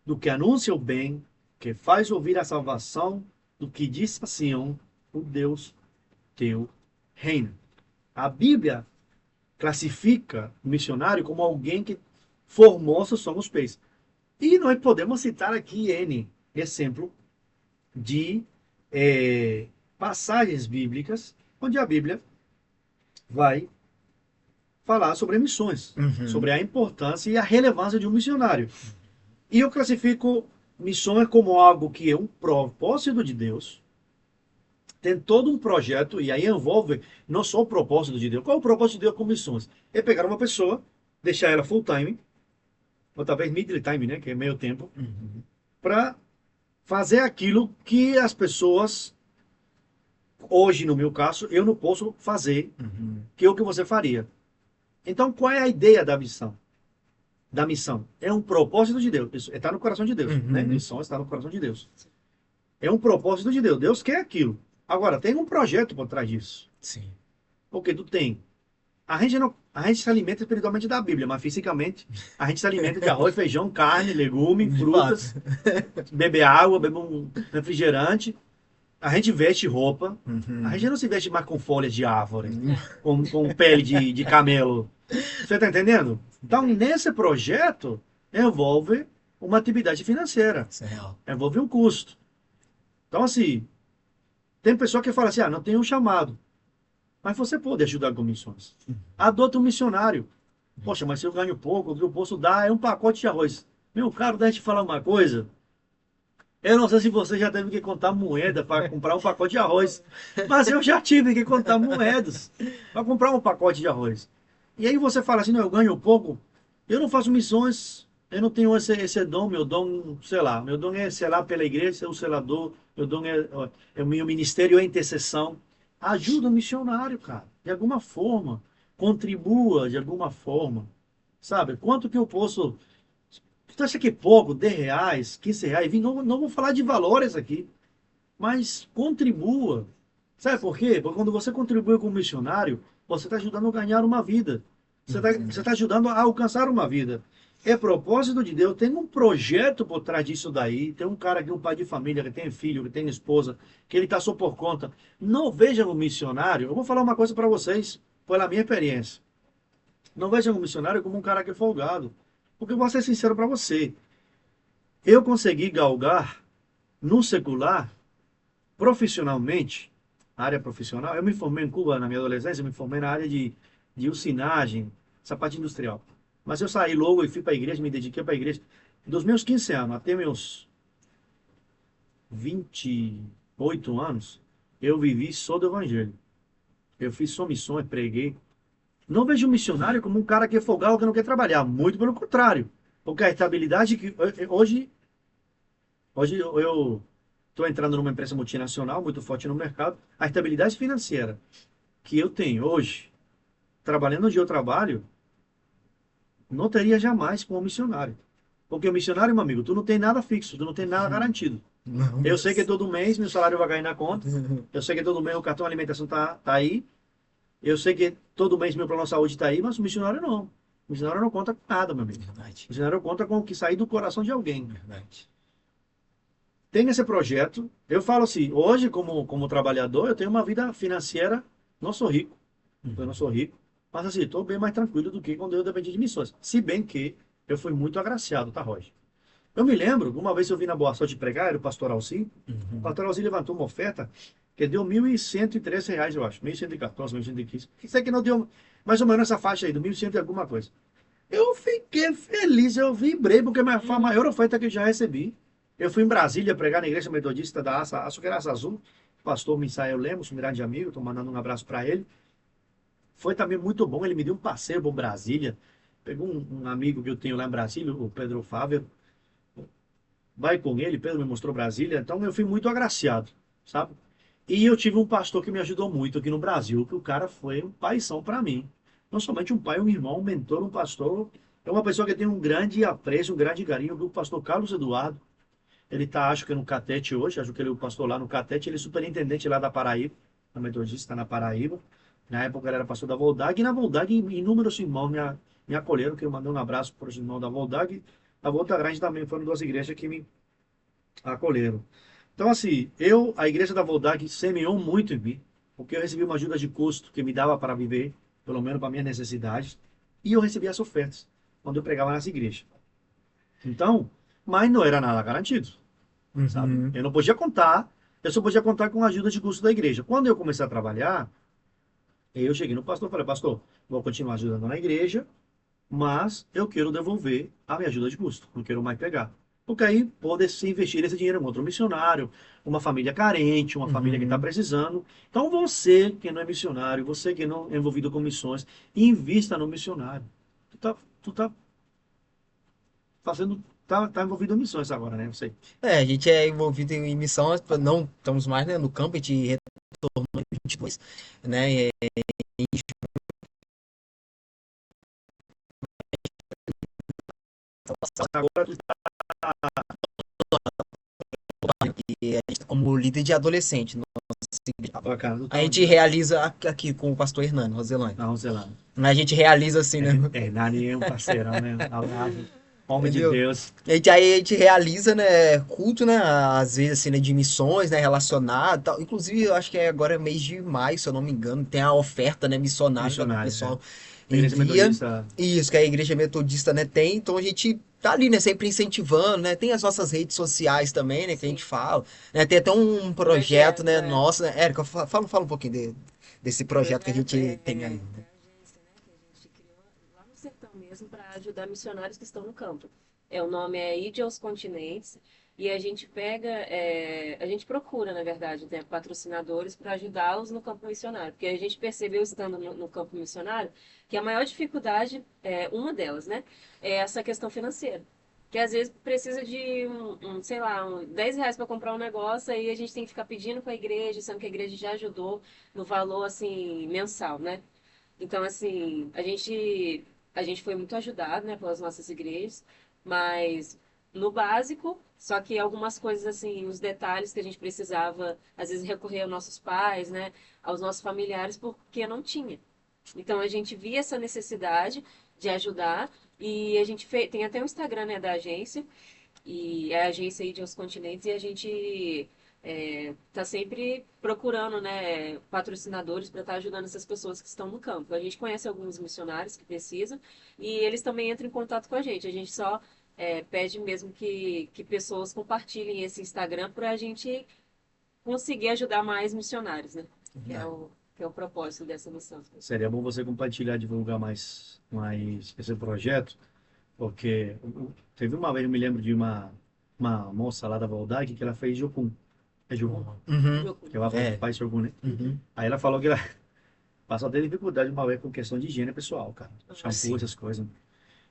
do que anuncia o bem, que faz ouvir a salvação, do que diz a Sião, o Deus teu reino. A Bíblia classifica o missionário como alguém que formosos são os pés. E nós podemos citar aqui N exemplo de passagens bíblicas onde a Bíblia vai falar sobre missões, sobre a importância e a relevância de um missionário. E eu classifico missões como algo que é um propósito de Deus, tem todo um projeto, e aí envolve não só o propósito de Deus. Qual é o propósito de Deus com missões? É pegar uma pessoa, deixar ela full time, ou talvez middle time, né, que é meio tempo, para fazer aquilo que as pessoas, hoje no meu caso, eu não posso fazer, que é o que você faria. Então, qual é a ideia da missão? Da missão? É um propósito de Deus. Isso está no coração de Deus, né? Missão está no coração de Deus. É um propósito de Deus. Deus quer aquilo. Agora, tem um projeto por trás disso. Sim. Porque tu tem. A gente se alimenta espiritualmente da Bíblia, mas fisicamente a gente se alimenta de arroz, feijão, carne, legume, frutas, bebe água, bebe um refrigerante. A gente veste roupa. A gente não se veste mais com folhas de árvore, com pele de camelo. Você está entendendo? Então, nesse projeto, envolve uma atividade financeira. Isso é real. Envolve um custo. Então, assim, tem pessoa que fala assim, não tem um chamado. Mas você pode ajudar com missões. Adota um missionário. Poxa, mas se eu ganho pouco, o que eu posso dar é um pacote de arroz. Meu caro, deixa eu te falar uma coisa. Eu não sei se você já teve que contar moeda para comprar um pacote de arroz. Mas eu já tive que contar moedas para comprar um pacote de arroz. E aí você fala assim, não, eu ganho pouco. Eu não faço missões Eu não tenho esse dom, meu dom, sei lá, meu dom é selar pela igreja, ser o selador, meu dom é o meu ministério é intercessão. Ajuda o missionário, cara, de alguma forma, contribua de alguma forma, sabe? Quanto que eu posso, você acha que é pouco, 10 reais, 15 reais, não vou falar de valores aqui, mas contribua. Sabe por quê? Porque quando você contribui com o missionário, você está ajudando a ganhar uma vida. Você tá ajudando a alcançar uma vida. É propósito de Deus. Tem um projeto por trás disso daí. Tem um cara aqui, um pai de família, que tem filho, que tem esposa, que ele está só por conta. Não vejam o missionário. Eu vou falar uma coisa para vocês, pela minha experiência. Não vejam o missionário como um cara que é folgado. Porque eu vou ser sincero para você. Eu consegui galgar no secular profissionalmente, área profissional, eu me formei em Cuba na minha adolescência, eu me formei na área de usinagem, essa parte industrial. Mas eu saí logo e fui para a igreja, me dediquei para a igreja. Dos meus 15 anos até meus 28 anos, eu vivi só do evangelho. Eu fiz só missões, preguei. Não vejo o missionário como um cara que é folgado, que não quer trabalhar. Muito pelo contrário. Porque a estabilidade que hoje eu estou entrando numa empresa multinacional muito forte no mercado. A estabilidade financeira que eu tenho hoje, trabalhando onde eu trabalho, não teria jamais com um missionário. Porque o missionário, meu amigo, tu não tem nada fixo, tu não tem nada garantido. Não. Eu sei que todo mês meu salário vai cair na conta, eu sei que todo mês o cartão de alimentação tá aí, eu sei que todo mês meu plano de saúde tá aí, mas o missionário não. O missionário não conta com nada, meu amigo. Verdade, O missionário conta com o que sair do coração de alguém. verdade. Tem esse projeto. Eu falo assim, hoje, como trabalhador, eu tenho uma vida financeira, não sou rico. Eu não sou rico. Mas assim, estou bem mais tranquilo do que quando eu dependi de missões. Se bem que eu fui muito agraciado, tá, Roger? Eu me lembro, uma vez eu vim na Boa Sorte pregar, era o pastor Alci. O pastor Alci levantou uma oferta que deu R$ 1.113, eu acho. 1.114, 1.115. Isso aqui não deu mais ou menos essa faixa aí, do 1.100 e alguma coisa. Eu fiquei feliz, eu vibrei, porque foi a maior oferta que eu já recebi. Eu fui em Brasília pregar na igreja metodista da acho que era Asa Azul, o pastor Misael Lemos, um grande amigo, estou mandando um abraço para ele. Foi também muito bom, ele me deu um passeio por Brasília. Pegou um amigo que eu tenho lá em Brasília, o Pedro Fábio, vai com ele, Pedro me mostrou Brasília, então eu fui muito agraciado, sabe? E eu tive um pastor que me ajudou muito aqui no Brasil, que o cara foi um paizão para mim. Não somente um pai, um irmão, um mentor, um pastor. É uma pessoa que tem um grande apreço, um grande carinho, o pastor Carlos Eduardo. Ele está, acho que no Catete hoje, acho que ele é o pastor lá no Catete, ele é superintendente lá da Paraíba, na Metodista na Paraíba. Na época ele era pastor da Voldag, e na Voldag inúmeros irmãos me acolheram, que eu mandei um abraço para os irmãos da Voldag. A Volta Grande também foram duas igrejas que me acolheram. Então, assim, a igreja da Voldag semeou muito em mim, porque eu recebi uma ajuda de custo que me dava para viver, pelo menos para minhas necessidades, e eu recebi as ofertas quando eu pregava nessa igreja. Então, mas não era nada garantido, sabe? Uhum. Eu não podia contar, eu só podia contar com a ajuda de custo da igreja. Quando eu comecei a trabalhar, eu cheguei no pastor e falei, pastor, vou continuar ajudando na igreja, mas eu quero devolver a minha ajuda de custo, não quero mais pegar. Porque aí pode se investir esse dinheiro em outro missionário, uma família carente, uma família que está Uhum. precisando. Então você que não é missionário, você que não é envolvido com missões, invista no missionário. Tu tá fazendo, tá envolvido em missões agora, né? Você. É, a gente é envolvido em missão, não estamos mais, né, no campo, a gente retornou em 22, né, Agora tu e a gente, como líder de adolescente, tá bacana, tu a tá gente onde? realiza aqui com o pastor Hernando Roselândia. Não, sei lá. A gente realiza assim, né? Nani é um parceirão, né? Abraço. Homem de Entendeu? Deus. Aí a gente realiza, né, culto, né, às vezes assim, né, de missões, né, relacionado, tal. Inclusive, eu acho que é agora mês de maio, se eu não me engano, tem a oferta, né, missionária, né, que o Missionário, é. pessoal A Igreja envia. Metodista. Isso, que a igreja metodista, né, tem. Então a gente tá ali, né, sempre incentivando, né, tem as nossas redes sociais também, né, que a gente Sim, fala, né, tem até um projeto, projeto, né, é. nosso, né, Érica, fala um pouquinho desse O projeto que a projeto gente é tem aí, né? da agência, né, que a gente criou lá no sertão mesmo para ajudar missionários que estão no campo. O nome é Ide aos Continentes e a gente a gente procura, na verdade, né, patrocinadores para ajudá-los no campo missionário, porque a gente percebeu estando no campo missionário que a maior dificuldade, uma delas, né, é essa questão financeira. que às vezes precisa de sei lá, R$ 10 para comprar um negócio, aí a gente tem que ficar pedindo para a igreja, sendo que a igreja já ajudou no valor, assim, mensal, né? Então, assim, a gente foi muito ajudado, né, pelas nossas igrejas, mas no básico, só que algumas coisas, assim, os detalhes que a gente precisava, às vezes, recorrer aos nossos pais, né, aos nossos familiares, porque não tinha. Então, a gente via essa necessidade de ajudar e a gente tem até o Instagram, né, da agência, e é a agência aí de Os Continentes, e a gente tá sempre procurando, né, patrocinadores para estar ajudando essas pessoas que estão no campo. A gente conhece alguns missionários que precisam e eles também entram em contato com a gente. A gente só pede mesmo que pessoas compartilhem esse Instagram para a gente conseguir ajudar mais missionários, né? Que é o propósito dessa missão. Seria bom você compartilhar, divulgar mais esse projeto, porque teve uma vez, eu me lembro de uma moça lá da Valdai que ela fez Jocum. É Jocum, Uhum. que ela É. faz Jocum, né? Uhum. Aí ela falou que ela passou até dificuldade uma vez com questão de higiene pessoal, cara. Shampoo, Sim. essas coisas.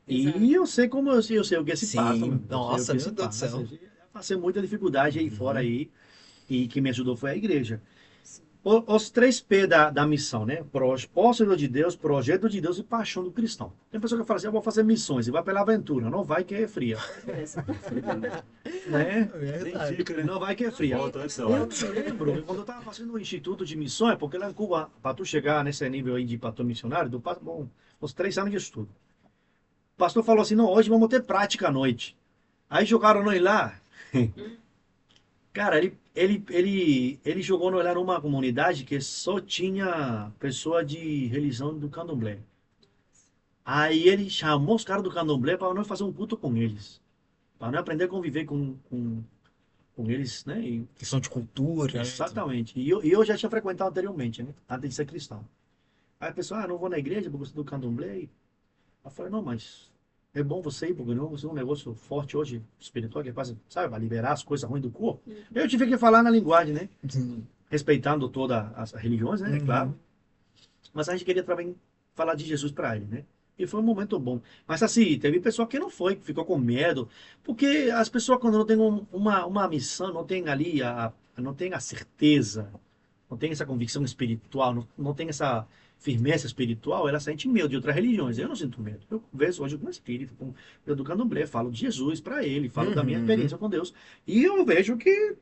Exato. E eu sei como eu sei o que se Sim. passa, mano. Eu sei Nossa, o que meu se Deus do passa. céu. Eu passei muita dificuldade aí fora aí, e que me ajudou foi a igreja. Sim. Os 3P da missão, né? Propósito de Deus, projeto de Deus e paixão do cristão. Tem pessoa que fala assim, eu vou fazer missões e vai pela aventura. Não vai que é fria, né? É Nem verdade. fica, né? Não vai que é fria. Volta antes da Eu hora. me lembro que quando eu estava fazendo o Instituto de Missões, porque lá em Cuba, para tu chegar nesse nível aí de pastor missionário, bom, uns 3 anos de estudo. O pastor falou assim, não, hoje vamos ter prática à noite. Aí jogaram nós lá. Cara, ele jogou nós lá numa comunidade que só tinha pessoa de religião do candomblé. Aí ele chamou os caras do candomblé para nós fazer um culto com eles. Para nós aprender a conviver com eles, né? Questão de cultura, né? Exatamente. E eu já tinha frequentado anteriormente, né? Antes de ser cristão. Aí a pessoa, não vou na igreja porque eu sou do candomblé. Eu falei, não, mas é bom você ir, porque não é um negócio forte hoje, espiritual, que é quase, sabe, vai liberar as coisas ruins do corpo. Eu tive que falar na linguagem, né? Sim. Respeitando todas as religiões, né? Uhum. Claro. Mas a gente queria também falar de Jesus para ele, né? E foi um momento bom. Mas assim, teve pessoa que não foi, que ficou com medo, porque as pessoas quando não têm uma missão, não tem ali não tem a certeza, não tem essa convicção espiritual, não tem essa firmeza espiritual, ela sente medo de outras religiões. Eu não sinto medo. Eu converso hoje com o espírito, com eu do candomblé, falo de Jesus para ele, falo da minha Uhum. experiência com Deus. E eu vejo que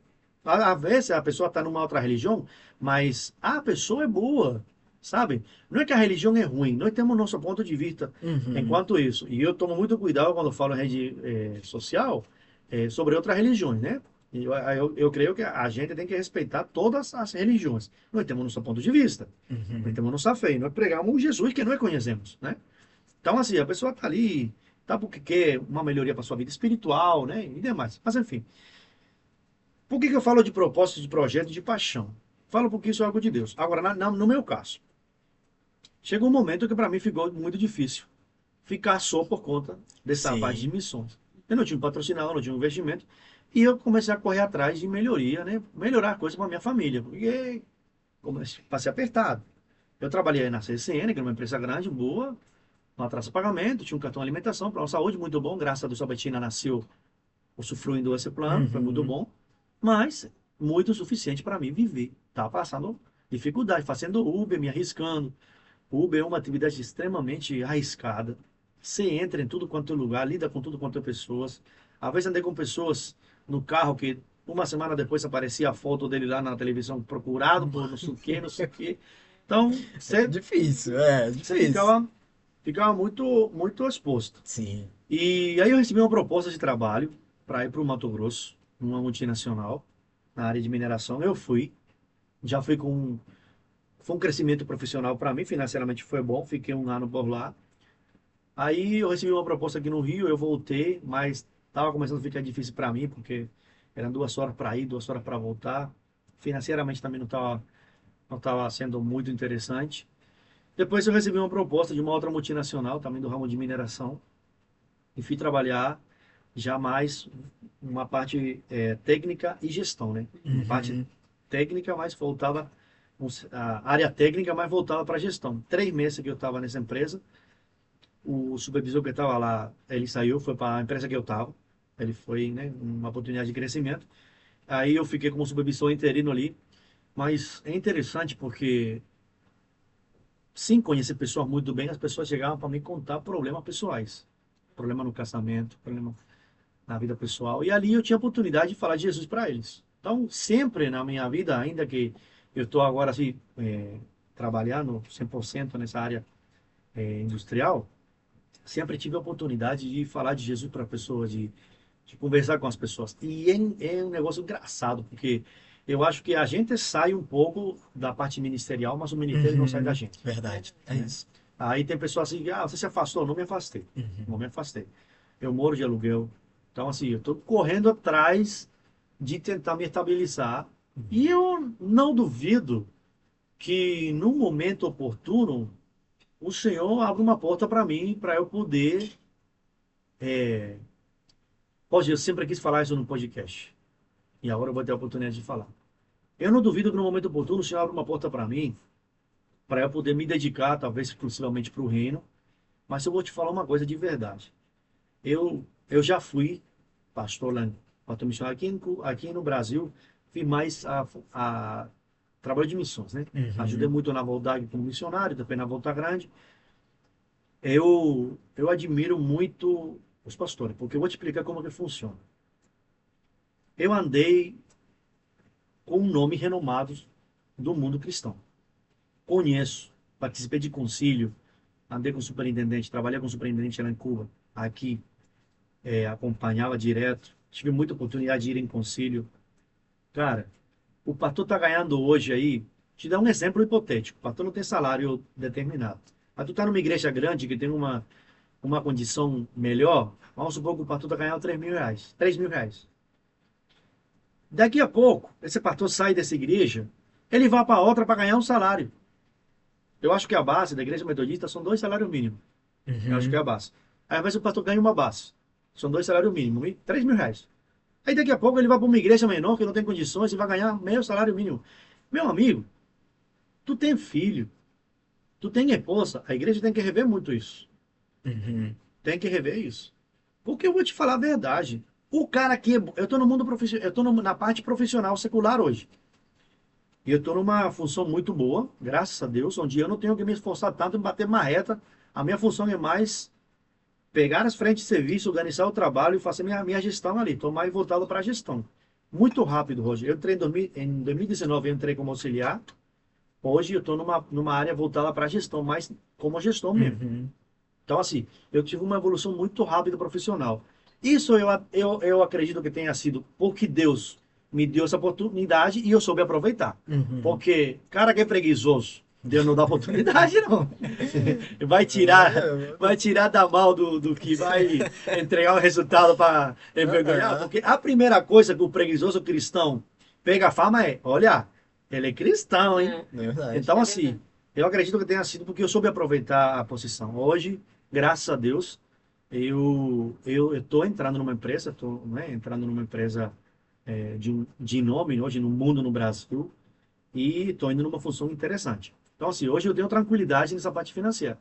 às vezes a pessoa está numa outra religião, mas a pessoa é boa, sabe? Não é que a religião é ruim, nós temos nosso ponto de vista Uhum. enquanto isso. E eu tomo muito cuidado quando falo em rede social sobre outras religiões, né? E eu creio que a gente tem que respeitar todas as religiões. Nós temos nosso ponto de vista, nós Uhum. temos nossa fé, e nós pregamos o Jesus que nós conhecemos, né? Então, assim, a pessoa está ali, tá porque quer uma melhoria para sua vida espiritual, né? E demais. Mas, enfim, por que eu falo de propósito, de projeto, de paixão? Falo porque isso é algo de Deus. Agora, no meu caso, chegou um momento que para mim ficou muito difícil ficar só por conta dessa Sim. parte de missões. Eu não tinha um patrocinador, não tinha um investimento, e eu comecei a correr atrás de melhoria, né? Melhorar a coisa para minha família, porque passei apertado. Eu trabalhei na CSN, que era uma empresa grande, boa, uma atraso pagamento, tinha um cartão de alimentação, plano de saúde muito bom, graças a Deus a Betina nasceu usufruindo desse plano, foi muito Uhum. bom, mas muito suficiente para mim viver. Estava passando dificuldade, fazendo Uber, me arriscando. Uber é uma atividade extremamente arriscada. Você entra em tudo quanto é lugar, lida com tudo quanto é pessoas. Às vezes andei com pessoas no carro que uma semana depois aparecia a foto dele lá na televisão, procurado por não sei o quê, não sei o quê. Então, É você difícil, você difícil. ficava muito, muito exposto. Sim. E aí eu recebi uma proposta de trabalho para ir para o Mato Grosso, numa multinacional, na área de mineração. Eu fui, já fui com. Foi um crescimento profissional para mim, financeiramente foi bom, fiquei um ano por lá. Aí eu recebi uma proposta aqui no Rio, eu voltei, mas estava começando a ficar difícil para mim, porque eram 2 horas para ir, 2 horas para voltar. Financeiramente também não tava sendo muito interessante. Depois eu recebi uma proposta de uma outra multinacional, também do ramo de mineração, e fui trabalhar já mais uma parte técnica e gestão, né? Uma parte Uhum. técnica mais voltada, a área técnica mais voltada para gestão. 3 meses que eu estava nessa empresa, o supervisor que estava lá, ele saiu, foi para a empresa que eu estava. Ele foi, né, uma oportunidade de crescimento. Aí eu fiquei como supervisor interino ali. Mas é interessante porque, sem conhecer pessoas muito bem, as pessoas chegavam para me contar problemas pessoais. Problema no casamento, problema na vida pessoal. E ali eu tinha a oportunidade de falar de Jesus para eles. Então, sempre na minha vida, ainda que eu estou agora assim, trabalhando 100% nessa área industrial, sempre tive a oportunidade de falar de Jesus para pessoas, de conversar com as pessoas. E é um negócio engraçado, porque eu acho que a gente sai um pouco da parte ministerial, mas o ministério não sai da gente. Verdade. É isso. Aí tem pessoas assim, você se afastou? Não me afastei. Não me afastei. Eu moro de aluguel. Então, assim, eu estou correndo atrás de tentar me estabilizar. E eu não duvido que, no momento oportuno, o Senhor abra uma porta para mim, para eu poder. Pode, eu sempre quis falar isso no podcast. E agora eu vou ter a oportunidade de falar. Eu não duvido que, no momento oportuno, o Senhor abra uma porta para mim, para eu poder me dedicar, talvez exclusivamente para o reino. Mas eu vou te falar uma coisa de verdade. Eu já fui pastor lá, pastor missionário aqui no Brasil, fiz mais a trabalho de missões, né? Ajudei muito na Voldag como missionário, também na Volta Grande. Eu admiro muito os pastores, porque eu vou te explicar como que funciona. Eu andei com nomes renomados do mundo cristão. Conheço, participei de concílio, andei com o superintendente, trabalhei com o superintendente lá em Cuba, aqui, acompanhava direto, tive muita oportunidade de ir em concílio. Cara, o pastor está ganhando hoje aí, te dá um exemplo hipotético, o pastor não tem salário determinado, mas tu está numa igreja grande que tem uma condição melhor, vamos supor que o pastor está ganhando R$ 3.000, R$ 3.000. Daqui a pouco, esse pastor sai dessa igreja, ele vai para outra para ganhar um salário. Eu acho que a base da igreja metodista são 2 salários mínimos. Eu acho que é a base. Aí, mas o pastor ganha uma base. São 2 salários mínimos, R$ 3.000. Aí daqui a pouco ele vai para uma igreja menor que não tem condições e vai ganhar meio salário mínimo. Meu amigo, tu tem filho, tu tem esposa, a igreja tem que rever muito isso. Tem que rever isso. Porque eu vou te falar a verdade. O cara aqui, eu estou no mundo profissional, eu estou na parte profissional secular hoje. E eu estou numa função muito boa, graças a Deus, onde eu não tenho que me esforçar tanto em bater marreta. A minha função é mais pegar as frentes de serviço, organizar o trabalho e fazer minha gestão ali, tomar e voltá-lo para a gestão. Muito rápido, Roger. Eu entrei em 2019, eu entrei como auxiliar. Hoje eu estou numa área voltada para a gestão, mas como gestor mesmo. Então, assim, eu tive uma evolução muito rápida profissional. Isso eu acredito que tenha sido porque Deus me deu essa oportunidade e eu soube aproveitar. Porque, cara que é preguiçoso, Deus não dá oportunidade, não. Vai tirar da mão do que vai entregar o resultado para envergonhar. Porque a primeira coisa que o preguiçoso cristão pega a fama é, olha, ele é cristão, hein? Então, assim, eu acredito que tenha sido porque eu soube aproveitar a posição. Hoje, graças a Deus, eu estou entrando numa empresa, de nome hoje no mundo, no Brasil, e estou indo numa função interessante. Então, assim, hoje eu tenho tranquilidade nessa parte financeira.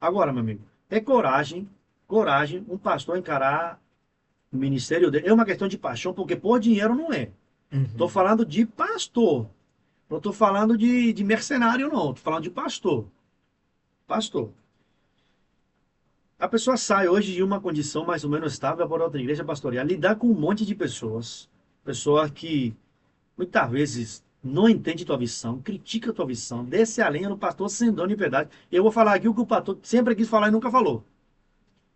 Agora, meu amigo, é coragem, um pastor encarar o ministério dele. É uma questão de paixão, porque por dinheiro não é. Estou falando de pastor. Não estou falando de mercenário, não. Estou falando de pastor. Pastor. A pessoa sai hoje de uma condição mais ou menos estável para outra igreja pastoreal, lidar com um monte de pessoas que muitas vezes não entende tua visão, critica tua visão, desce a lenha no pastor sem dó nem piedade. Eu vou falar aqui o que o pastor sempre quis falar e nunca falou.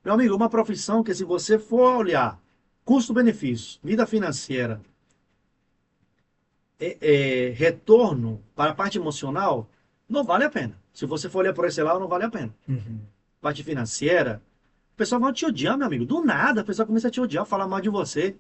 Meu amigo, uma profissão que, se você for olhar custo-benefício, vida financeira, retorno para a parte emocional, não vale a pena. Se você for olhar por esse lado, não vale a pena. Parte financeira, o pessoal vai te odiar, meu amigo. Do nada, a pessoa começa a te odiar, falar mal de você.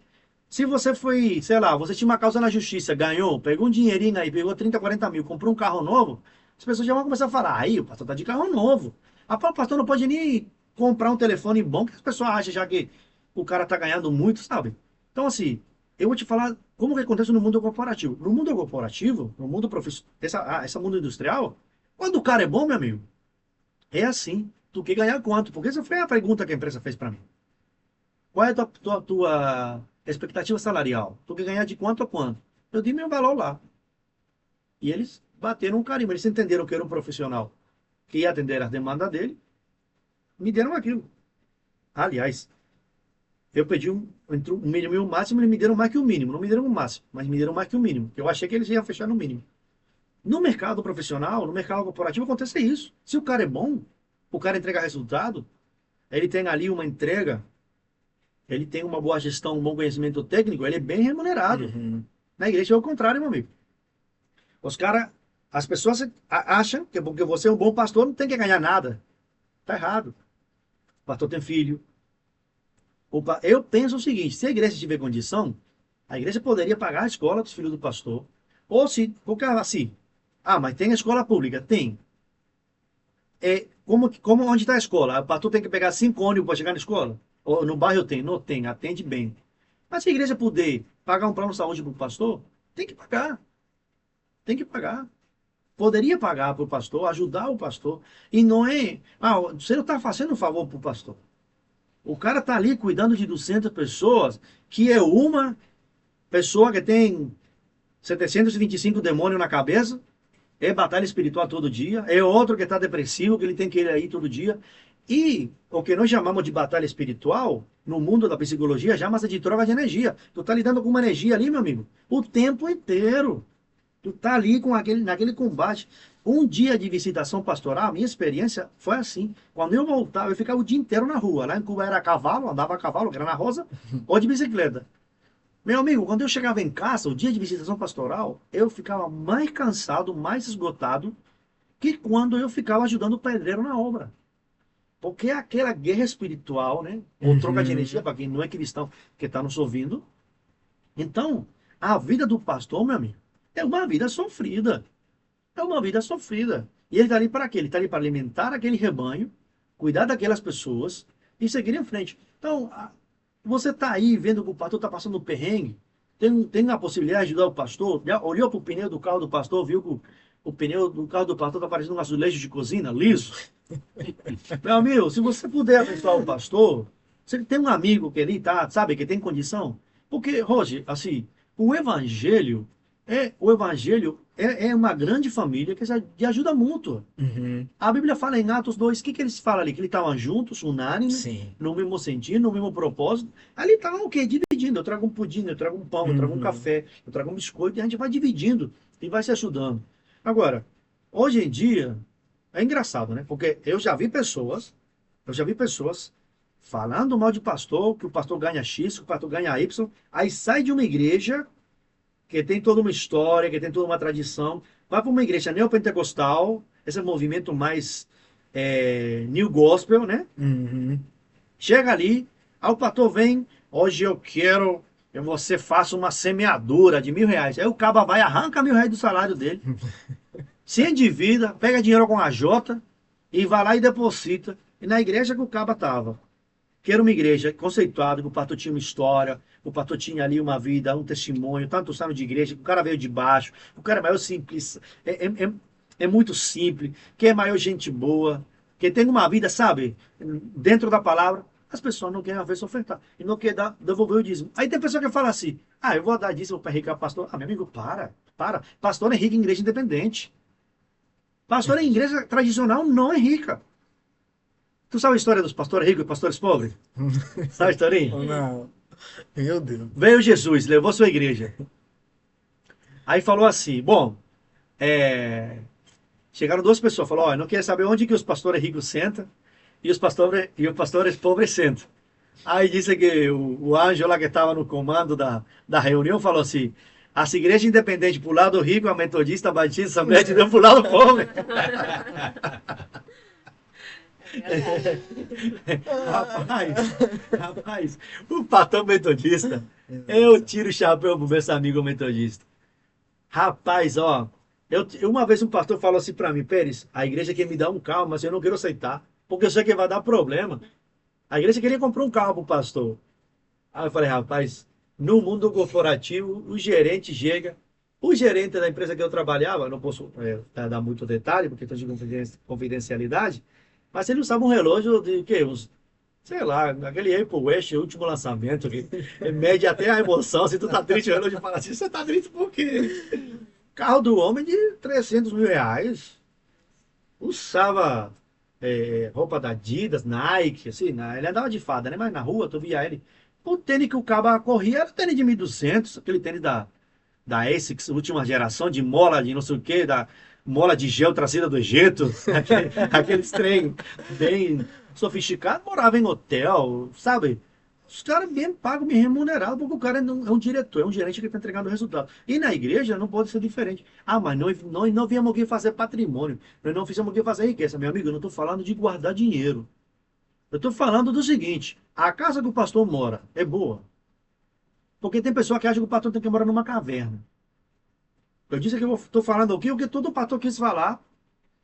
Se você foi, sei lá, você tinha uma causa na justiça, ganhou, pegou um dinheirinho aí, pegou 30, 40 mil, comprou um carro novo, as pessoas já vão começar a falar, aí, o pastor tá de carro novo. O pastor não pode nem comprar um telefone bom, que as pessoas acham já que o cara tá ganhando muito, sabe? Então, assim, eu vou te falar como que acontece no mundo corporativo. No mundo corporativo, no mundo profissional, essa mundo industrial, quando o cara é bom, meu amigo, é assim. Tu quer ganhar quanto? Porque essa foi a pergunta que a empresa fez para mim. qual é a tua expectativa salarial? Tu quer ganhar de quanto a quanto? Eu dei meu valor lá. E eles bateram um carimbo, eles entenderam que eu era um profissional que ia atender as demandas dele, me deram aquilo. Aliás, eu pedi entre o mínimo e o máximo, eles me deram mais que o mínimo. Não me deram o máximo, mas me deram mais que o mínimo. Eu achei que eles iam fechar no mínimo. No mercado profissional, no mercado corporativo, acontece isso. Se o cara é bom, o cara entrega resultado, ele tem ali uma entrega, ele tem uma boa gestão, um bom conhecimento técnico, ele é bem remunerado. Uhum. Na igreja é o contrário, meu amigo. Os caras, as pessoas acham que porque você é um bom pastor, não tem que ganhar nada. Tá errado. O pastor tem filho. Eu penso o seguinte, se a igreja tiver condição, a igreja poderia pagar a escola dos filhos do pastor. Ou se, qualquer assim, mas tem a escola pública? Tem. Onde está a escola? O pastor tem que pegar 5 ônibus para chegar na escola? Ou no bairro tem? Não tem, atende bem. Mas se a igreja puder pagar um plano de saúde para o pastor, tem que pagar. Tem que pagar. Poderia pagar para o pastor, ajudar o pastor. E não é. Você não está fazendo um favor para o pastor. O cara está ali cuidando de 200 pessoas, que é uma pessoa que tem 725 demônios na cabeça, é batalha espiritual todo dia, é outro que está depressivo, que ele tem que ir aí todo dia. E o que nós chamamos de batalha espiritual, no mundo da psicologia, chama-se de troca de energia. Tu está lidando com uma energia ali, meu amigo, o tempo inteiro. Tu tá ali naquele combate. Um dia de visitação pastoral, a minha experiência foi assim. Quando eu voltava, eu ficava o dia inteiro na rua. Lá em Cuba era a cavalo, andava a cavalo, que era na Rosa, ou de bicicleta. Meu amigo, quando eu chegava em casa, o dia de visitação pastoral, eu ficava mais cansado, mais esgotado, que quando eu ficava ajudando o pedreiro na obra. Porque é aquela guerra espiritual, né? Ou troca de energia, para quem não é cristão, que está nos ouvindo. Então, a vida do pastor, meu amigo, é uma vida sofrida. É uma vida sofrida. E ele está ali para quê? Ele está ali para alimentar aquele rebanho, cuidar daquelas pessoas e seguir em frente. Então, você está aí vendo que o pastor está passando um perrengue, tem a possibilidade de ajudar o pastor, já olhou para o pneu do carro do pastor, viu que o pneu do carro do pastor está parecendo um azulejo de cozinha, liso. Meu amigo, se você puder abençoar o pastor, você tem um amigo que ali tá, sabe, que tem condição. Porque, Roger, assim, o evangelho é uma grande família que de ajuda mútua. Uhum. A Bíblia fala em Atos 2, o que eles falam ali? Que eles estavam juntos, unânimes, Sim. no mesmo sentido, no mesmo propósito. Ali estavam o quê? Dividindo. Eu trago um pudim, eu trago um pão, eu trago um café, eu trago um biscoito, e a gente vai dividindo e vai se ajudando. Agora, hoje em dia, é engraçado, né? Porque eu já vi pessoas falando mal de pastor, que o pastor ganha X, que o pastor ganha Y, aí sai de uma igreja que tem toda uma história, que tem toda uma tradição, vai para uma igreja neopentecostal, esse movimento mais New Gospel, né? Uhum. Chega ali, aí o pastor vem, hoje eu quero que você faça uma semeadura de R$ 1.000. Aí o caba vai, arranca R$ 1.000 do salário dele, se endivida, pega dinheiro com a Jota e vai lá e deposita. E na igreja que o caba estava, que era uma igreja conceituada, que o pastor tinha uma história, o pastor tinha ali uma vida, um testemunho, tantos anos de igreja, que o cara veio de baixo, o cara é maior simples, é muito simples, que é maior gente boa, que tem uma vida, sabe, dentro da palavra, as pessoas não querem às vezes ofertar, e não querem devolver o dízimo. Aí tem pessoa que fala assim, eu vou dar dízimo para enriquecer pastor. Meu amigo, para. Pastor é rico em igreja independente. Pastor em igreja tradicional não é rica. Tu sabe a história dos pastores ricos e pastores pobres? Sabe a historinha? Não. Meu Deus. Veio Jesus, levou sua igreja. Aí falou assim, bom, chegaram duas pessoas, falou, não quer saber onde que os pastores ricos sentam e os pastores pobres sentam. Aí disse que o anjo lá que estava no comando da reunião falou assim, as igrejas independentes pro lado rico, a metodista, a batista, a metodista pro lado pobre. Rapaz, o pastor metodista, eu tiro o chapéu pro meu amigo metodista. Rapaz, uma vez um pastor falou assim para mim, Pérez, a igreja quer me dar um carro, mas eu não quero aceitar, porque eu sei que vai dar problema. A igreja queria comprar um carro pro pastor. Aí eu falei, rapaz, no mundo corporativo, o gerente chega, o gerente da empresa que eu trabalhava, não posso dar muito detalhe, porque estou de confidencialidade, mas ele usava um relógio de quê? Uns sei lá, aquele Apple West, o último lançamento, que mede até a emoção. Se tu tá triste, eu de falar assim, você tá triste por quê? Carro do homem de 300 mil reais. Usava roupa da Adidas, Nike, assim, ele andava de fada, né? Mas na rua tu via ele. O tênis que o caba corria era tênis de 1.200, aquele tênis da ASICS, última geração, de mola de não sei o quê, da mola de gel trazida do Egito, aqueles trem bem sofisticado, morava em hotel, sabe? Os caras bem pagam, bem remunerados, porque o cara é um diretor, é um gerente que está entregando o resultado. E na igreja não pode ser diferente. Ah, mas nós não viemos aqui fazer patrimônio, nós não fizemos aqui fazer riqueza. Meu amigo, eu não estou falando de guardar dinheiro. Eu estou falando do seguinte, a casa que o pastor mora é boa. Porque tem pessoa que acha que o pastor tem que morar numa caverna. Eu disse que eu estou falando aqui o que todo pastor quis falar,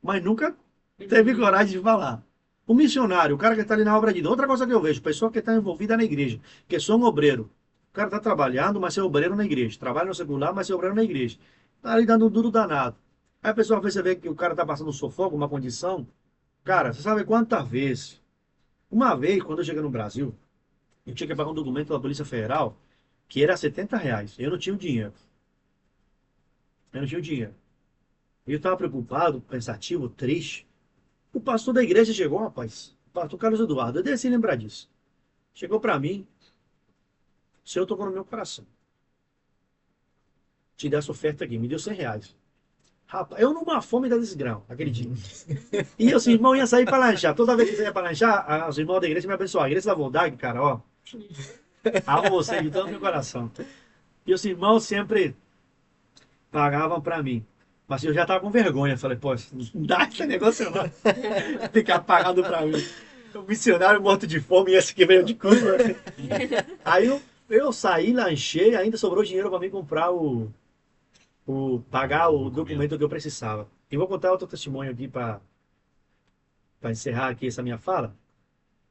mas nunca teve coragem de falar. O missionário, o cara que está ali na obra de Deus. Outra coisa que eu vejo, pessoa que está envolvida na igreja, que é só um obreiro. O cara está trabalhando, mas é obreiro na igreja. Trabalha no secular, mas é obreiro na igreja. Está ali dando um duro danado. Aí a pessoa você vê que o cara está passando um sufoco, uma condição. Cara, você sabe quantas vezes? Uma vez, quando eu cheguei no Brasil, eu tinha que pagar um documento da Polícia Federal que era R$ 70. Eu não tinha o dinheiro. Eu não tinha o dinheiro. Eu estava preocupado, pensativo, triste. O pastor da igreja chegou, rapaz. O pastor Carlos Eduardo. Eu desci lembrar disso. Chegou para mim. O Senhor tocou no meu coração. Te dei essa oferta aqui. Me deu R$ 100. Rapaz, eu numa fome da desgrão, aquele dia. E os irmãos iam sair para lanchar. Toda vez que eu ia para lanchar, os irmãos da igreja me abençoaram. A igreja da Vontade, cara, ó. Amo você de todo meu coração. E os irmãos sempre pagavam para mim. Mas eu já estava com vergonha. Falei, pô, não dá esse negócio não. Ficar pagado para mim. O missionário morto de fome e esse que veio de curva. Aí eu saí, lanchei, ainda sobrou dinheiro para mim comprar pagar o documento que eu precisava. E vou contar outro testemunho aqui para encerrar aqui essa minha fala.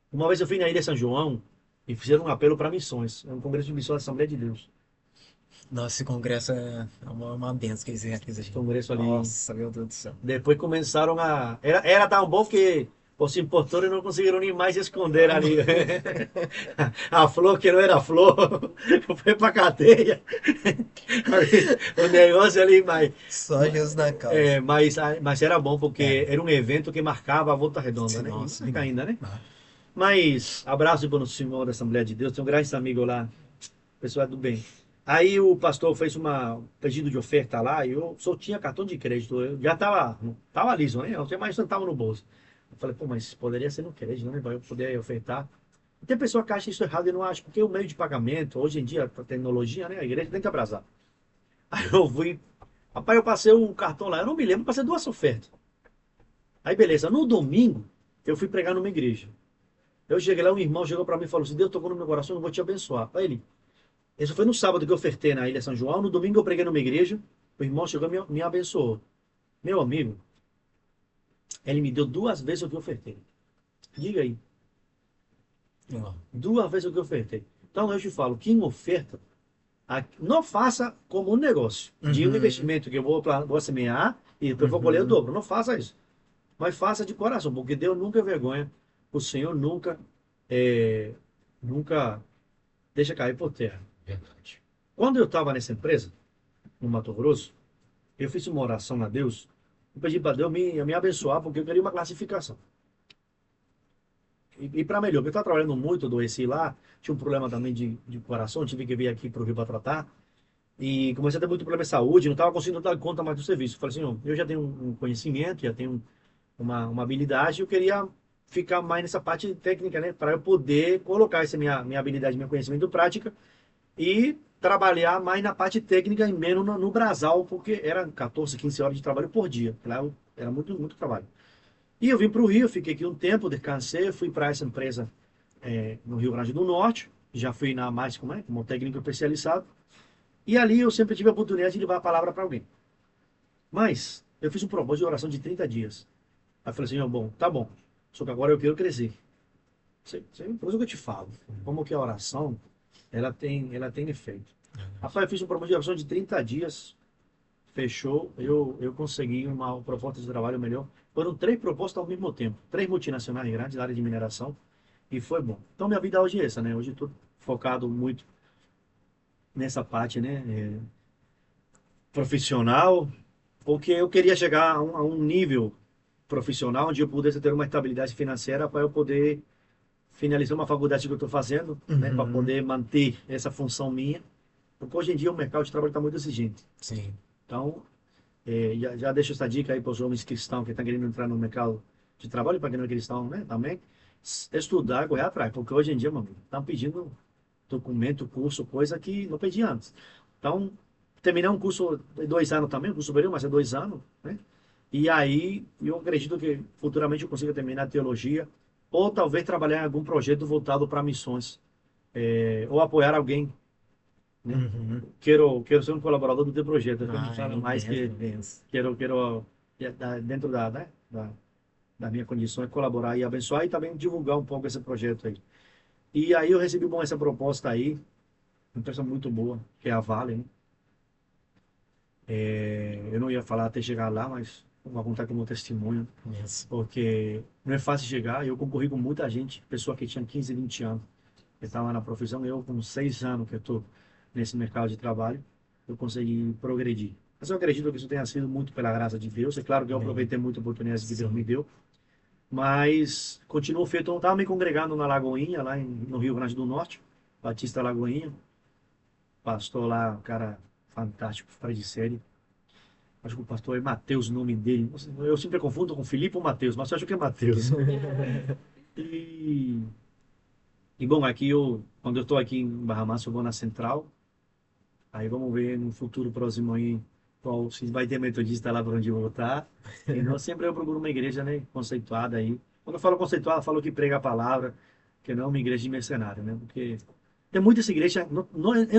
Uma vez eu fui na Ilha São João e fizeram um apelo para missões. É um congresso de missões da Assembleia de Deus. Nossa, esse congresso é uma benção que eles realizam, gente. Congresso ali. Nossa, meu Deus do céu. Depois começaram a... Era tão bom que os importadores não conseguiram nem mais esconder ali. A flor que não era flor foi pra cadeia. O negócio ali, Só Jesus na causa. mas era bom porque era um evento que marcava a Volta Redonda, Sim, né? nossa, Fica ainda, né? Ah. Mas abraço para o senhor da Assembleia de Deus, tem um grande amigo lá, pessoal do bem. Aí o pastor fez um pedido de oferta lá e eu só tinha cartão de crédito, eu já tava liso, né? Eu tinha mais centavo no bolso. Eu falei, pô, mas poderia ser no crédito, né? Para eu poder ofertar. E tem pessoa que acha isso errado e não acha, porque o meio de pagamento, hoje em dia, a tecnologia, né? A igreja tem que abraçar. Aí eu fui, rapaz, eu passei um cartão lá, eu não me lembro, passei 2 ofertas. Aí beleza, no domingo eu fui pregar numa igreja. Eu cheguei lá, um irmão chegou para mim e falou assim, Deus tocou no meu coração, eu vou te abençoar. Aí ele, isso foi no sábado que eu ofertei na Ilha São João, no domingo eu preguei numa igreja, o irmão chegou e me abençoou. Meu amigo, ele me deu 2 vezes o que eu ofertei. Diga aí. 2 vezes o que eu ofertei. Então eu te falo, quem oferta, não faça como um negócio, de um investimento que eu vou semear e depois vou colher o dobro. Não faça isso. Mas faça de coração, porque Deus nunca é vergonha, o Senhor nunca deixa cair por terra. Verdade. Quando eu estava nessa empresa, no Mato Grosso, eu fiz uma oração a Deus, eu pedi para Deus me abençoar, porque eu queria uma classificação. E para melhor, porque eu estava trabalhando muito, adoeci lá, tinha um problema também de coração, tive que vir aqui para o Rio para tratar, e comecei a ter muito problema de saúde, não estava conseguindo dar conta mais do serviço. Falei assim, eu já tenho um conhecimento, já tenho uma habilidade, eu queria ficar mais nessa parte técnica, né, para eu poder colocar essa minha habilidade, meu conhecimento em prática, e trabalhar mais na parte técnica e menos no brasal, porque era 14, 15 horas de trabalho por dia. Lá era muito, muito trabalho. E eu vim para o Rio, fiquei aqui um tempo, descansei, fui para essa empresa no Rio Grande do Norte, já fui como técnico especializado, e ali eu sempre tive a oportunidade de levar a palavra para alguém. Mas eu fiz um propósito de oração de 30 dias. Aí eu falei assim, bom, tá bom, só que agora eu quero crescer. Por isso que eu te falo, como que a oração, ela tem efeito. Rapaz, eu fiz um propósito de oração de 30 dias, fechou, eu consegui uma proposta de trabalho melhor. Foram 3 propostas ao mesmo tempo, 3 multinacionais grandes da área de mineração, E foi bom. Então, minha vida hoje é essa, né? Hoje eu tô focado muito nessa parte, né? Profissional, porque eu queria chegar a um nível profissional onde eu pudesse ter uma estabilidade financeira para eu poder finalizar uma faculdade que eu estou fazendo, né? Para Uhum. poder manter essa função minha. Porque hoje em dia o mercado de trabalho está muito exigente. Sim. Então, já deixo essa dica aí para os homens cristãos que estão querendo entrar no mercado de trabalho, para quem não é cristão, né? Também, estudar, correr atrás. Porque hoje em dia, mano, estão pedindo documento, curso, coisa que não pedia antes. Então, terminei um curso de 2 anos também, um curso superior, mas é 2 anos, né? E aí, eu acredito que futuramente eu consiga terminar a teologia, ou talvez trabalhar em algum projeto voltado para missões, ou apoiar alguém, né? Uhum. Quero ser um colaborador do teu projeto, eu não Ah, sabe é mais benção, que benção. quero dentro né, da minha condição, é colaborar e abençoar e também divulgar um pouco esse projeto aí. E aí eu recebi bom essa proposta aí, uma empresa muito boa, que é a Vale, né? Eu não ia falar até chegar lá, mas vou contar como testemunho, Benção. porque não é fácil chegar. Eu concorri com muita gente, pessoa que tinha 15, 20 anos, que estava na profissão. Eu, com 6 anos que eu estou nesse mercado de trabalho, eu consegui progredir. Mas eu acredito que isso tenha sido muito pela graça de Deus. É claro que eu Amém. aproveitei muitas oportunidades que Deus me Sim. deu, mas continuo feito. Eu estava me congregando na Lagoinha, lá no Rio Grande do Norte, Batista Lagoinha, pastor lá, um cara fantástico, fora de série. Acho que o pastor é Mateus o nome dele. Eu sempre confundo com Filipe ou Mateus, mas eu acho que é Mateus. E, bom, quando eu estou aqui em Barra Mansa, eu vou na Central. Aí vamos ver no futuro próximo aí se vai ter metodista lá para onde eu vou estar. E não, sempre eu procuro uma igreja, né, conceituada aí. Quando eu falo conceituada, eu falo que prega a palavra, que não é uma igreja de mercenário, né? Porque tem muitas igrejas, eu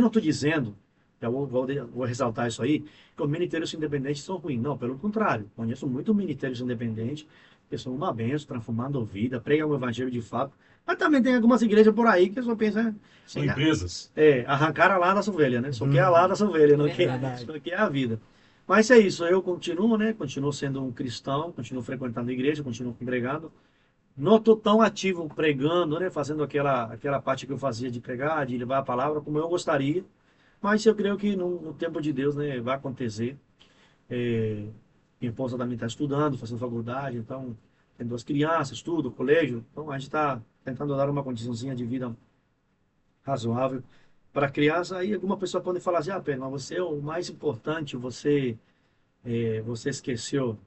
não estou dizendo, vou ressaltar isso aí, que os ministérios independentes são ruins. Não, pelo contrário. Conheço muitos ministérios independentes que são uma benção, transformando a vida, pregam o evangelho de fato. Mas também tem algumas igrejas por aí que só pensam São empresas. arrancar a lata da ovelha, né? Só quer a lata Uhum. da ovelha, não quer, Verdade. não quer a vida. Mas é isso, eu continuo, né? Continuo sendo um cristão, continuo frequentando a igreja, continuo congregando. Não estou tão ativo pregando, né? Fazendo aquela parte que eu fazia de pregar, de levar a palavra, como eu gostaria. Mas eu creio que no tempo de Deus, né, vai acontecer. É, minha esposa também está estudando, fazendo faculdade, então tem 2 crianças, estudo, colégio. Então a gente está tentando dar uma condiçãozinha de vida razoável para a criança. Aí alguma pessoa pode falar assim, Pedro, mas você é o mais importante, você esqueceu.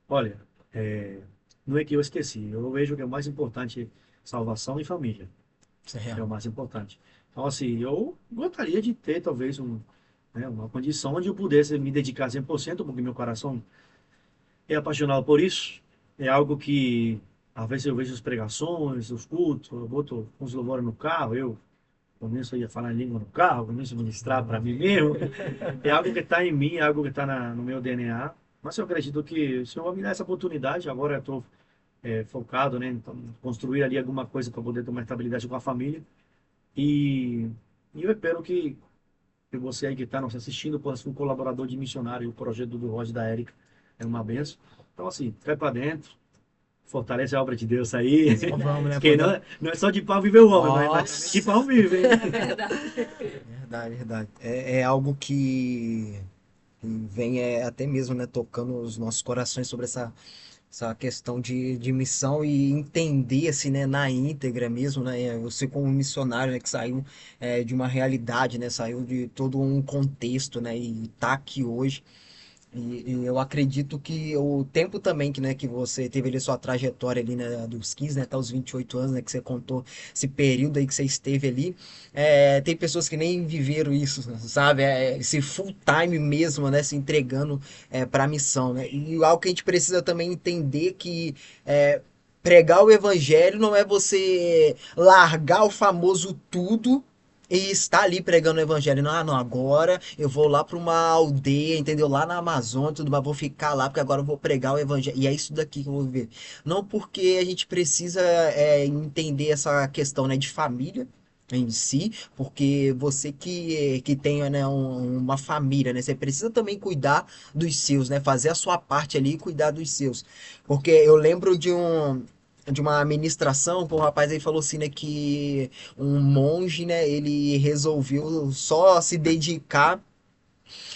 Olha, é, não é que eu esqueci, eu vejo que é o mais importante salvação e família, Isso é é o real. mais importante. Então, assim, eu gostaria de ter talvez uma condição onde eu pudesse me dedicar 100%, porque meu coração é apaixonado por isso. É algo que, às vezes, eu vejo as pregações, os cultos, eu boto uns louvores no carro, eu começo a falar em língua no carro, começo a ministrar para mim mesmo. É algo que está em mim, é algo que está no meu DNA. Mas eu acredito que o Senhor vai me dar essa oportunidade. Agora eu estou focado, né, então, construir ali alguma coisa para poder ter uma estabilidade com a família. E, eu espero que você aí que está nos assistindo possa ser um colaborador de missionário. O projeto do Roger e da Érica é uma benção. Então, assim, vai para dentro, fortalece a obra de Deus aí. Vamos, né? Que Poder... não é só de pão viver o homem, mas Nossa. de pão vive, hein? É verdade. Verdade, verdade. É algo que vem até mesmo, né, tocando os nossos corações sobre essa questão de missão e entender, assim, né, na íntegra mesmo, né, você como missionário, né, que saiu de uma realidade, né, saiu de todo um contexto, né, e tá aqui hoje. E eu acredito que o tempo também que, né, que você teve ali sua trajetória ali, né, dos 15, né, até os 28 anos, né, que você contou esse período aí que você esteve ali, tem pessoas que nem viveram isso, sabe? Esse full time mesmo, né, se entregando para a missão, né? E algo que a gente precisa também entender que pregar o evangelho não é você largar o famoso tudo e está ali pregando o evangelho. Não, não, agora eu vou lá para uma aldeia, entendeu? Lá na Amazônia, tudo, mas vou ficar lá porque agora eu vou pregar o evangelho. E é isso daqui que eu vou ver. Não porque a gente precisa entender essa questão, né, de família em si, porque você que tem, né, uma família, né, você precisa também cuidar dos seus, né, fazer a sua parte ali e cuidar dos seus. Porque eu lembro de uma ministração, pô, o rapaz aí falou assim, né, que um monge, né, ele resolveu só se dedicar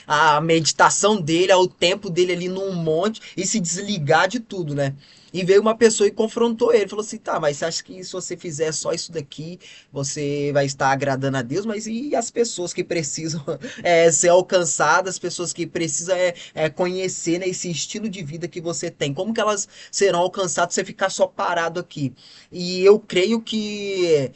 à meditação dele, ao tempo dele ali num monte e se desligar de tudo, né? E veio uma pessoa e confrontou ele, falou assim, tá, mas você acha que se você fizer só isso daqui, você vai estar agradando a Deus? Mas e as pessoas que precisam ser alcançadas, as pessoas que precisam conhecer, né, esse estilo de vida que você tem? Como que elas serão alcançadas se você ficar só parado aqui? E eu creio que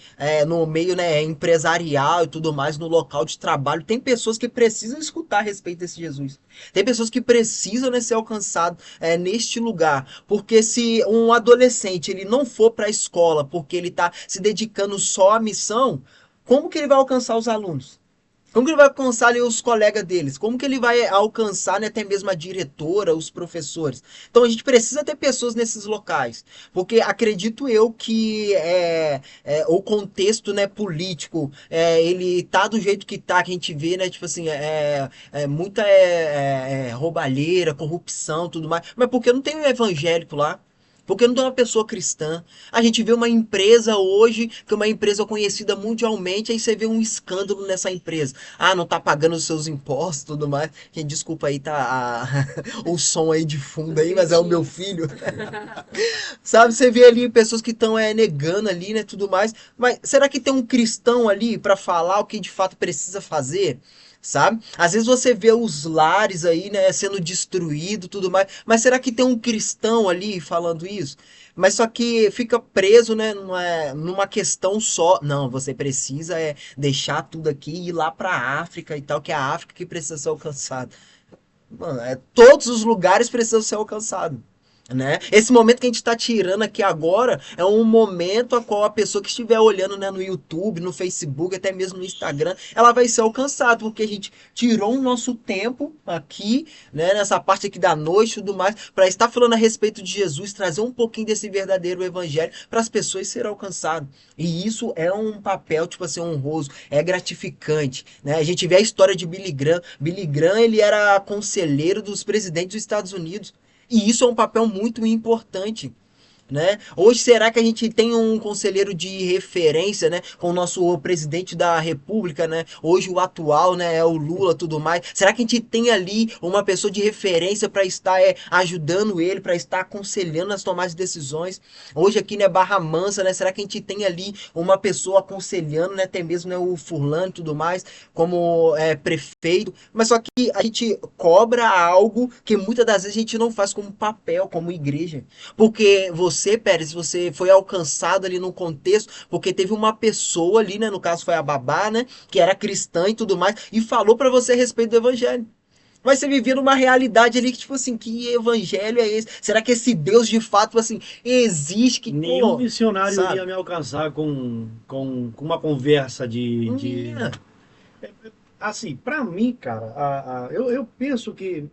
no meio, né, empresarial e tudo mais, no local de trabalho, tem pessoas que precisam escutar a respeito desse Jesus. Tem pessoas que precisam, né, ser alcançadas neste lugar. Porque se um adolescente ele não for para a escola porque ele está se dedicando só à missão, como que ele vai alcançar os alunos? Como que ele vai alcançar ali, os colegas deles? Como que ele vai alcançar, né, até mesmo a diretora, os professores? Então a gente precisa ter pessoas nesses locais, porque acredito eu que o contexto, né, político, ele tá do jeito que tá, que a gente vê, né, tipo assim, muita roubalheira, corrupção, tudo mais, mas porque não tem um evangélico lá? Porque não tem uma pessoa cristã. A gente vê uma empresa hoje, que é uma empresa conhecida mundialmente, aí você vê um escândalo nessa empresa. Ah, não tá pagando os seus impostos e tudo mais. Gente, desculpa aí, tá o som aí de fundo aí, mas é o meu filho. Sabe, você vê ali pessoas que estão negando ali, né, tudo mais. Mas será que tem um cristão ali para falar o que de fato precisa fazer? Sabe? Às vezes você vê os lares aí, né, sendo destruído, tudo mais, mas será que tem um cristão ali falando isso? Mas só que fica preso, né, numa questão só. Não, você precisa deixar tudo aqui e ir lá para a África e tal, que é a África que precisa ser alcançada. Mano, todos os lugares precisam ser alcançados. Né? Esse momento que a gente está tirando aqui agora é um momento a qual a pessoa que estiver olhando, né, no YouTube, no Facebook, até mesmo no Instagram, ela vai ser alcançada, porque a gente tirou o nosso tempo aqui, né, nessa parte aqui da noite e tudo mais, para estar falando a respeito de Jesus, trazer um pouquinho desse verdadeiro evangelho para as pessoas serem alcançadas. E isso é um papel, tipo assim, honroso, é gratificante, né? A gente vê a história de Billy Graham. Billy Graham, ele era conselheiro dos presidentes dos Estados Unidos. E isso é um papel muito importante, né? Hoje será que a gente tem um conselheiro de referência, né, com o nosso presidente da República, né? Hoje o atual, né, é o Lula, tudo mais. Será que a gente tem ali uma pessoa de referência para estar ajudando ele, para estar aconselhando nas tomadas de decisões? Hoje aqui, né, Barra Mansa, né? Será que a gente tem ali uma pessoa aconselhando, né, até mesmo, né, o Furlan e tudo mais, como prefeito? Mas só que a gente cobra algo que muitas das vezes a gente não faz como papel, como igreja. Porque você, Pérez, você foi alcançado ali no contexto, porque teve uma pessoa ali, né, no caso foi a babá, né, que era cristã e tudo mais, e falou para você a respeito do evangelho. Mas você vivia numa realidade ali que, tipo assim, que evangelho é esse? Será que esse Deus de fato, assim, existe? Que, Nenhum pô, missionário sabe? ia me alcançar com uma conversa Não de... ia. Assim, para mim, cara, eu penso que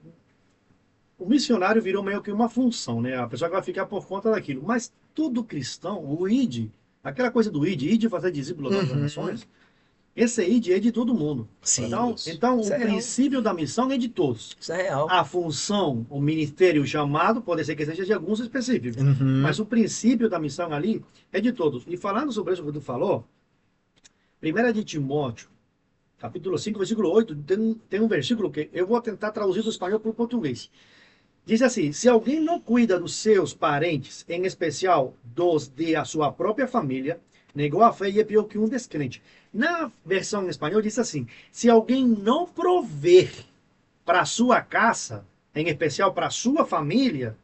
o missionário virou meio que uma função, né? A pessoa que vai ficar por conta daquilo. Mas todo cristão, o ID, aquela coisa do ID fazer discípulos das Uhum. nações, esse ID é de todo mundo. Sim. Então Isso o é real. princípio da missão é de todos. Isso é real. A função, o ministério, o chamado, pode ser que seja de alguns específicos. Uhum. Mas o princípio da missão ali é de todos. E falando sobre isso que tu falou, 1 de Timóteo, capítulo 5, versículo 8, tem um versículo que eu vou tentar traduzir do espanhol para o português. Diz assim: se alguém não cuida dos seus parentes, em especial dos de a sua própria família, negou a fé e é pior que um descrente. Na versão em espanhol diz assim: se alguém não prover para sua casa, em especial para sua família,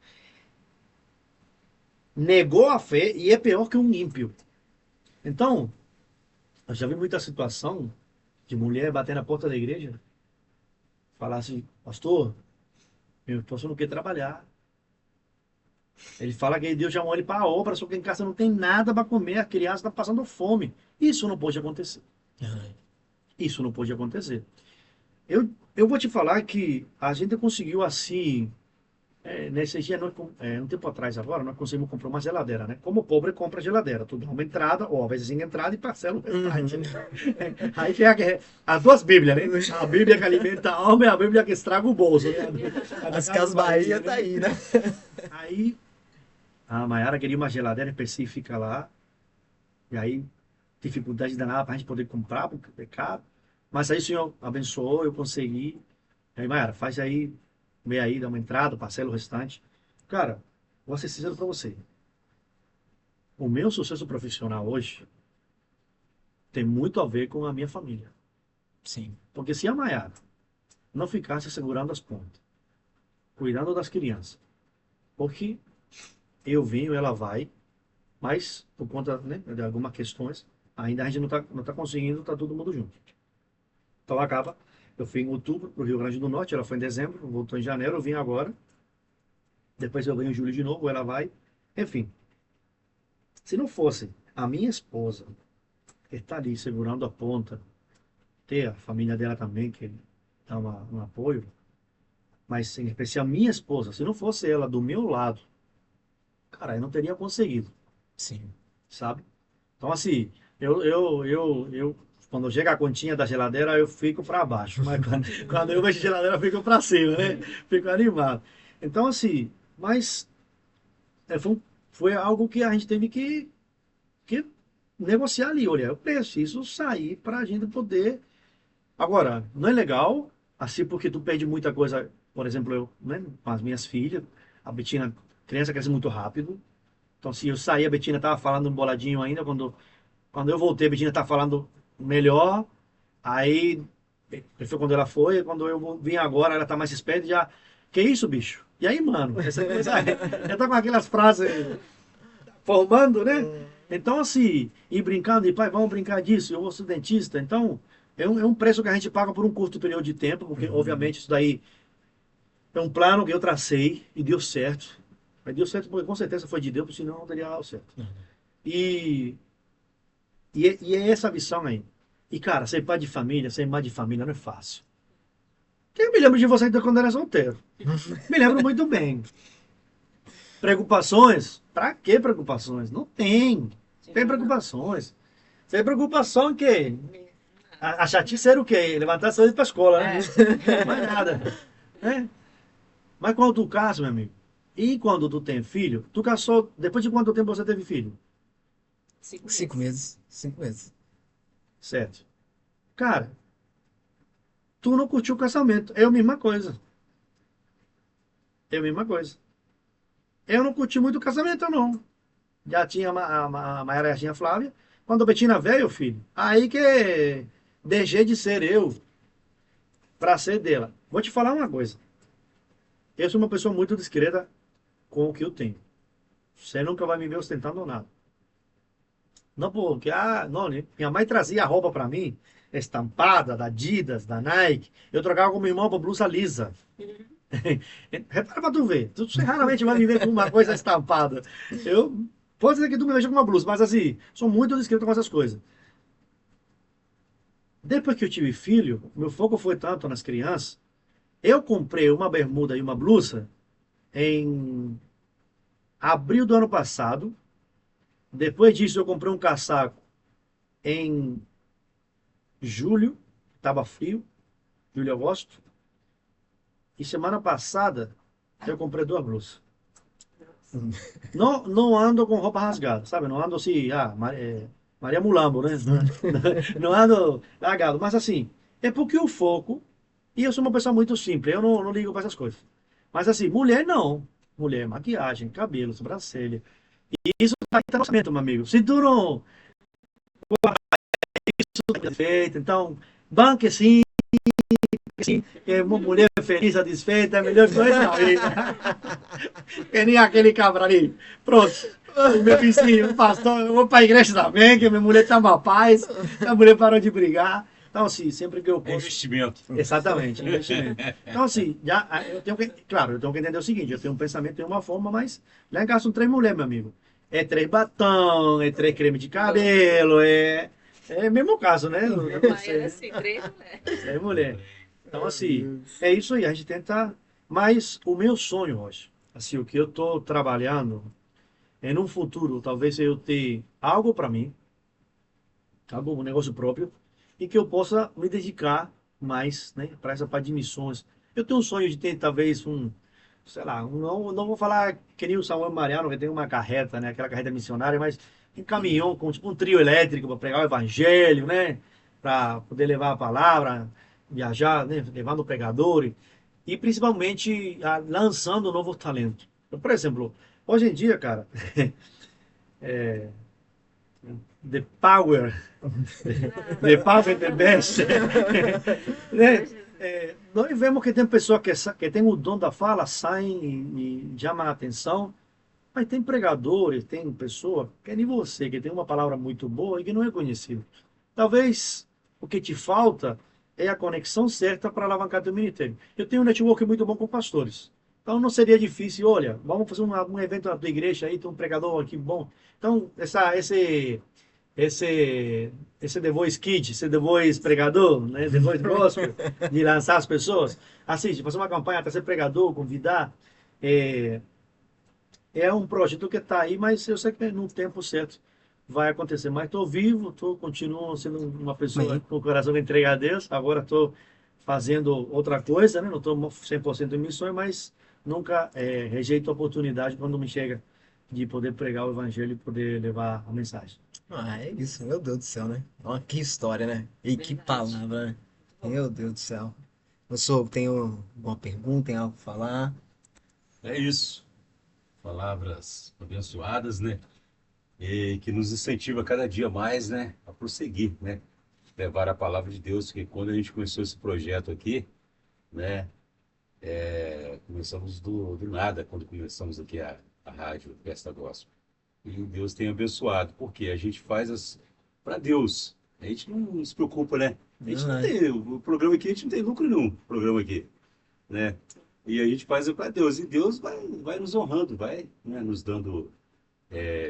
negou a fé e é pior que um ímpio. Então, eu já vi muita situação de mulher bater na porta da igreja, falar assim: pastor, meu esposo não quer trabalhar. Ele fala que Deus chamou ele para a obra, só que em casa não tem nada para comer, a criança está passando fome. Isso não pode acontecer. Isso não pode acontecer. Eu vou te falar que a gente conseguiu assim, nesse dia, um tempo atrás agora, nós conseguimos comprar uma geladeira, né? Como pobre compra geladeira, tudo uma entrada, ou às vezes em entrada e parcela o restante. Aí tem as duas Bíblias, né? A Bíblia que alimenta a alma e a Bíblia que estraga o bolso. Né? As Casas Bahia tá aí, né? Aí A Mayara queria uma geladeira específica lá, e aí dificuldade danada para a gente poder comprar, porque é caro. Mas aí o Senhor abençoou, eu consegui. Aí, Mayara, faz aí, vê aí, dá uma entrada, parcela o restante. Cara, vou ser sincero para você. O meu sucesso profissional hoje tem muito a ver com a minha família. Sim. Porque se a Mayara não ficasse segurando as pontas, cuidando das crianças, porque eu venho, ela vai, mas por conta, né, de algumas questões, ainda a gente não tá conseguindo, tá todo mundo junto. Então acaba, eu fui em outubro pro Rio Grande do Norte, ela foi em dezembro, voltou em janeiro, eu vim agora, depois eu venho em julho de novo, ela vai, enfim. Se não fosse a minha esposa que está ali segurando a ponta, ter a família dela também, que dá um apoio, mas em especial minha esposa, se não fosse ela do meu lado, cara, eu não teria conseguido, Sim. sabe? Então, assim, quando chega a continha da geladeira, eu fico para baixo, mas quando eu vejo geladeira, eu fico para cima, né? Fico animado. Então, assim, mas foi algo que a gente teve que negociar ali, olha, eu preciso sair para a gente poder. Agora, não é legal, assim, porque tu perde muita coisa, por exemplo, eu, né, com as minhas filhas, a Betina, criança cresce muito rápido, então se eu sair, a Betina tava falando um boladinho ainda, quando eu voltei, a Betina tá falando melhor, aí, foi quando ela foi, quando eu vim agora, ela tá mais esperta, já, que isso, bicho? E aí, mano? Essa coisa, já tá com aquelas frases formando, né? Então, assim, e brincando, e pai, vamos brincar disso, eu vou ser dentista. Então, é um preço que a gente paga por um curto período de tempo, porque, obviamente, isso daí é um plano que eu tracei e deu certo. Mas deu certo porque, com certeza, foi de Deus, senão não teria dado certo. E, e é essa visão aí. E, cara, ser pai de família, ser mãe de família não é fácil. Eu me lembro de você quando era solteiro. Me lembro muito bem. Preocupações? Pra que preocupações? Não tem. Tem preocupações. Tem preocupação que a chatice era o quê? Levantar cedo e ir pra escola, né? Mais nada. Né? Mas quando tu casa, meu amigo, e quando tu tem filho, tu casou, depois de quanto tempo você teve filho? 5 meses. 5 meses. Certo. Cara, tu não curtiu o casamento. É a mesma coisa. É a mesma coisa. Eu não curti muito o casamento, não. Já tinha a Maera, já tinha a Flávia. Quando a Betina veio, filho, aí que deixei de ser eu para ser dela. Vou te falar uma coisa. Eu sou uma pessoa muito discreta com o que eu tenho. Você nunca vai me ver ostentando nada. Não porque, não, né? Minha mãe trazia roupa para mim, estampada, da Adidas, da Nike. Eu trocava com meu irmão por blusa lisa. Repara pra tu ver. Você raramente vai me ver com uma coisa estampada. Eu, pode ser que tu me veja com uma blusa, mas assim, sou muito discreto com essas coisas. Depois que eu tive filho, meu foco foi tanto nas crianças. Eu comprei uma bermuda e uma blusa em abril do ano passado. Depois disso, eu comprei um casaco em julho, estava frio, julho e agosto. E semana passada, eu comprei duas blusas. Não ando com roupa rasgada, sabe? Não ando assim, Maria Mulambo, né? Não ando rasgado. Mas assim, é porque o foco. E eu sou uma pessoa muito simples, eu não ligo para essas coisas. Mas assim, mulher não. Mulher, maquiagem, cabelo, sobrancelha. E isso tá em tratamento, meu amigo. Se tu não é feito, então, banque sim, que uma mulher feliz, satisfeita, é a melhor coisa da vida. Que nem aquele cabra ali. Pronto. O meu vizinho, o pastor, eu vou para a igreja também, que minha mulher está uma paz, a mulher parou de brigar. Então, assim, sempre que eu É posso. investimento. Exatamente, investimento. Então, assim, eu tenho que. Claro, eu tenho que entender o seguinte: eu tenho um pensamento, tenho uma forma, mas lá em casa são 3 mulheres, meu amigo. É 3 batom, é 3 creme de cabelo, é mesmo caso, né? Mas é assim, 3 mulheres. 3 mulheres. Então, assim, é isso aí. A gente tenta. Mas o meu sonho hoje, assim, o que eu estou trabalhando é no futuro, talvez eu ter algo para mim, algo, um negócio próprio, e que eu possa me dedicar mais, né, para essa parte de missões. Eu tenho um sonho de ter talvez sei lá, não vou falar que nem o Samuel Mariano, que tem uma carreta, né? Aquela carreta missionária, mas um caminhão com tipo um trio elétrico para pregar o evangelho, né? Para poder levar a palavra, viajar, né? Levando o pregador e principalmente lançando um novo talento. Então, por exemplo, hoje em dia, cara, the power, the power the best, né? Nós vemos que tem pessoa que tem o dom da fala, saem e chamam a atenção, mas tem pregadores, tem pessoa que é nem você, que tem uma palavra muito boa e que não é conhecido. Talvez o que te falta é a conexão certa para alavancar teu ministério. Eu tenho um network muito bom com pastores. Então não seria difícil, olha, vamos fazer um evento na tua igreja aí, tem um pregador aqui bom. Então, esse The Voice Kid, esse The Voice pregador, né? The Voice Gospel, de lançar as pessoas. Assim, de fazer uma campanha, trazer pregador, convidar. É, é um projeto que está aí, mas eu sei que no tempo certo vai acontecer. Mas estou vivo, continuo sendo uma pessoa Bem. com o coração entregue a Deus. Agora estou fazendo outra coisa, né? Não estou 100% em missões, mas nunca rejeito a oportunidade quando me chega de poder pregar o evangelho e poder levar a mensagem. Ah, é isso, meu Deus do céu, né? Ó, que história, né? E que Verdade. palavra, né? Meu Deus do céu. Eu sou, tenho uma pergunta, tem algo pra falar? É isso. Palavras abençoadas, né? E que nos incentiva cada dia mais, né? A prosseguir, né? Levar a palavra de Deus, que quando a gente começou esse projeto aqui, né? Começamos do nada, quando começamos aqui a rádio Festa Gospel. E Deus tem abençoado, porque a gente faz as para Deus. A gente não se preocupa, né? A gente não Verdade. tem, o programa aqui, a gente não tem lucro nenhum, o programa aqui, né? E a gente faz para Deus, e Deus vai nos honrando, vai, né, nos dando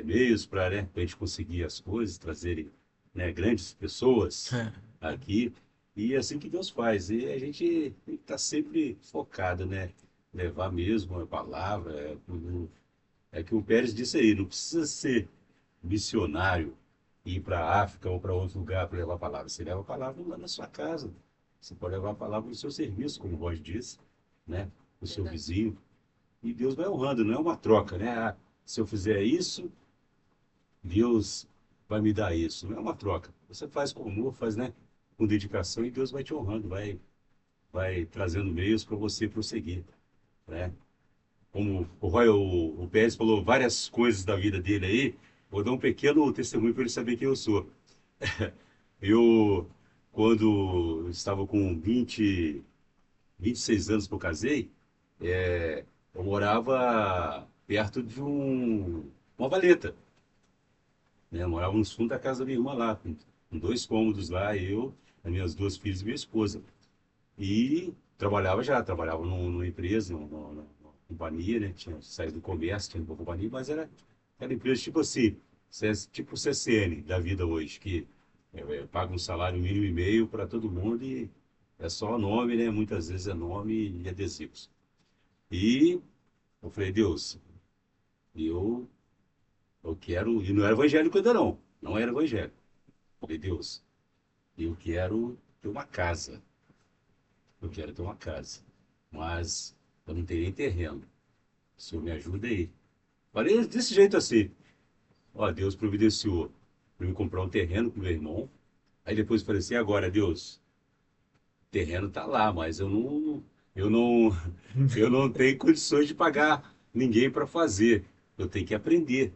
meios para, né, a gente conseguir as coisas, trazerem, né, grandes pessoas aqui. E é assim que Deus faz. E a gente tem que estar sempre focado, né? Levar mesmo a palavra. É que o Pérez disse aí, não precisa ser missionário e ir para a África ou para outro lugar para levar a palavra. Você leva a palavra lá na sua casa. Você pode levar a palavra no seu serviço, como o Roger disse, né? O seu Verdade. vizinho. E Deus vai honrando, não é uma troca, né? Ah, se eu fizer isso, Deus vai me dar isso. Não é uma troca. Você faz com amor, faz, né, com dedicação e Deus vai te honrando, vai trazendo meios para você prosseguir, né? Como o Pérez falou várias coisas da vida dele aí, vou dar um pequeno testemunho para ele saber quem eu sou. Eu, quando estava com 26 anos que eu casei, eu morava perto de uma valeta, né? Eu morava nos fundos da casa da minha irmã lá, com 2 cômodos lá, eu, as minhas 2 filhas e minha esposa. E trabalhava numa empresa, numa companhia, né? Tinha saído do comércio, tinha ido para companhia, mas era empresa tipo assim, tipo o CCN da vida hoje, que paga um salário mínimo e meio para todo mundo e é só nome, né? Muitas vezes é nome e adesivos. E eu falei, Deus, eu, eu quero, e não era evangélico ainda não, não era evangélico. Falei, Deus, eu quero ter uma casa. Eu quero ter uma casa, mas eu não tenho nem terreno. O senhor me ajuda aí. Falei desse jeito assim. Ó, Deus providenciou para eu comprar um terreno com meu irmão. Aí depois eu falei assim, agora, Deus, o terreno tá lá, mas eu não, eu não tenho condições de pagar ninguém para fazer. Eu tenho que aprender.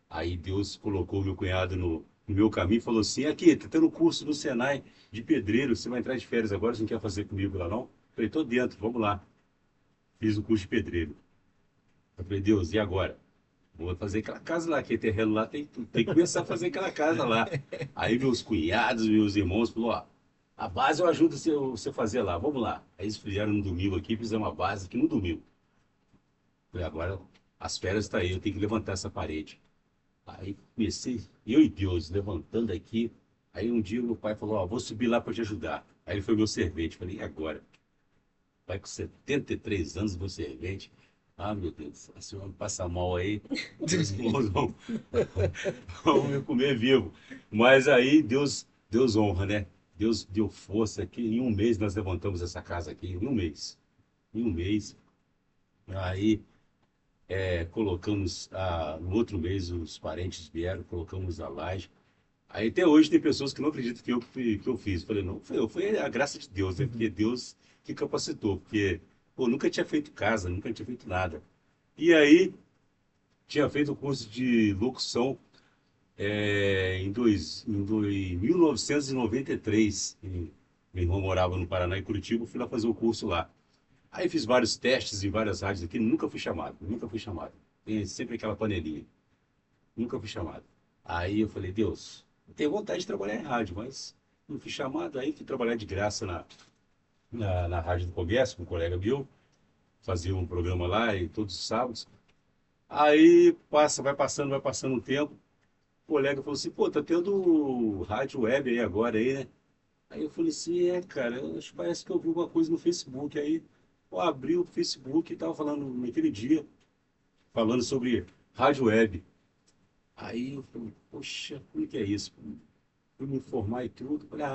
Aí Deus colocou meu cunhado no meu caminho e falou assim, aqui, tá tendo um curso no Senai de pedreiro, você vai entrar de férias agora, você não quer fazer comigo lá não? Falei, tô dentro, vamos lá. Fiz o curso de pedreiro. Eu falei, Deus, e agora? Vou fazer aquela casa lá, aquele terreno lá, tem que começar a fazer aquela casa lá. Aí meus cunhados, meus irmãos falaram, ó, a base eu ajudo você fazer lá, vamos lá. Aí eles fizeram no domingo aqui, fizeram uma base aqui no domingo. Falei, agora as férias estão aí, eu tenho que levantar essa parede. Aí comecei, eu e Deus, levantando aqui. Aí um dia meu pai falou, ó, vou subir lá para te ajudar. Aí ele foi meu servente. Falei, e agora? Vai com 73 anos, meu servente. Ah, meu Deus, a senhora passa mal aí. Meus irmãos vão me comer vivo. Mas aí Deus honra, né? Deus deu força aqui. Em um mês nós levantamos essa casa aqui, em um mês. Em um mês. Aí colocamos, no outro mês os parentes vieram, colocamos a laje. Aí até hoje tem pessoas que não acreditam que eu fiz. Falei, não, foi a graça de Deus, né? Porque Deus que capacitou. Porque, pô, nunca tinha feito casa, nunca tinha feito nada. E aí, tinha feito o curso de locução em 1993. Meu irmão morava no Paraná, em Curitiba, eu fui lá fazer o curso lá. Aí fiz vários testes em várias rádios aqui, nunca fui chamado, nunca fui chamado. Tem sempre aquela panelinha, nunca fui chamado. Aí eu falei, Deus, eu tenho vontade de trabalhar em rádio, mas não fui chamado. Aí fui trabalhar de graça na Rádio do Comércio, com um colega meu, fazia um programa lá e todos os sábados. Aí vai passando o tempo. O colega falou assim, pô, tá tendo rádio web aí agora aí, né? Aí eu falei assim, cara, eu acho que parece que eu vi alguma coisa no Facebook. Aí eu abri o Facebook e tava falando naquele dia, falando sobre rádio web. Aí eu falei, poxa, como que é isso? Fui me informar e tudo. Falei,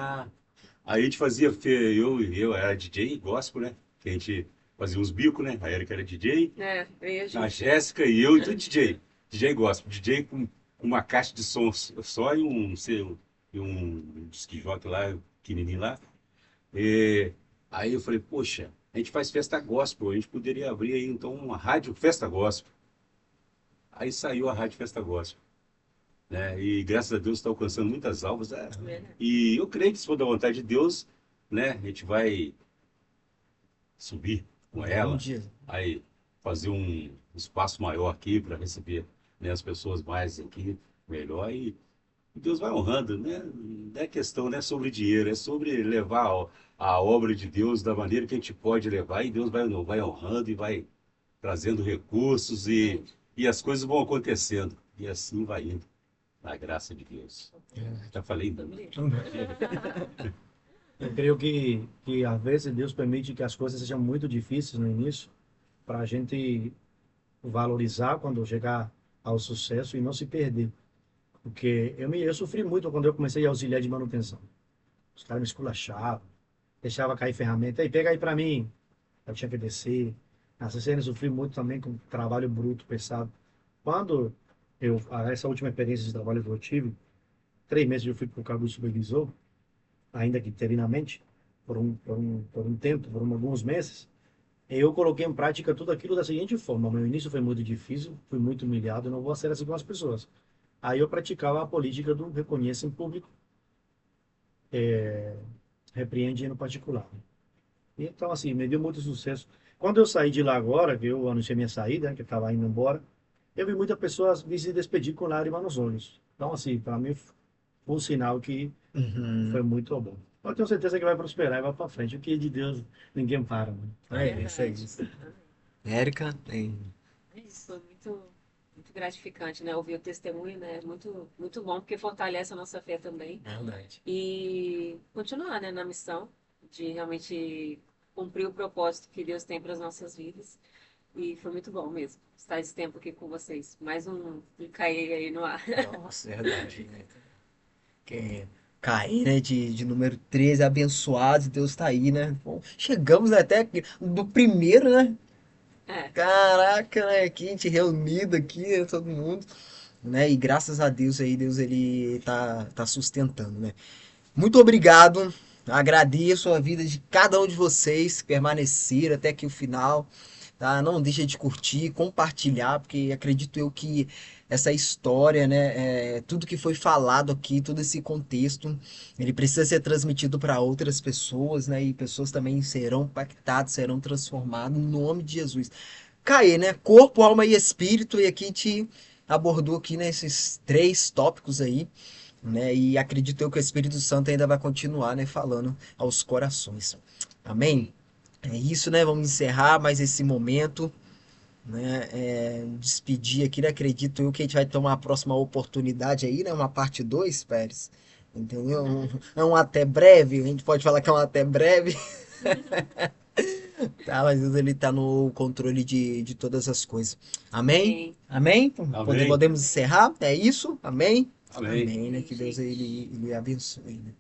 Aí a gente fazia, eu era DJ gospel, né? Que a gente fazia uns bicos, né? A Erika era DJ, Eu e a a gente. Jéssica e eu, então DJ. DJ gospel. DJ com uma caixa de som só e um disc jockey lá, pequenininho lá. E aí eu falei, poxa, a gente faz festa gospel, a gente poderia abrir aí então uma rádio festa gospel. Aí saiu a rádio festa gospel, né? E graças a Deus está alcançando muitas almas, né? Verdade. E eu creio que se for da vontade de Deus, né, a gente vai subir com Um ela, dia. aí fazer um espaço maior aqui para receber, né, as pessoas mais aqui, melhor, e Deus vai honrando, né? Não é questão, não é sobre dinheiro, é sobre levar a obra de Deus da maneira que a gente pode levar, e Deus vai honrando e vai trazendo recursos e as coisas vão acontecendo, e assim vai indo, na graça de Deus. Já falei Vamos muito. ver. Eu creio que às vezes Deus permite que as coisas sejam muito difíceis no início, para a gente valorizar quando chegar ao sucesso e não se perder. Porque eu sofri muito quando eu comecei a auxiliar de manutenção. Os caras me esculachavam, deixava cair ferramenta. Aí, pega aí para mim. Eu tinha que descer. Na CCN eu sofri muito também com trabalho bruto, pesado. Quando essa última experiência de trabalho que eu tive, 3 meses eu fui para o cargo de supervisor, ainda que interinamente, por um tempo, alguns meses, eu coloquei em prática tudo aquilo da seguinte forma. Meu início foi muito difícil, fui muito humilhado, eu não vou ser assim com as pessoas. Aí eu praticava a política do reconhece em público, repreende no particular. Então, assim, me deu muito sucesso. Quando eu saí de lá agora, que eu anunciei minha saída, né, que eu estava indo embora, eu vi muitas pessoas me se despedir com lágrimas nos olhos. Então, assim, para mim foi um sinal que foi Uhum. muito bom. Eu tenho certeza que vai prosperar e vai para frente. O que é de Deus, ninguém para, mano. É isso, é Verdade. isso. Érica, tem. Isso foi muito, muito gratificante, né? Ouvir o testemunho, né? Muito, muito bom, porque fortalece a nossa fé também. Verdade. E continuar, né, na missão de realmente cumprir o propósito que Deus tem para as nossas vidas. E foi muito bom mesmo estar esse tempo aqui com vocês. Mais um cair aí no ar. Nossa, verdade, né? Que cair, né? De número 13, abençoados, Deus tá aí, né? Bom, chegamos até aqui, do primeiro, né? É, Caraca, né? Aqui, a gente reunido aqui, né, todo mundo, né? E graças a Deus aí, Deus ele tá sustentando, né? Muito obrigado. Agradeço a vida de cada um de vocês que permaneceram até aqui o final, tá? Não deixa de curtir, compartilhar, porque acredito eu que essa história, né, tudo que foi falado aqui, todo esse contexto, ele precisa ser transmitido para outras pessoas, né? E pessoas também serão impactadas, serão transformadas no nome de Jesus. Caê, né? Corpo, alma e espírito, e aqui a gente abordou aqui, né, esses 3 tópicos aí, né? E acredito eu que o Espírito Santo ainda vai continuar, né, falando aos corações. Amém? É isso, né? Vamos encerrar mais esse momento, né? Despedir aqui, né? Acredito eu que a gente vai ter uma próxima oportunidade aí, né? Uma parte 2, Pérez. Entendeu? É um até breve, a gente pode falar que é um até breve, tá? Mas Deus ele tá no controle de todas as coisas. Amém? amém. Amém? Amém. Podemos encerrar? É isso? Amém? Amém. Amém, né? Que Deus Gente. ele abençoe, né?